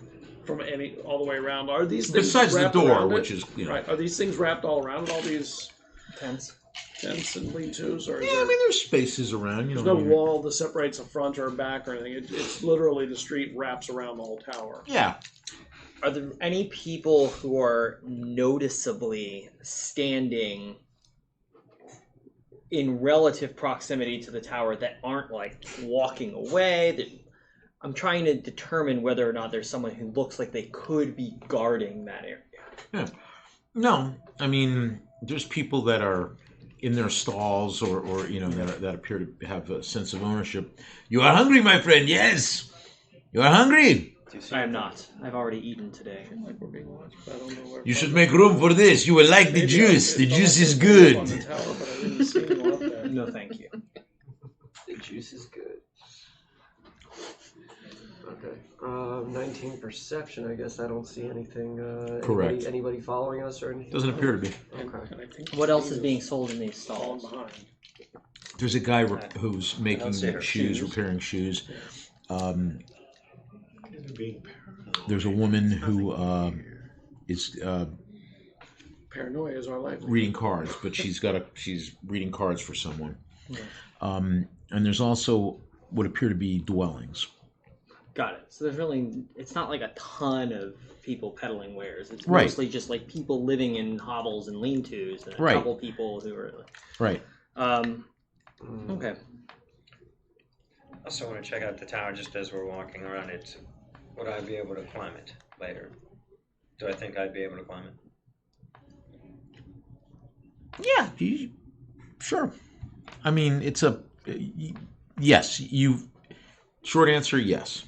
From all the way around. Are these things Besides the wrapped door, around it? which is Right. Are these things wrapped all around all these Tents. tents and lean-tos? Or is Yeah, I there, mean there's spaces around. there's no wall that separates a front or a back or anything? It's literally the street wraps around the whole tower. Yeah. Are there any people who are noticeably standing in relative proximity to the tower that aren't like walking away? That I'm trying to determine whether or not there's someone who looks like they could be guarding that area. Yeah. No, I mean there's people that are in their stalls or that appear to have a sense of ownership. You are hungry, my friend. Yes, you are hungry. I am not. I've already eaten today. I feel like we're being watched, but I don't know where. You should make room for this. You will like the Maybe juice. I- The it juice is felt like it was up on good. the tower, but I didn't see anyone up there. No, thank you. The juice is good. Okay. 19 perception. I guess I don't see anything. Correct. Anybody following us or anything? Doesn't appear to be. Okay. And I think What else is being sold in these falling stalls? behind. There's a guy who's making see her shoes, shoes. repairing shoes. They're being paranoid. There's a woman who is Paranoia is our life. reading cards, but she's reading cards for someone. And there's also what appear to be dwellings. Got it. So it's not like a ton of people peddling wares. It's Right. mostly just like people living in hovels and lean-tos and a Right. couple people who are... Right. Okay. I also want to check out the tower just as we're walking around it. Would I be able to climb it later? Do I think I'd be able to climb it? Yeah, sure. I mean, it's a yes. Short answer, yes.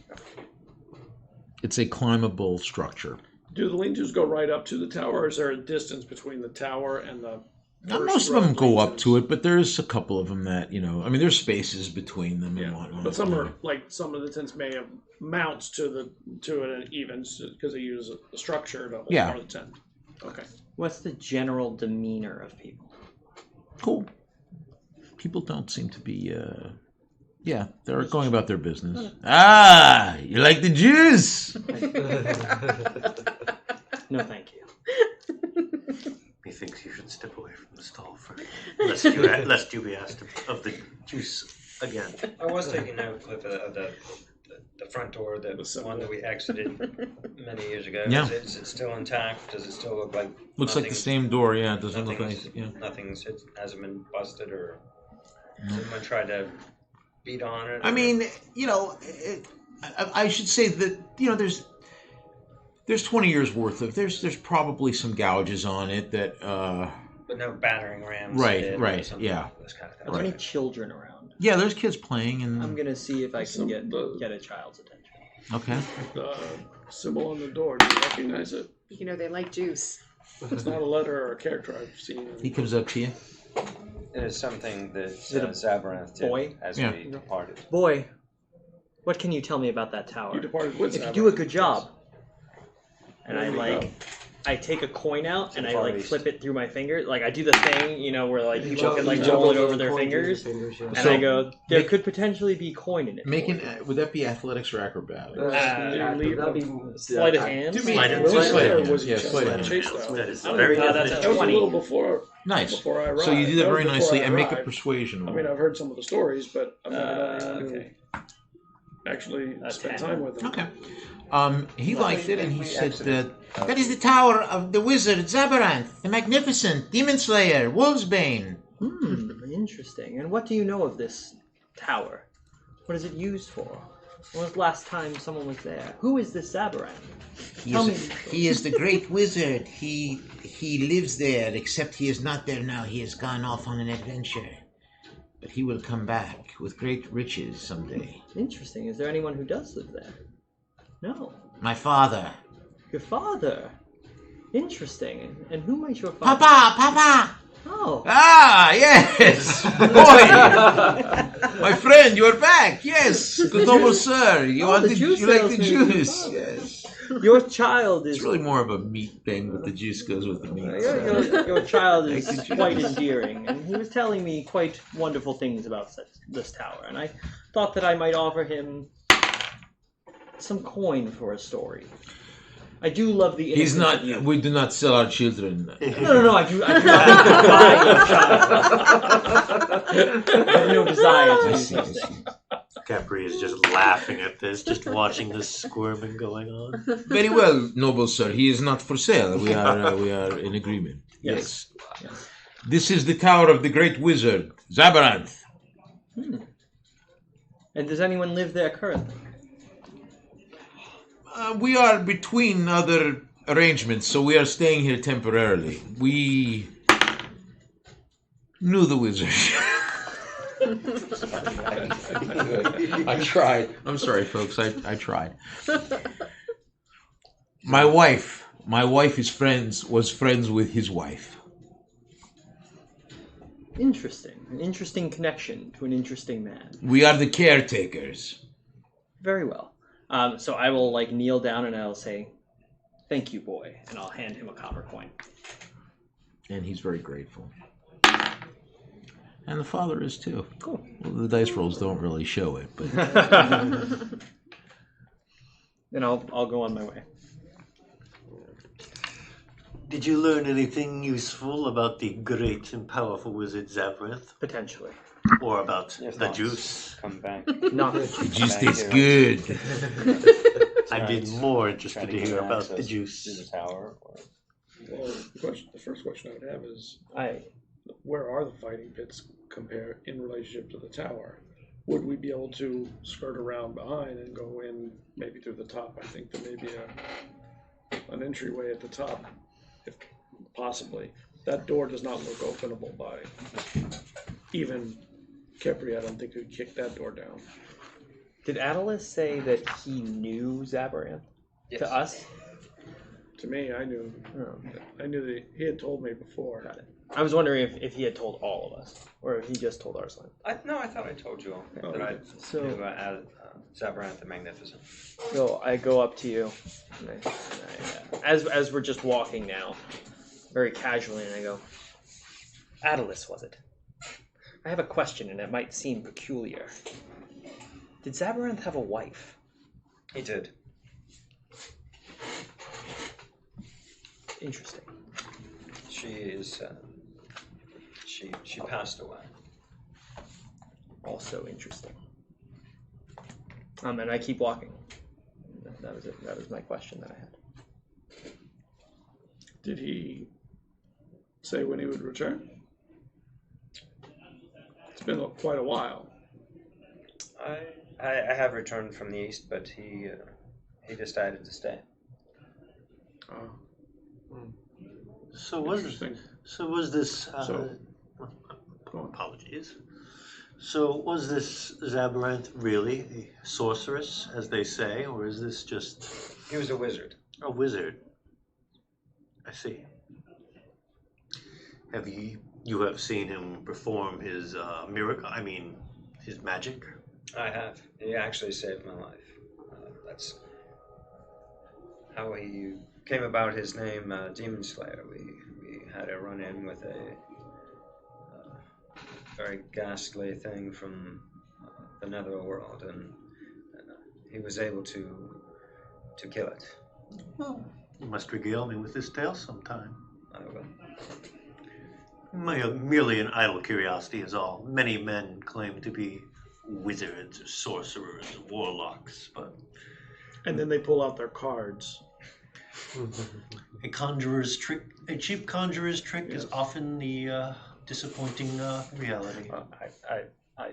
It's a climbable structure. Do the lean-tos go right up to the tower, or is there a distance between the tower and the? Most of them go up to it, but there's a couple of them that I mean, there's spaces between them and whatnot. But some are like some of the tents may have mounts to it even because they use a structure to hold part of the tent. Okay. What's the general demeanor of people? Cool. People don't seem to be. They're going about their business. Ah, you like the juice? No, thank you. He thinks you should step away from the stall first, lest you be asked of the juice again. I was taking note of the front door, the one that we exited many years ago. Yeah. Is it still intact? Does it still look like? Looks like the same door. Yeah, it doesn't look like. Yeah. Hasn't been busted or someone tried to beat on it. I mean, I should say that there's 20 years worth of there's probably some gouges on it that. But no battering rams. Right. Yeah. Are there any children around? Yeah, there's kids playing, and I'm gonna see if I can get a child's attention. Okay. The symbol on the door. Do you recognize it? They like juice. It's not a letter or a character I've seen. He comes up to you. It is something that it a Zabaranth did boy? as Yeah. we departed. Boy, what can you tell me about that tower? You departed with If you Zabaranth. do a good job, and There you go. I take a coin out and I far east. flip it through my fingers. Like I do the thing, where You people can juggle juggle it the over their coin through fingers, your fingers, yeah. and So, I go, there could potentially be coin in it. Would that be athletics or acrobatics? That'd be Sleight of hand. Do you mean Sleight of Will hand. Sleight or was Yeah, he sleight of hand. chased out? That is I don't very know. that's That was a 20. little before Nice. I arrived. So you do that very was before nicely I and make a arrived. persuasion I roll. mean, I've heard some of the stories, but I've never known anyone who Okay. actually That's spent 10. time with them. Okay. He liked it, and he said that is the tower of the wizard Zabaranth, the magnificent demon slayer, Wolfsbane. Interesting. And what do you know of this tower? What is it used for? When was the last time someone was there? Who is this Zabaranth? He is the great wizard. He lives there, except he is not there now. He has gone off on an adventure. But he will come back with great riches someday. Interesting. Is there anyone who does live there? No. My father. Your father. Interesting. And who might your father? Papa! Oh. Ah, yes! Boy! My friend, you're back! Yes! Good noble sir! You Oh, the like juice the salesman. juice? Oh. Yes. Your child is It's really more of a meat thing, but the juice goes with the meat. your child is Thank you, quite Jesus. endearing, and he was telling me quite wonderful things about this tower, and I thought that I might offer him some coin for a story. I do love the He's innocence not. of youth. We do not sell our children. No, I do not buy your child. I have no desire to I do see. such things. Capri is just laughing at this, just watching this squirming going on. Very well, noble sir. He is not for sale. We are in agreement. Yes. This is the tower of the great wizard Zabaranth. And does anyone live there currently? We are between other arrangements, so we are staying here temporarily. We knew the wizard. I tried. I'm sorry, folks. I tried. My wife was friends with his wife. Interesting. An interesting connection to an interesting man. We are the caretakers. Very well. So I will kneel down and I'll say, "Thank you, boy," and I'll hand him a copper coin. And he's very grateful. And the father is too. Cool. Well, the dice rolls don't really show it, but Then I'll go on my way. Did you learn anything useful about the great and powerful wizard Zabaranth? Potentially. Or about Your the thoughts. juice? Come back. Not it just Back tastes here. good. I'd be more Trying interested to to gain hear about access the to juice. the tower. Or... Well, the first question I would have is, I where are the fighting pits compare in relationship to the tower? Would we be able to skirt around behind and go in maybe through the top? I think there may be an entryway at the top, if possibly. That door does not look openable by even Kepri. I don't think could kick that door down. Did Attalus say that he knew Zabaranth? Yes. To us? To me, I knew. Oh. I knew that he had told me before. Got it. I was wondering if he had told all of us, or if he just told Arslan. No, I thought I told you all Oh, that I so- knew Zabaranth the Magnificent. So I go up to you, and as we're just walking now, very casually, and I go, Attalus, was it? I have a question, and it might seem peculiar. Did Zabaranth have a wife? He did. Interesting. She is. She passed away. Also interesting. And I keep walking. That was it. That was my question that I had. Did he say when he would return? It's been quite a while. I have returned from the east, but he decided to stay. So was Interesting. this? Apologies. So was this Zabaranth really a sorceress, as they say, or is this just He was a wizard. a wizard? I see. Have you have seen him perform his miracle? I mean, his magic. I have. He actually saved my life. That's how he came about his name, Demon Slayer. We had a run-in with a very ghastly thing from the netherworld, and he was able to kill it. Well, you must regale me with this tale sometime. I will. Merely an idle curiosity is all. Many men claim to be wizards or sorcerers or warlocks, but And then they pull out their cards. a conjurer's trick, a cheap conjurer's trick, is often the disappointing reality. I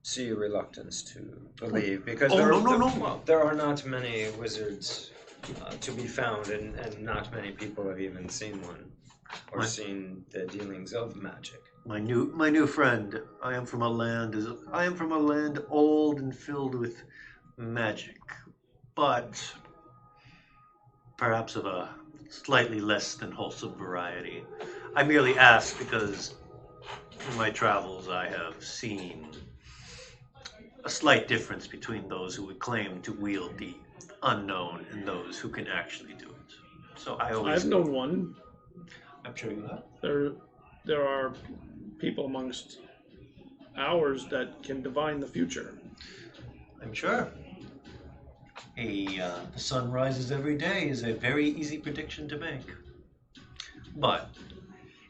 see your reluctance to believe because No. there are not many wizards to be found, and not many people have even seen one or seen the dealings of magic. My new friend, I am from a land old and filled with magic, but perhaps of a slightly less than wholesome variety. I merely ask because in my travels I have seen a slight difference between those who would claim to wield the unknown and those who can actually do it. So I've known one. I'm sure you have. There are people amongst ours that can divine the future. I'm sure. The sun rises every day is a very easy prediction to make. But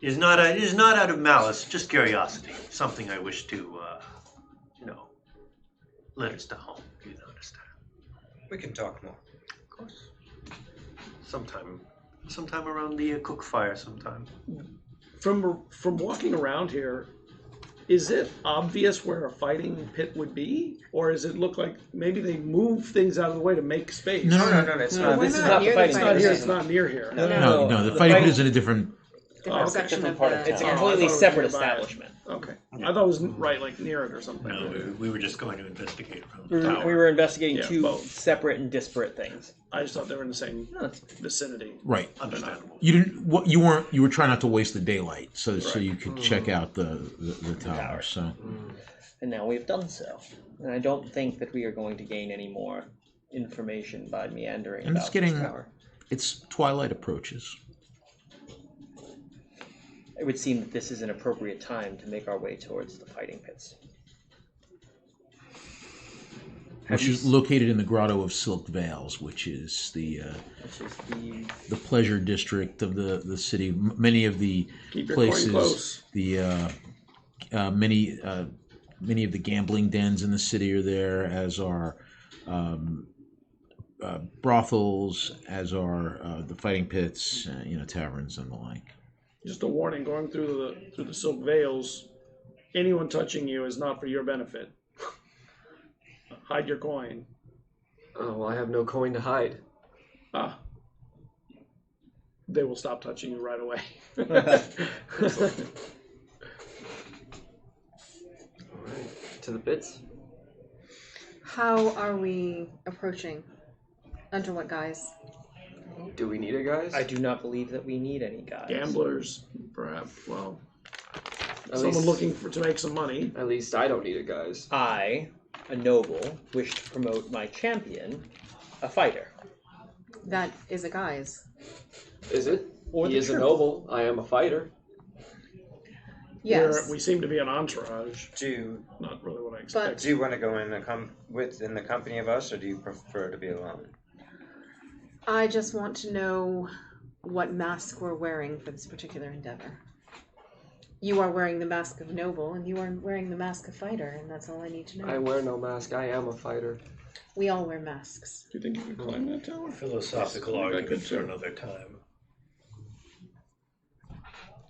it is not out of malice, just curiosity. Something I wish to, let us to home, if you understand. We can talk more. Of course. Sometime around the cook fire sometime. From walking around here, is it obvious where a fighting pit would be? Or does it look like maybe they move things out of the way to make space? No, it's not. This is not not the near the fighting It's pit. not here, pit. it's not near here. No, the fighting pit is in a different. Different okay. section Different of part the of It's a town. completely I thought it was separate nearby it. establishment. Okay. I thought it was right, like near it or something. No, we were just going to investigate from We the tower. were investigating Yeah, two both. separate and disparate things. I just thought they were in the same No, it's vicinity. Right. Understandable. You didn't. What you weren't. You were trying not to waste the daylight, so Right. you could check out the tower. tower. So And now we've done so. And I don't think that we are going to gain any more information by meandering And it's about getting- this tower. it's twilight approaches. It would seem that this is an appropriate time to make our way towards the fighting pits. Have Which you is located in the Grotto of Silk Vales, which is the Which is the pleasure district of the city. Many of the Keep your coin places, close. the many of the gambling dens in the city are there, as are brothels, as are the fighting pits, taverns and the like. Just a warning: going through the Silk Vales, anyone touching you is not for your benefit. Hide your coin. Oh, well, I have no coin to hide. Ah. They will stop touching you right away. Alright, to the bits. How are we approaching? Under what guise? Do we need it, guys? I do not believe that we need any guys. Gamblers, perhaps. Well, At someone least- looking to make some money. At least I don't need it, guys. I, a noble, wish to promote my champion, a fighter. That is a guise. Is it? Or He the is a truth. noble. I am a fighter. Yes. We seem to be an entourage. Do Not really what I expected. you want to go in the company of us, or do you prefer to be alone? I just want to know what mask we're wearing for this particular endeavor. You are wearing the mask of noble, and you are wearing the mask of fighter, and that's all I need to know. I wear no mask. I am a fighter. We all wear masks. Do you think you could climb that tower? Philosophical Yes, I argument could for too. another time.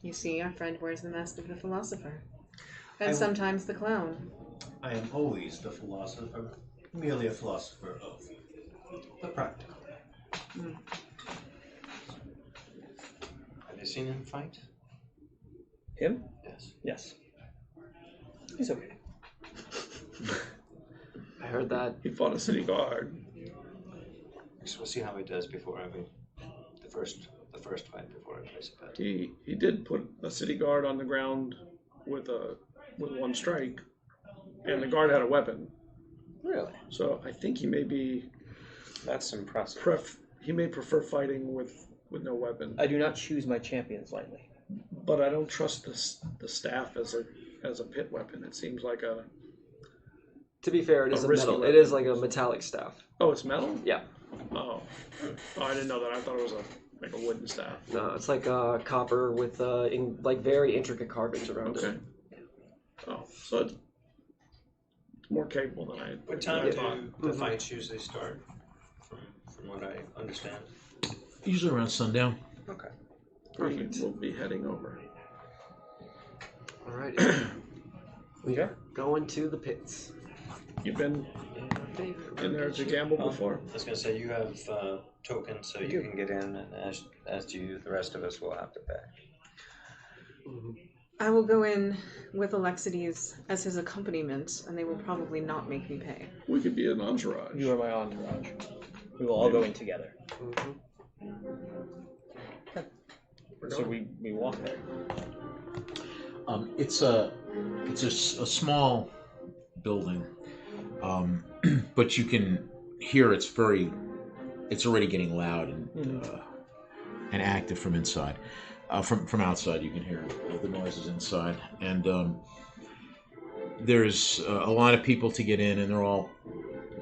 You see, our friend wears the mask of the philosopher. And I- sometimes the clown. I am always the philosopher, merely a philosopher of the practical. Have you seen him fight? Him? Yes. Yes. He's okay. I heard that. He fought a city guard. So we'll see how he does before the first fight before I place a bet. He did put a city guard on the ground with one strike, and the guard had a weapon. Really? So I think he may be That's impressive. he may prefer fighting with no weapon. I do not choose my champions lightly. But I don't trust the staff as a pit weapon. It seems like a To be fair, it is A a risky metal. weapon. It is like a metallic staff. oh, it's metal. Yeah. Oh, I didn't know that. I thought it was like a wooden staff. No, it's like copper with like very intricate carvings around Okay. it. Oh, so it's more capable than I. What time than I do thought. the fights usually start? From what I understand. Usually around sundown. Okay. Perfect. We will be heading over. Alrighty. We Okay. go into the pits. You've been in there to gamble before? I was going to say, you have tokens, so you can get in, and as do you, the rest of us will have to pay. I will go in with Alexides as his accompaniment, and they will probably not make me pay. We could be an entourage. You are my entourage. We will all go in together. So we walk there. It's a small building, but you can hear it's already getting loud and active from inside. From outside, you can hear the noises inside, and there's a lot of people to get in, and they're all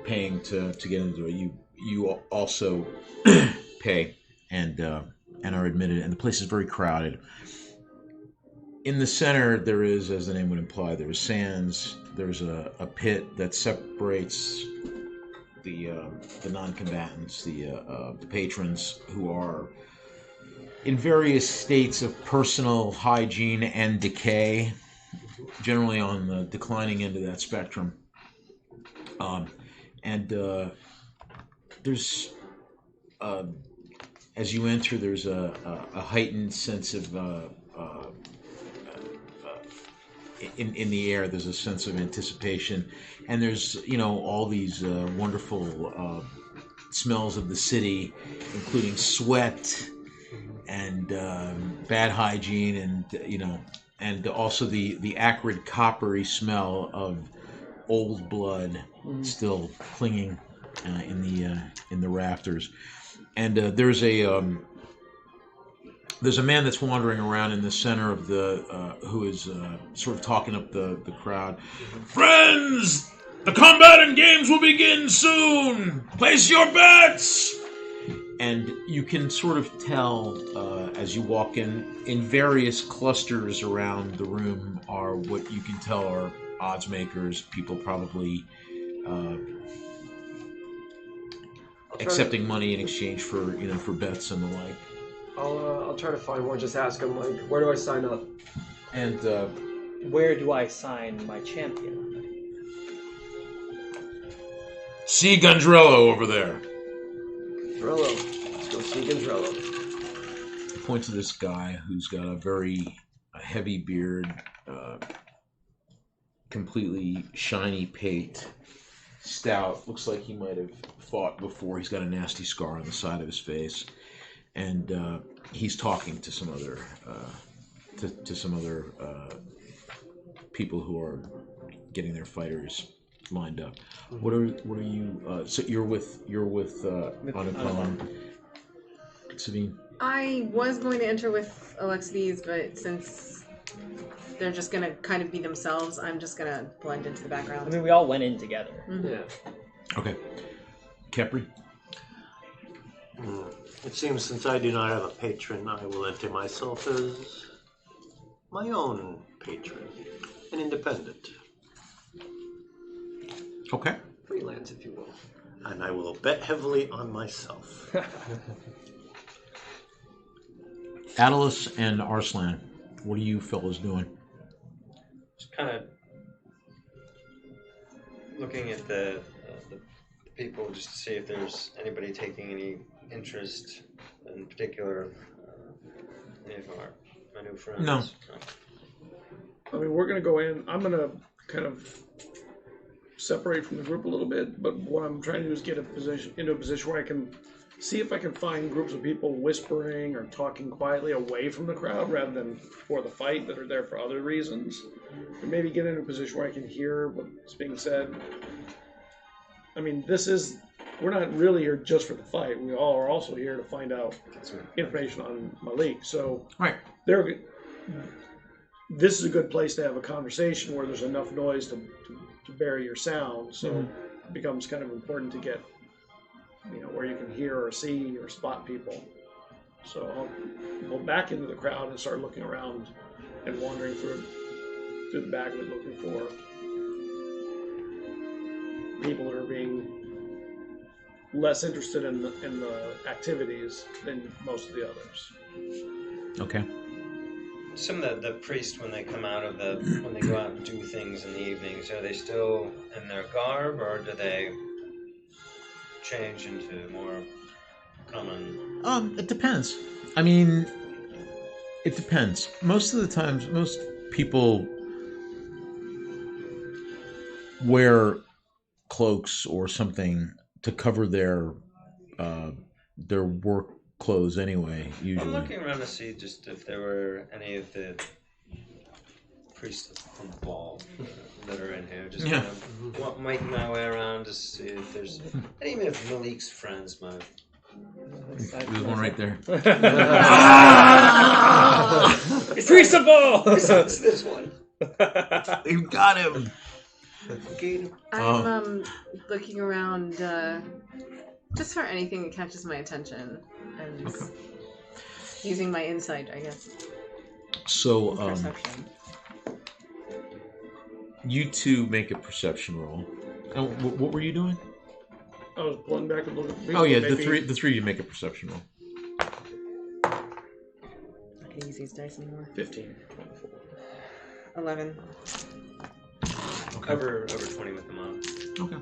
paying to get into it. You also pay and are admitted, and the place is very crowded. In the center, there is, as the name would imply, there's sands. There's a pit that separates the non-combatants, the patrons, who are in various states of personal hygiene and decay, generally on the declining end of that spectrum. There's, as you enter, there's a heightened sense of in the air. There's a sense of anticipation, and there's all these wonderful smells of the city, including sweat and bad hygiene, and also the acrid coppery smell of old blood still clinging in the rafters. And there's a man that's wandering around in the center of who is sort of talking up the crowd. Friends, the combat and games will begin soon. Place your bets. And you can sort of tell as you walk in various clusters around the room are what you can tell are odds makers, people probably accepting money in exchange for bets and the like. I'll try to find one. Just ask him, like, where do I sign up? And where do I sign my champion? See Gundrello over there. Drello. Let's go see Drello. Point to this guy who's got a very heavy beard, completely shiny pate, stout. Looks like he might have fought before. He's got a nasty scar on the side of his face, and he's talking to some other people who are getting their fighters lined up. What are you? So you're with Anupam, Sabine. I was going to enter with Alexides, but since they're just going to kind of be themselves, I'm just going to blend into the I background. mean, we all went in together. Mhm. Yeah. Okay, Capri. It seems since I do not have a patron, I will enter myself as my own patron, an independent. Okay. Freelance, if you will. And I will bet heavily on myself. Attalus and Arslan, what are you fellas doing? Just kind of looking at the people just to see if there's anybody taking any interest in particular. Any of my new friends. No. I mean, we're going to go in. I'm going to kind of separate from the group a little bit, but what I'm trying to do is get into a position where I can see if I can find groups of people whispering or talking quietly away from the crowd rather than for the fight that are there for other reasons. And maybe get into a position where I can hear what's being said. I mean, we're not really here just for the fight. We all are also here to find out information on Malik. So Right. this is a good place to have a conversation where there's enough noise to bury your sound. So it becomes kind of important to get, where you can hear or see or spot people. So I'll go back into the crowd and start looking around and wandering through the back of it, looking for people that are being less interested in the activities than most of the others. Okay. Some of the priests, when they come out of when they go out and do things in the evenings, are they still in their garb, or do they change into more common? It depends. I mean, it depends. Most of the times, most people wear cloaks or something to cover their work clothes anyway, usually. I'm looking around to see just if there were any of the priests on the ball that are in here. Just kind of making my way around to see if there's any of Malik's friends might. There's one right there. It's reasonable! It's this one. You've got him. I'm looking around just for anything that catches my attention and using my insight, I guess. So, Perception. you two make a perception roll. Oh, what were you doing? I was pulling back and looking at people. Oh yeah, maybe... the three of you make a perception roll. I can't use these dice anymore. 15. 11. Okay. Over 20 with them on. Okay.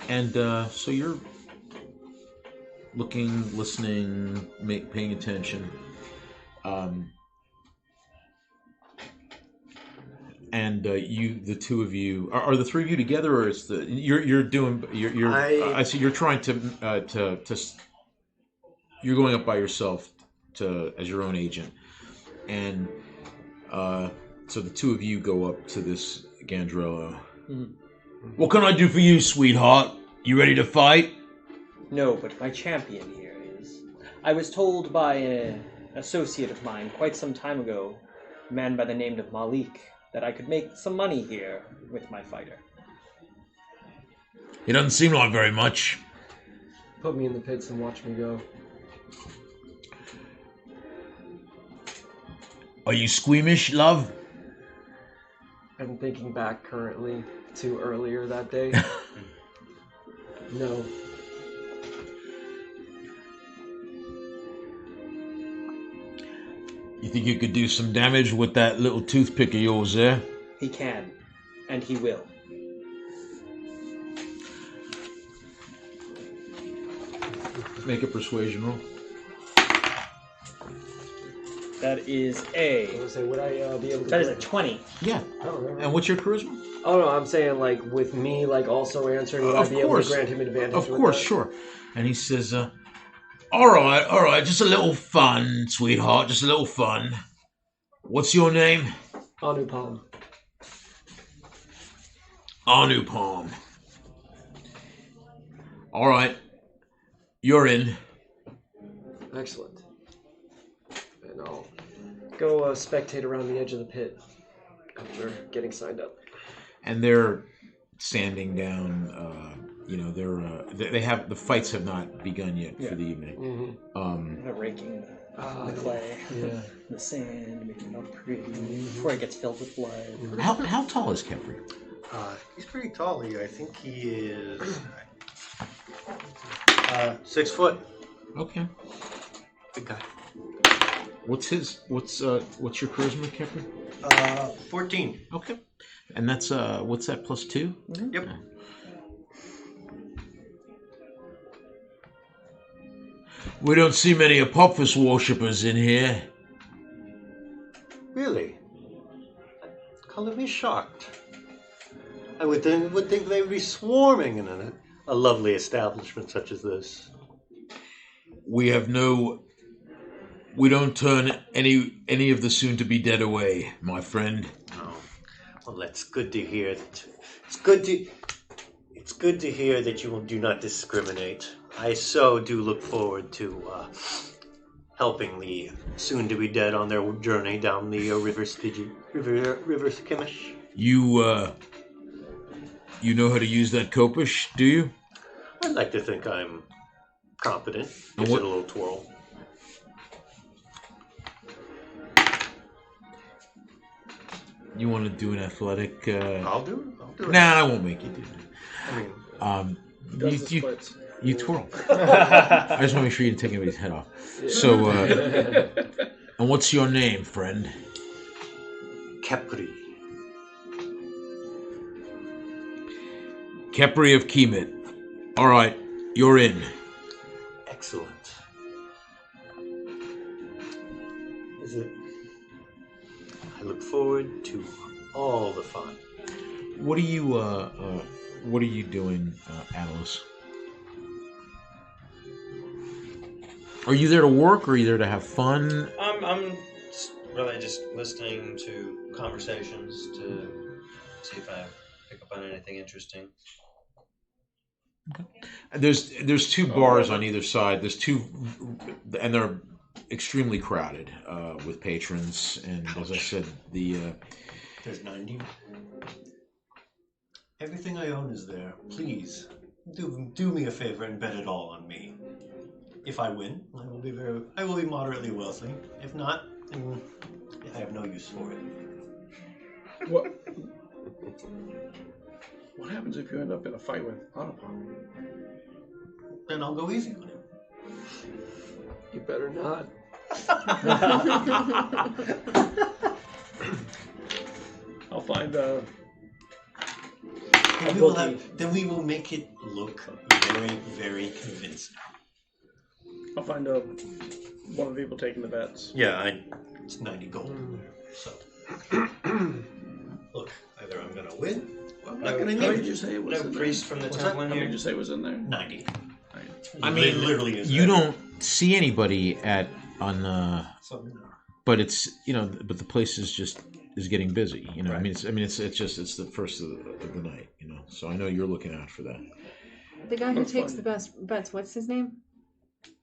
And so you're looking, listening, paying attention. And the two of you, are the three of you together, or is I see you're trying to you're going up by yourself as your own agent, and so the two of you go up to this Gandrello. Mhm. What can I do for you, sweetheart? You ready to fight? No, but my champion here is. I was told by an associate of mine quite some time ago, a man by the name of Malik, that I could make some money here with my fighter. It doesn't seem like very much. Put me in the pits and watch me go. Are you squeamish, love? I'm thinking back currently to earlier that day. No. You think you could do some damage with that little toothpick of yours there? He can, and he will. Make a persuasion roll. That is I was gonna say, would I be able to? that do is a it? 20. Yeah. Oh, And what's your charisma? oh no, I'm saying like with me like also answering, would I Of be able course. to grant him advantage? Of with course, that? sure. And he says, all right, just a little fun, sweetheart, just a little fun. What's your name? Anupam. Anupam. All right, you're in. Excellent. And I'll go spectate around the edge of the pit after getting signed up. And they're sanding down. They have the fights have not begun yet for the evening. Mm-hmm. They're raking the clay, the sand, making it all pretty before it gets filled with blood. How tall is Kepri? He's pretty tall. I think he is 6 foot. Okay. Big guy. What's your charisma, Kepri? 14. Okay. And that's what's that, +2? Yep. We don't see many Apophis worshippers in here. Really? Color me shocked. I would think they would be swarming in a lovely establishment such as this. We don't turn any of the soon-to-be dead away, my friend. Oh, well, that's good to hear. It's good to hear that you do not discriminate. I so do look forward to helping the soon-to-be dead on their journey down the River Skimish. You know how to use that kopish, do you? I'd like to think I'm competent. And Gives what- it a little twirl. You want to do an athletic? I'll do it. Nah, I won't make you do I mean, that. Does the splits. You twirl. I just want to make sure you didn't take anybody's head off. So, and what's your name, friend? Kepri. Kepri of Kemet. All right, you're in. Excellent. Is it? I look forward to all the fun. What are you doing, Atlas? Are you there to work, or are you there to have fun? I'm really just listening to conversations to see if I pick up on anything interesting. There's two bars on either side. There's two, and they're extremely crowded with patrons. And as I said, There's 90. Everything I own is there. Please, do me a favor and bet it all on me. If I win, I will be moderately wealthy. If not, then I have no use for it. What happens if you end up in a fight with Anupam? Then I'll go easy on him. You better not. I'll find Then we will make it look very, very convincing. I'll find one of the people taking the bets. Yeah, it's 90 gold. So, look, either I'm gonna win, or I'm not gonna How need did you it. say it was No in priest from the temple in there? How here. did you say it was in there? 90. I mean, literally is you there. don't see anybody So, but it's but the place is getting busy. Right. Right. It's the first of the night. So I know you're looking out for that. The guy who That's takes fine. the best bets, what's his name?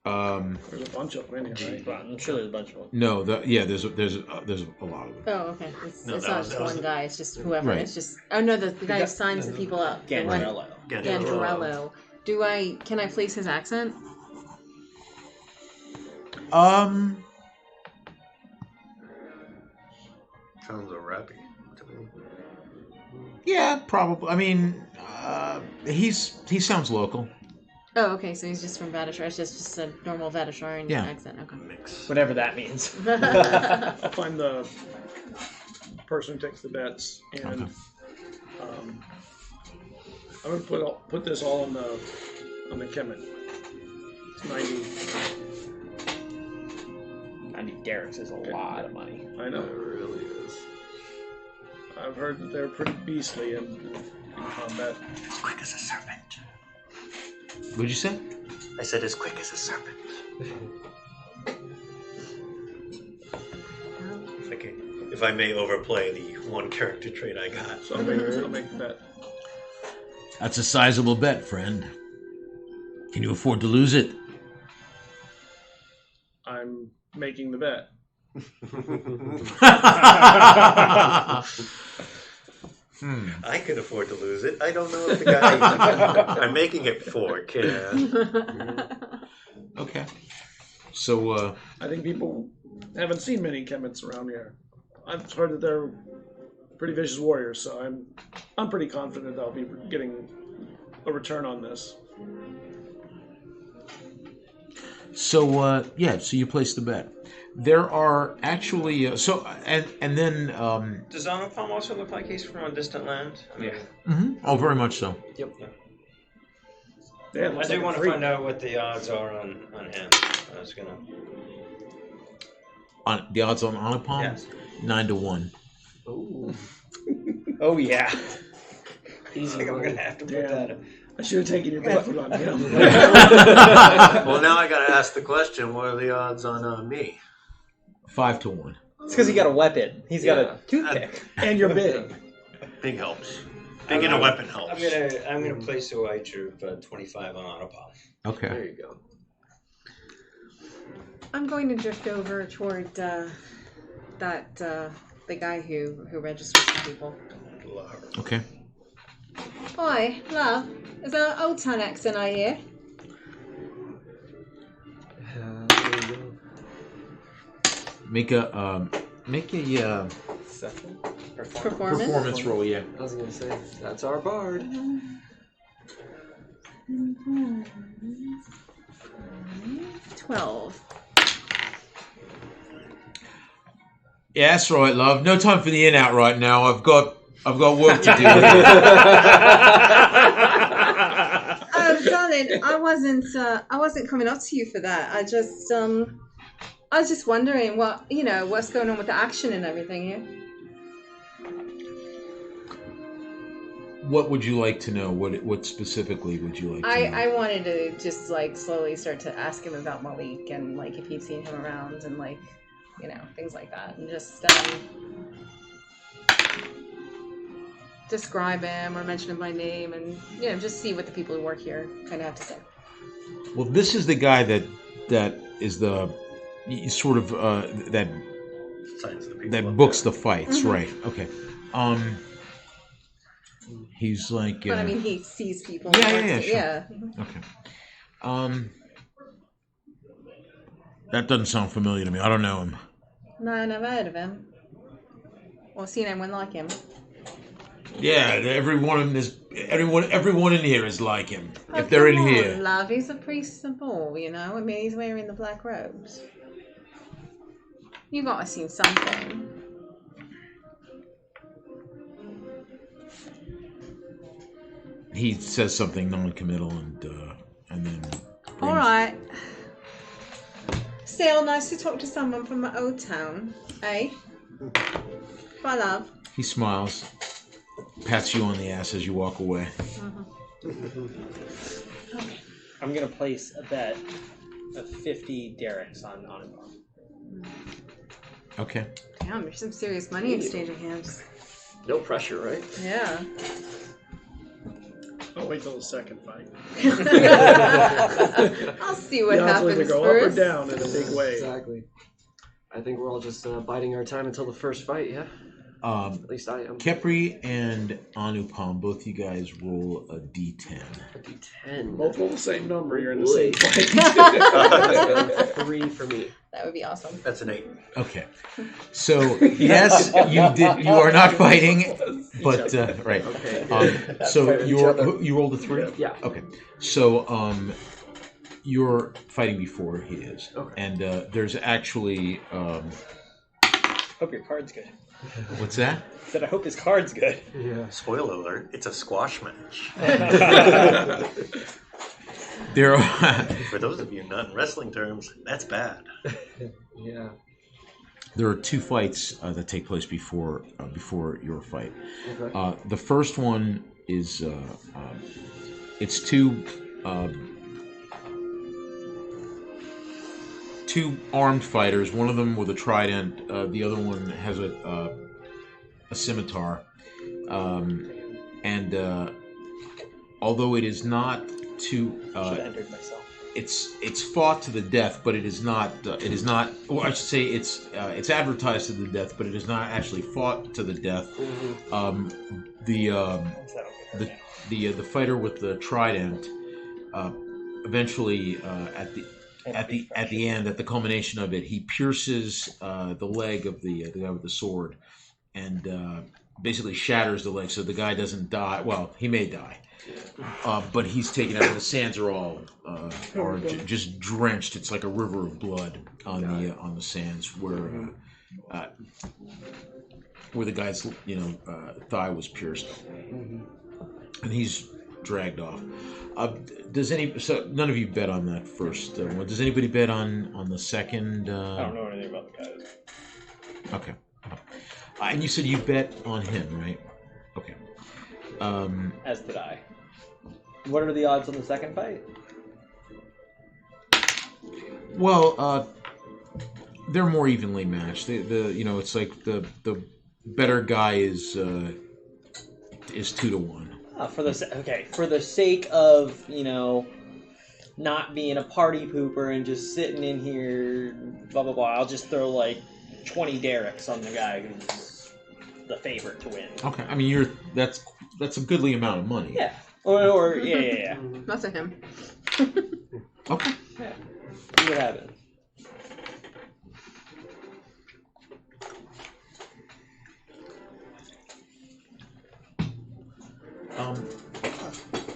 There's a bunch of them in here, right? I'm sure there's a bunch of them. No, there's a lot of them. Oh, okay. It's No, not that was just one the- guy. It's just whoever. Right. It's just the guy who signs the people up. The one- Gandarello. Gandarello. Can I place his accent? Sounds a rappy to me. Yeah, probably. I mean, he sounds local. Oh, okay, so he's just from Vadashar. It's just a normal Vadasharian accent. Okay. Mix. Whatever that means. I'll find the person who takes the bets, and I'm gonna put this all on the Kemet. It's 90 derricks is a lot of money. I know. It really is. I've heard that they're pretty beastly in combat. As quick as a serpent. What'd you say? I said as quick as a serpent. If I may overplay the one character trait I got. So I'll make the bet. That's a sizable bet, friend. Can you afford to lose it? I'm making the bet. I can afford to lose it. I don't know if the guy I'm making it for can. Okay. So, I think people haven't seen many Kemets around here. I've heard that they're pretty vicious warriors, so I'm pretty confident I'll be getting a return on this. so you place the bet. There are actually and then Does Anupam also look like he's from a distant land? I mean, oh, very much so. Yep. Yeah, it I looks do like a want to freak. find out what the odds are on him. I was gonna. On the odds on Anupam, Yes. 9-1. Ooh. Oh, yeah. I think I'm gonna have to put that in. I should have taken your bet on him. Well, now I gotta ask the question: what are the odds on me? 5-1. It's because he got a weapon. He's got a toothpick. And you're big. Big helps. Big in a weapon helps. I'm gonna place a wager of 25 on Anupam. Okay. There you go. I'm going to drift over toward the guy who registers the people. Okay. Hi, love. Is that an old town accent I hear? There you go. Make a performance roll. Yeah. I was gonna say that's our bard. 12. Yeah, that's right, love. No time for the in out right now. I've got work to do. Oh, darling, I wasn't coming up to you for that. I was just wondering what's going on with the action and everything here. What would you like to know? What specifically would you like to know? I wanted to just slowly start to ask him about Malik and if he'd seen him around and things like that, and just describe him or mention him by name, and just see what the people who work here kind of have to say. Well, this is the guy that is the sort of that books the fights, Mm-hmm. right? Okay. He's like. But I mean, he sees people. Yeah, sure. Yeah. Okay. That doesn't sound familiar to me. I don't know him. No, I never heard of him. Or seen anyone like him. Yeah, everyone in here is like him. If they're in come here. on, love, he's a priest of Baal, I mean, he's wearing the black robes. You gotta seen something. He says something non-committal and then. All right. Still nice to talk to someone from my old town, eh? Bye, love. He smiles, pats you on the ass as you walk away. I'm going to place a bet of 50 derricks on Anupam. Okay. Damn, there's some serious money exchanging hands. No pressure, right? Yeah. I'll wait till the second fight. I'll see what The odds will happens either go first. up or down in a big way. Exactly. I think we're all just biding our time until the first fight, yeah? At least I am. Kepri and Anupam, both you guys roll a d10. A D10. Both roll the same number. You're in the Boy. same fight. 3 for me. That would be awesome. That's an 8. Okay. So yes, you are not fighting, But right. Okay. So Fight each other. you rolled a 3. Yeah. Okay. So you're fighting before he is, Okay. and there's actually Hope your card's good. what's that? Said I hope his card's good. Yeah. Spoiler alert, it's a squash match. There are For those of you not in wrestling terms, that's bad. Yeah. there are 2 fights that take place before your fight. Okay. The first one is it's two armed fighters. One of them with a trident. The other one has a scimitar. And although it is not too, Should have entered myself. it's fought to the death, but it is not. Well, I should say it's advertised to the death, but it is not actually fought to the death. The fighter with the trident eventually at the end, at the culmination of it, he pierces the leg of the guy with the sword, and basically shatters the leg, so the guy doesn't die. Well, he may die, but he's taken out. The sands are all just drenched. It's like a river of blood on the sands where the guy's thigh was pierced, and he's dragged off. So none of you bet on that first one. Does anybody bet on the second? I don't know anything about the guys. Okay. And you said you bet on him, right? Okay. As did I. What are the odds on the second fight? Well, they're more evenly matched. It's like the better guy is 2-1. For the sake of not being a party pooper and just sitting in here, blah blah blah. I'll just throw like 20 derricks on the guy who's the favorite to win. Okay, I mean that's a goodly amount of money. Yeah. Or yeah. That's a him. Okay. Yeah. See what happens.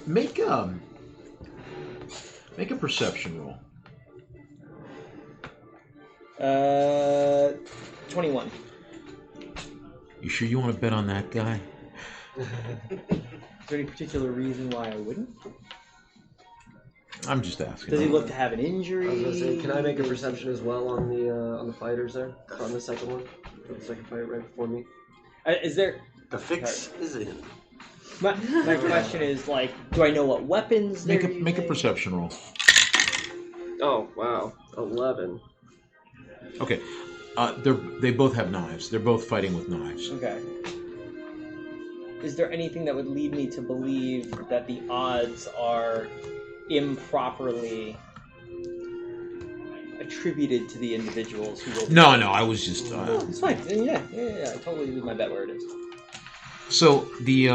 Make a perception roll. 21. You sure you want to bet on that guy? Is there any particular reason why I wouldn't? I'm just asking. Does he look to have an injury? I was gonna say, can I make a perception as well on the fighters there? On the second one? For the second fight right before me? Is there... The fix is in. My question is, like, do I know what weapons they're Make a using? perception roll. Oh, wow. 11. Okay. They both have knives. They're both fighting with knives. Okay. Is there anything that would lead me to believe that the odds are improperly attributed to the individuals who will... No, I was just... it's fine. Yeah. I totally leave my bet where it is. So, the...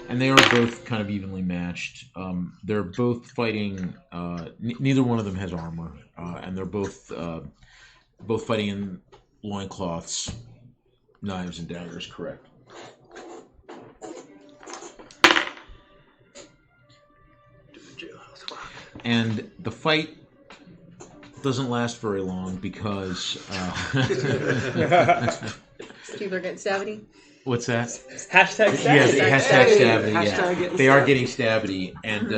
And they are both kind of evenly matched. They're both fighting. Neither one of them has armor, and they're both fighting in loincloths, knives, and daggers. Correct. And the fight doesn't last very long because People are getting stabby. what's that? Hashtag Yeah, stabby. hashtag stabby. Hashtag Yeah, getting they are stabby. getting stabby, and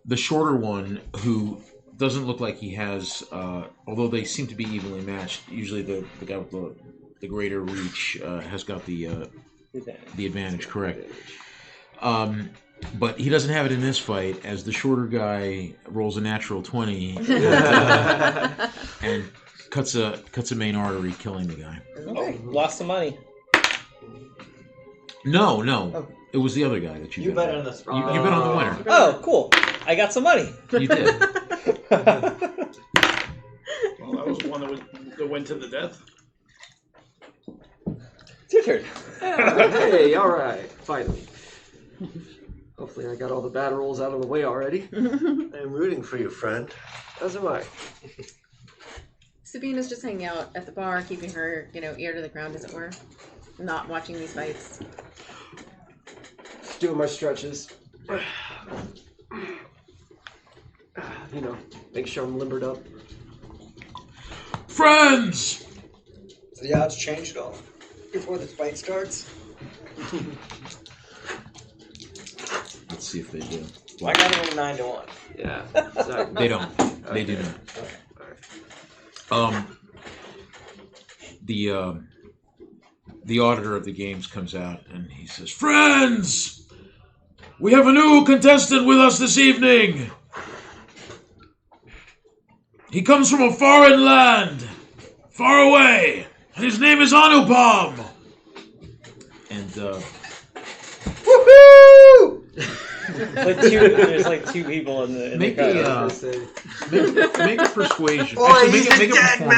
the shorter one, who doesn't look like he has, although they seem to be evenly matched. Usually, the guy with the greater reach has got the advantage. Correct. But he doesn't have it in this fight, as the shorter guy rolls a natural 20 and cuts a main artery, killing the guy. Okay, lost some money. No, Oh. it was the other guy that you bet bet on the You bet on the winner. Oh, cool. I got some money. You did. Well, that was one that went to the death. It's your turn. Hey, all right, finally. Hopefully I got all the bad rolls out of the way already. I'm rooting for you, friend. As am I. Sabine is just hanging out at the bar, keeping her, ear to the ground, as it were. Not watching these fights. Just doing my stretches. Make sure I'm limbered up. Friends! So the odds change at all before the fight starts? Let's see if they do. I got it 9 to 1. Yeah, exactly. They don't. They do not. The auditor of the games comes out and he says, "Friends, we have a new contestant with us this evening. He comes from a foreign land, far away, and his name is Anupam." And Woohoo! There's like two people in the make crowd. make a persuasion. Boy, Actually, he's make a a dead performance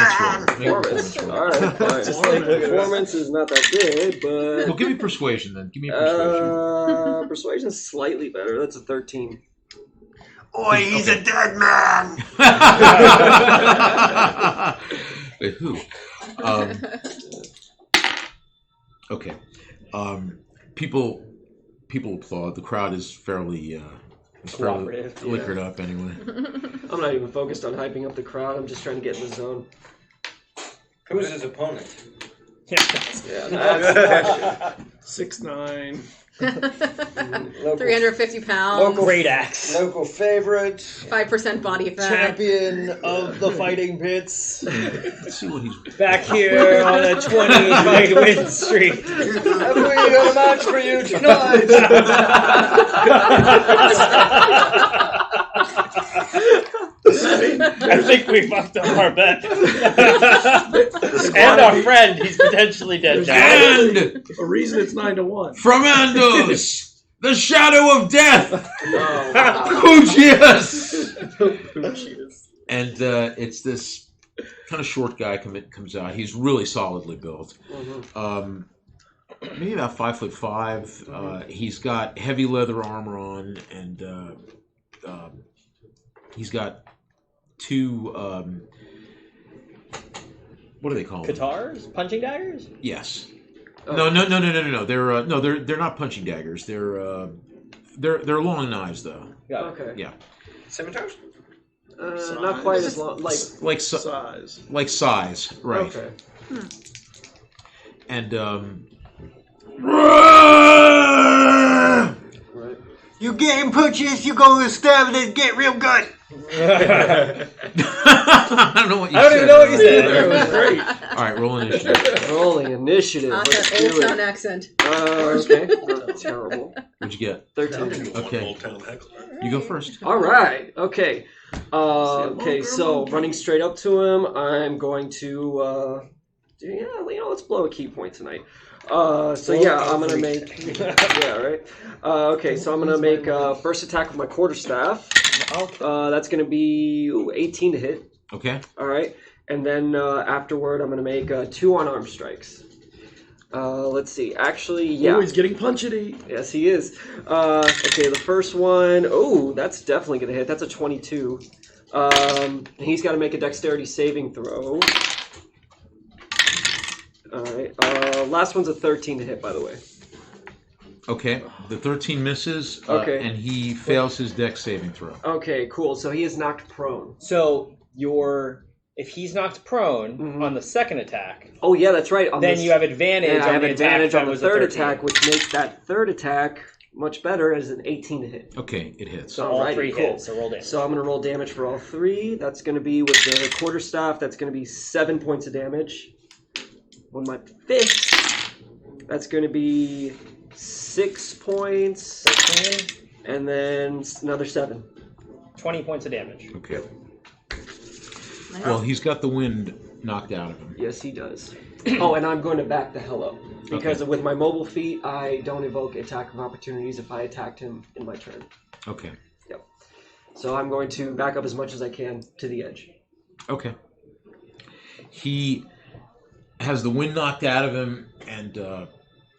roll. Make a Performance. performance roll. Alright, fine. Performance is not that good, but... Well, give me persuasion then. Give me a persuasion. Persuasion's slightly better. That's a 13. Boy, he's a dead man! Wait, who? Okay. People applaud. The crowd is fairly Cooperative, liquored up anyway. I'm not even focused on hyping up the crowd. I'm just trying to get in the zone. Who's his opponent? Yeah, that's 6'9". 350 pounds. Local, Great axe. local favorite, 5% body fat. champion of the fighting pits. Let's see what he's. Back here on a 20 win streak. Have we got a match for you tonight? I think we fucked up our bet. And our friend, he's potentially dead now. And A reason it's 9 to 1. from Andos, the shadow of death, Oh, wow. Pugius. And it's this kind of short guy comes out. He's really solidly built. Maybe about 5'5". He's got heavy leather armor on, and he's got two. What do they call them? Guitars? Punching daggers? Yes. Oh. No. They're not punching daggers. They're long knives though. Yeah. Okay. Yeah. Scimitars? Not quite as long. Like, Size. like size, right? okay. And Right. You game purchase, you go to stab it and get real good. I don't know what you I don't said. even know what you said. That was great. All right, roll initiative. Rolling initiative. On Let's their do old town it. accent. Okay. Not terrible. What'd you get? 13. Okay. Old Town Heckler. You go first. All right. Okay. Okay. So running straight up to him, I'm going to. Let's blow a key point tonight. I'm gonna make. Yeah. Right. Okay. So I'm gonna make first attack with my quarterstaff. That's gonna be 18 to hit. Okay. All right. And then afterward, I'm gonna make 2 unarmed strikes. Let's see. Actually, yeah. Oh, he's getting punchity. Yes, he is. Okay, the first one. Oh, that's definitely going to hit. That's a 22. He's got to make a dexterity saving throw. All right. Last one's a 13 to hit, by the way. Okay. The 13 misses. Okay. And he fails his dex saving throw. Okay, cool. So he is knocked prone. So if he's knocked prone on the second attack, Oh, yeah, that's right. then you have advantage I on have the advantage attack on the that was a third 13. attack, which makes that third attack much better as an 18 to hit. Okay, it hits. So all Alrighty, 3 cool. hits, so roll damage. So I'm going to roll damage for all 3. That's going to be with the quarterstaff. That's going to be 7 points of damage. With my fist, that's going to be 6 points. 13, And then another 7. 20 points of damage. Okay. Well, he's got the wind knocked out of him. Yes, he does. Oh, and I'm going to back the hell up. Because with my mobile feat, I don't evoke attack of opportunities if I attacked him in my turn. Okay. Yep. So I'm going to back up as much as I can to the edge. Okay. He has the wind knocked out of him, and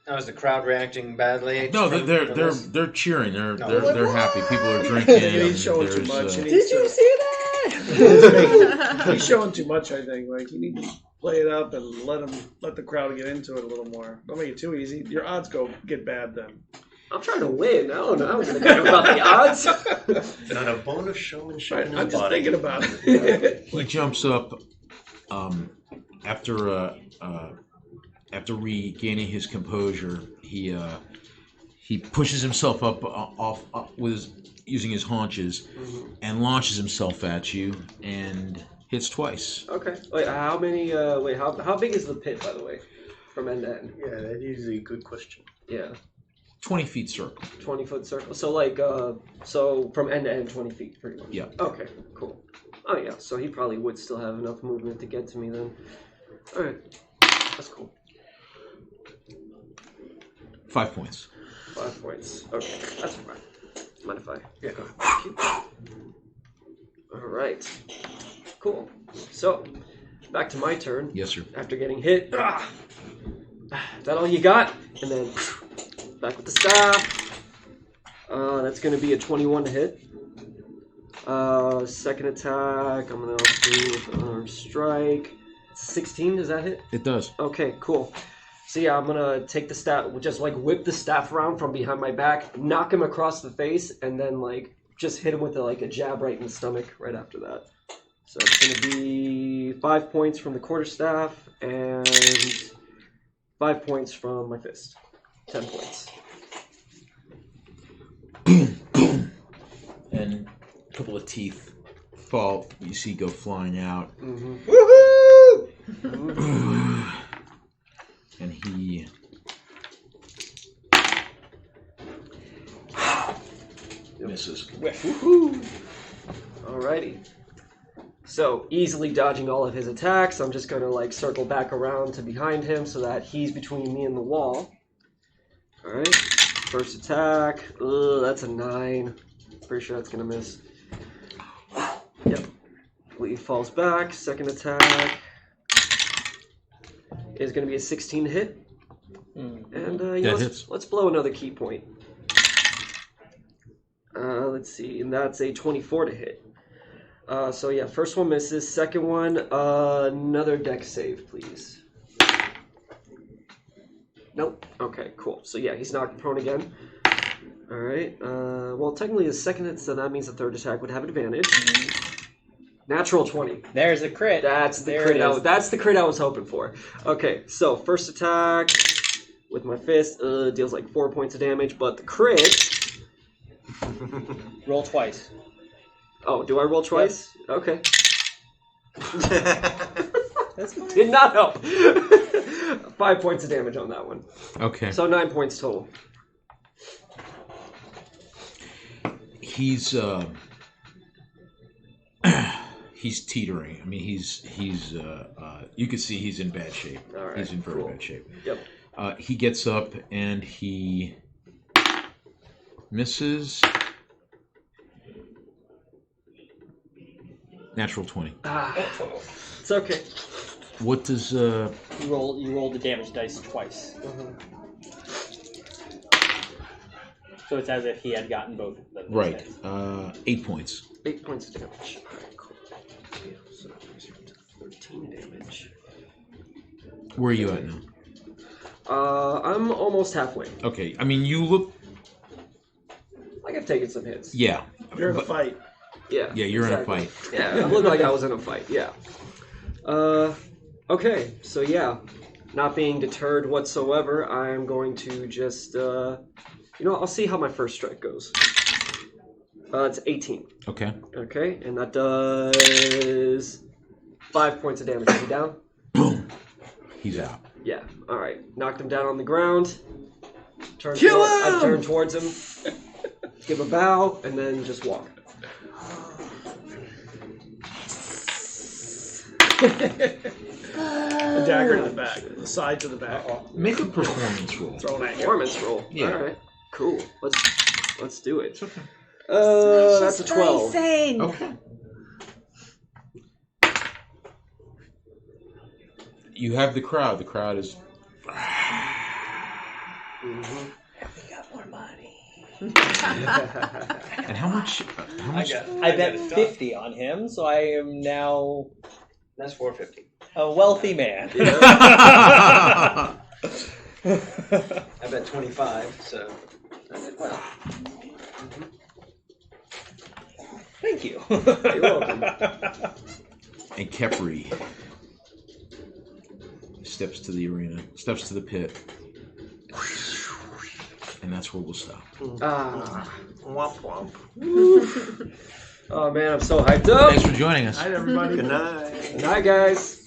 Now, is the crowd reacting badly? No, from they're this? cheering. They're No. they're happy. People are drinking. He's showing too there's, much. He Did needs you to- see that? He's showing too much, I think. Like, you need to play it up and let the crowd get into it a little more. Don't make it too easy. Your odds get bad then. I'm trying to win. I don't know. I'm going to care about the odds. Not a bone of showmanship Right, in I'm his just body. thinking about it. He jumps up after regaining his composure. He pushes himself up using his haunches and launches himself at you and hits twice. Okay. Wait, how many? How big is the pit, by the way, from end to end? Yeah, that is a good question. Yeah, 20 feet circle. 20-foot circle. So so from end to end, 20 feet, pretty much. Yeah. Okay. Cool. Oh yeah. So he probably would still have enough movement to get to me then. All right. That's cool. 5 points. 5 points. Okay, that's fine. Mind if I? Yeah. All right. Cool. So, back to my turn. Yes, sir. After getting hit. Is that all you got? And then back with the staff. That's going to be a 21 to hit. Second attack, I'm going to do with arm strike. 16, does that hit? It does. Okay, cool. So yeah, I'm gonna take the staff, just like whip the staff around from behind my back, knock him across the face, and then like just hit him with a jab right in the stomach right after that. So it's gonna be 5 points from the quarterstaff and 5 points from my fist. 10 points. And a couple of teeth fall. You see go flying out. Mm-hmm. Woohoo! And he misses. Alrighty. So, easily dodging all of his attacks, I'm just gonna circle back around to behind him so that he's between me and the wall. Alright. First attack. Ugh, that's a 9. Pretty sure that's gonna miss. Yep. He falls back. Second attack is gonna be a 16 hit. And let's blow another key point. Let's see, and that's a 24 to hit. So yeah, first one misses. Second one, another dex save, please. Nope. Okay, cool. So yeah, he's knocked prone again. All right. Well, technically the second hit, so that means the third attack would have advantage. Natural 20. There's a crit. That's the There crit. it is. That's the crit I was hoping for. Okay, so first attack with my fist deals 4 points of damage, but the crit. Roll twice. Oh, do I roll twice? Okay. That's fine. Did not help. 5 points of damage on that one. Okay. So 9 points total. He's he's teetering. I mean, he's you can see he's in bad shape. All right, he's in very cool. bad shape. Yep. He gets up and he misses. Natural 20. It's okay. What does You roll the damage dice twice. So it's as if he had gotten both of them. right? 8 points. 8 points of damage. Alright, cool. Yeah, so 13 damage. Where are you at now? I'm almost halfway. Okay. I mean, you look. Like I've taken some hits. Yeah. You're in a fight. Yeah. Yeah, you're exactly. in a fight. Yeah, I looked like I was in a fight, yeah. Okay, so yeah, not being deterred whatsoever, I'm going to just, I'll see how my first strike goes. It's 18. Okay. Okay, and that does 5 points of damage. Is he down? Boom. He's out. Yeah, alright. Knocked him down on the ground. Kill him! I turn towards him, give a bow, and then just walk. The dagger to the back. The side to the back. Make a performance roll. Thrown at you. Performance roll. Yeah. Alright, cool. Let's do it. It's okay. That's a 12. Okay. You have the crowd. The crowd is Mm-hmm. We got more money. And how much? I bet 50 on him, so I am now That's 450. a wealthy man. I bet 25. So, well, Thank you. You're welcome. And Kepri steps to the arena, steps to the pit, and that's where we'll stop. Ah. Womp womp. Oh man, I'm so hyped up. Thanks for joining us. Night, everybody. Good night. Good night, guys.